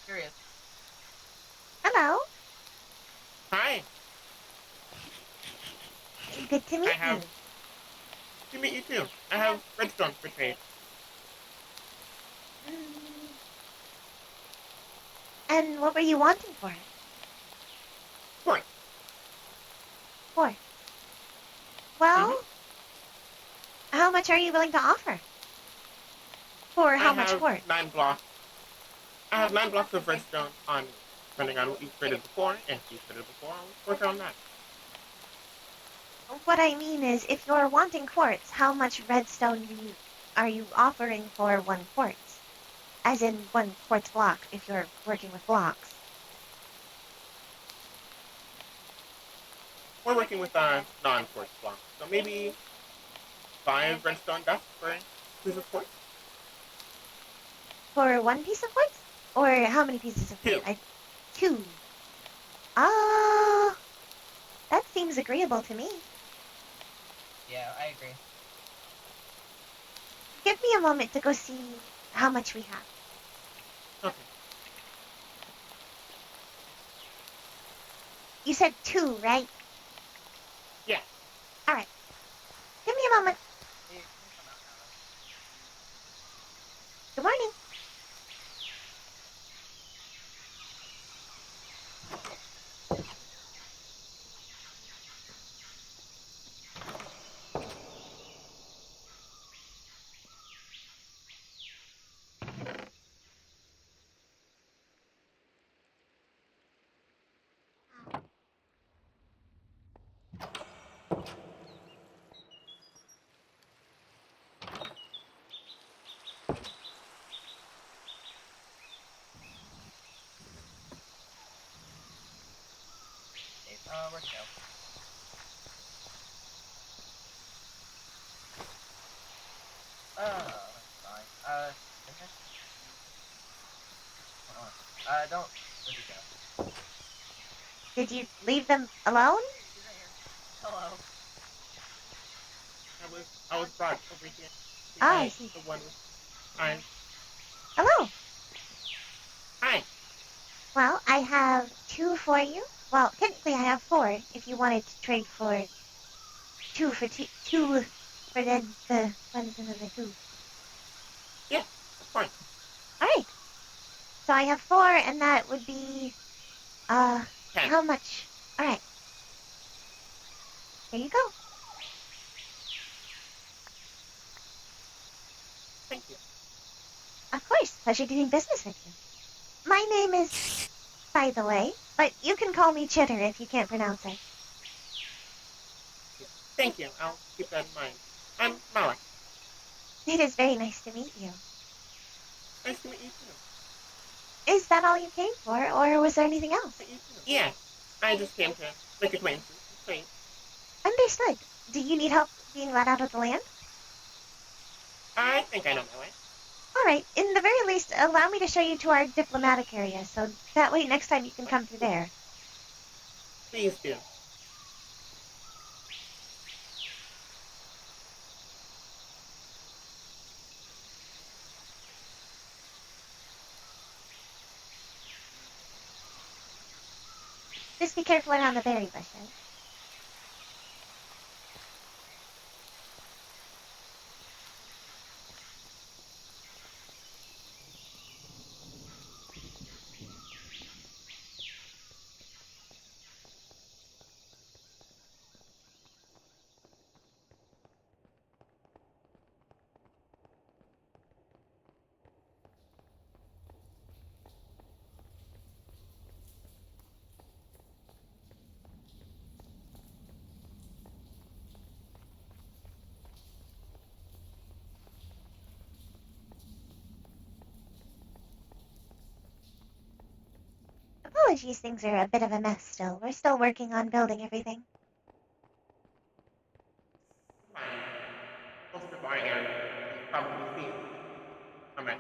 Curious. Hello. Hi. Good to meet you. Good to meet you too. I have redstone for trade. And what were you wanting for it? Quartz. Quartz. Well, how much are you willing to offer? For how much quartz? 9 blocks. I have 9 blocks of redstone on, depending on what you traded before. If you traded before, I'll work on that. What I mean is, if you're wanting quartz, how much redstone are you offering for 1 quartz? As in 1 quartz block, if you're working with blocks. We're working with non-quartz blocks, so maybe 5 redstone dust for a piece of quartz. For 1 piece of quartz? Or how many pieces of quartz? 2. Ah, that seems agreeable to me. Yeah, I agree. Give me a moment to go see how much we have. Okay. You said 2, right? Yeah. Alright. Give me a moment. Good morning. Where'd it go? That's fine. Isn't it? Hold on. Don't. Where'd he go? Did you leave them alone? He's right here. Hello. I was brought over here. I see. The one with eyes. Hello. Hi. Well, I have 2 for you. Well, technically I have 4 if you wanted to trade for 2 for 2 for the ones in the 2. Yeah, of course. Alright. So I have 4 and that would be, how much? Alright. There you go. Thank you. Of course. Pleasure doing business with you. My name is, by the way, but you can call me Chitter if you can't pronounce it. Thank you. I'll keep that in mind. I'm Malik. It is very nice to meet you. Nice to meet you too. Is that all you came for, or was there anything else? Yeah, I just came to make acquaintances. Great. Understood. Do you need help being let out of the land? I think I know my way. Alright, in the very least, allow me to show you to our diplomatic area, so that way next time you can come through there. Please do. Just be careful around the berry bushes. Apologies, things are a bit of a mess still. We're still working on building everything. Fine. Most people I am probably seen a mess.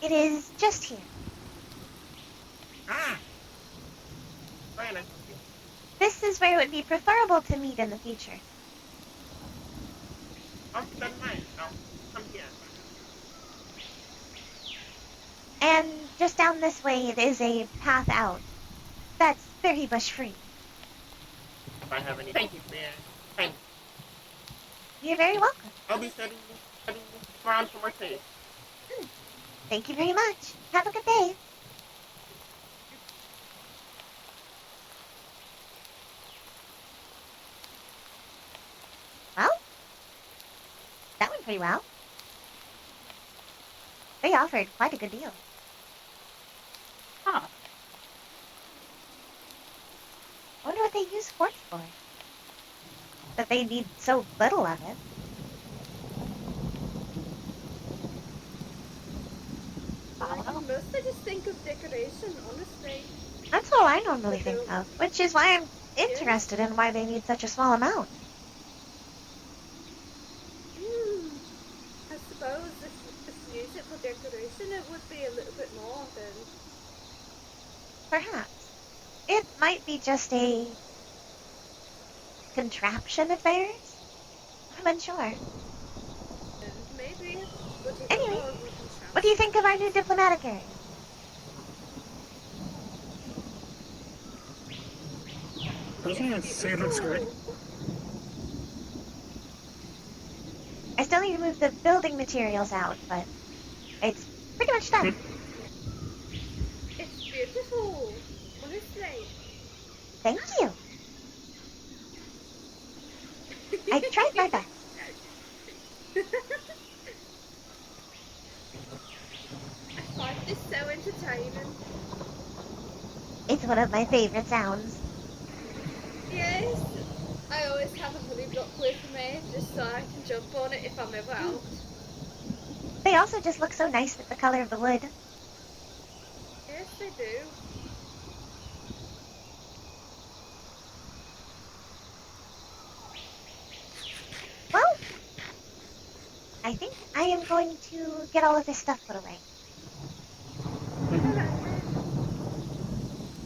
It is just here. Ah! Very nice of you. This is where it would be preferable to meet in the future. I'll keep that in mind. I'll come here. And just down this way, it is a path out. That's very bush-free. If I have any thank you, man. Thank you. You're very welcome. I'll be setting around for more space. Thank you very much. Have a good day. Well, that went pretty well. They offered quite a good deal. Huh. I wonder what they use quartz for. That they need so little of it. I mostly just think of decoration, honestly. That's all I normally think of, which is why I'm interested in why they need such a small amount. I suppose if you use it for decoration, it would be a little bit more than... Perhaps. It might be just a contraption of theirs? I'm unsure. Maybe. Anyway, what do you think of our new diplomatic area? I'd say it looks great. I still need to move the building materials out, but it's pretty much done. It's beautiful, honestly. Thank you. I tried my best. I find this so entertaining. It's one of my favorite sounds. Yes. I always have a honey block with me, just so I can jump on it if I'm ever out. They also just look so nice with the color of the wood. Yes, they do. Well, I think I am going to get all of this stuff put away.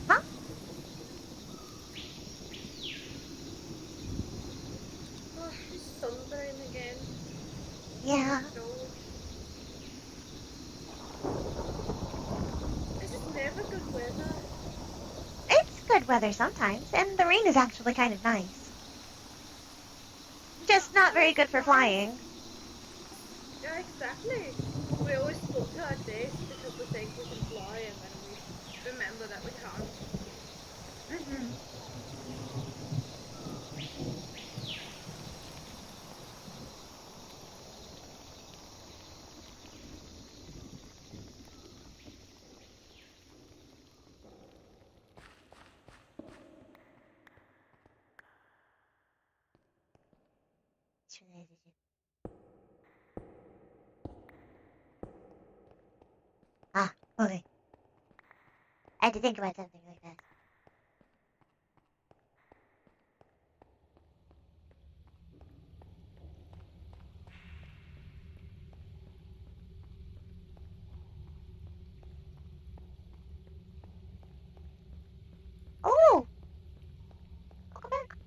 Huh? Oh, sunburn again. Yeah. No. This is never good weather. It's good weather sometimes, and the rain is actually kind of nice. Just not very good for flying. Yeah, exactly. We always book our days because we think we can fly and then we remember that we can't. Ah, okay. I had to think about something like that. Oh! Welcome back.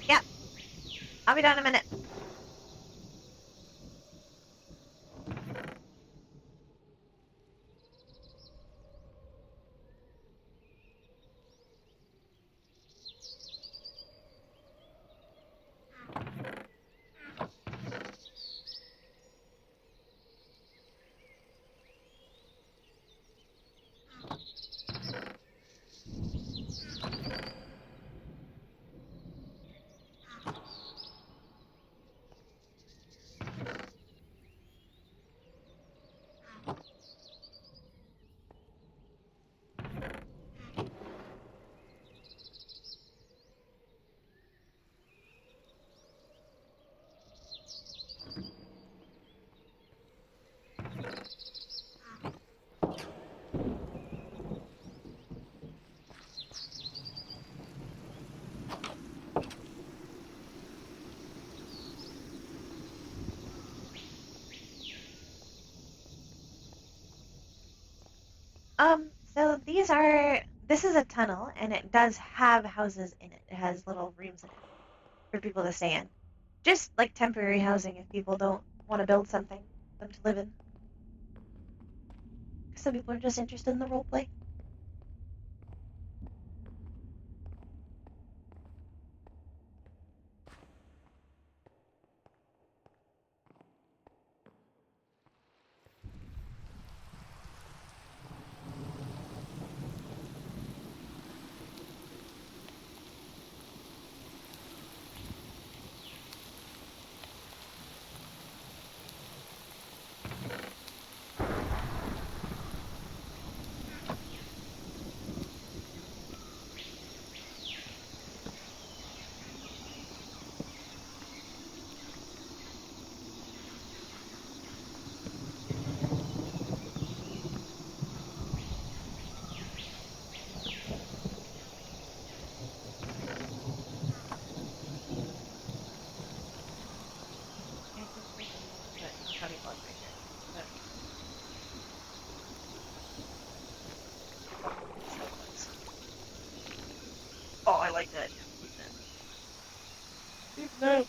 Yep. I'll be done in a minute. So this is a tunnel, and it does have houses in it. It has little rooms in it for people to stay in. Just like temporary housing if people don't want to build something for them to live in. Some people are just interested in the role play. I did freaking put a honey block right here. But it's so close. Oh, I like that. No.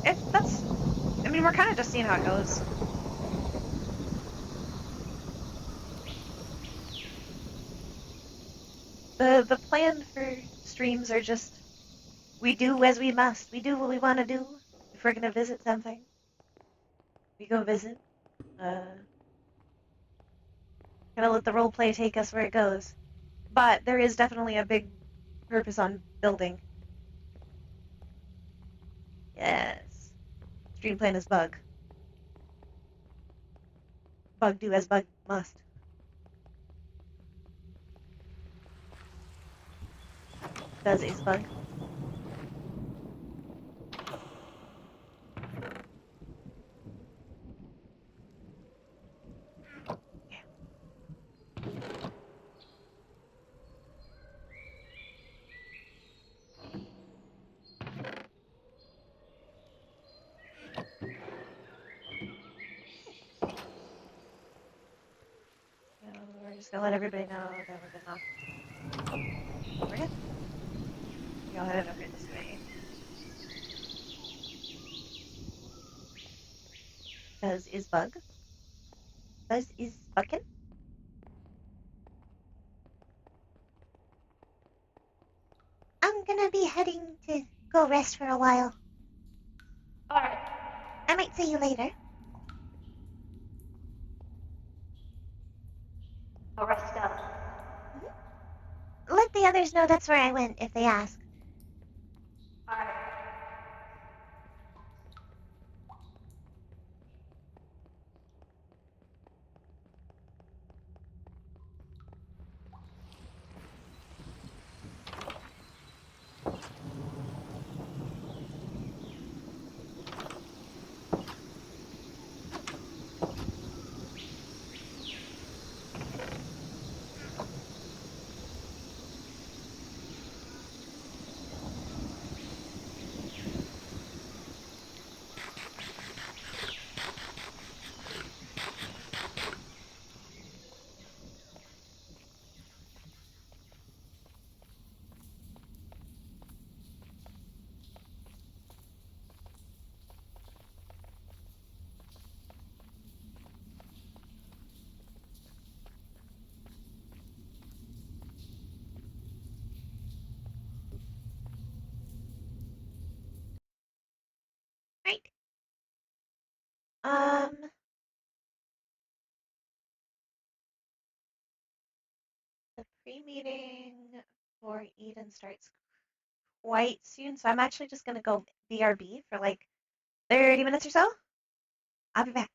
If that's, I mean, we're kind of just seeing how it goes. The plan for streams are just we do as we must. We do what we want to do. If we're gonna visit something, we go visit. Gonna let the role play take us where it goes. But there is definitely a big purpose on building. Yes. Stream plan is bug. Bug do as bug must. Does is bug. Yeah, we're just gonna let everybody know that we're good now. We're good. Y'all headed over this way. Does is bug. Does is bucking. I'm gonna be heading to go rest for a while. Alright. I might see you later. I'll rest up. Let the others know that's where I went if they ask. Alright. Right. The pre-meeting for Eden starts quite soon, so I'm actually just gonna go BRB for like 30 minutes or so. I'll be back.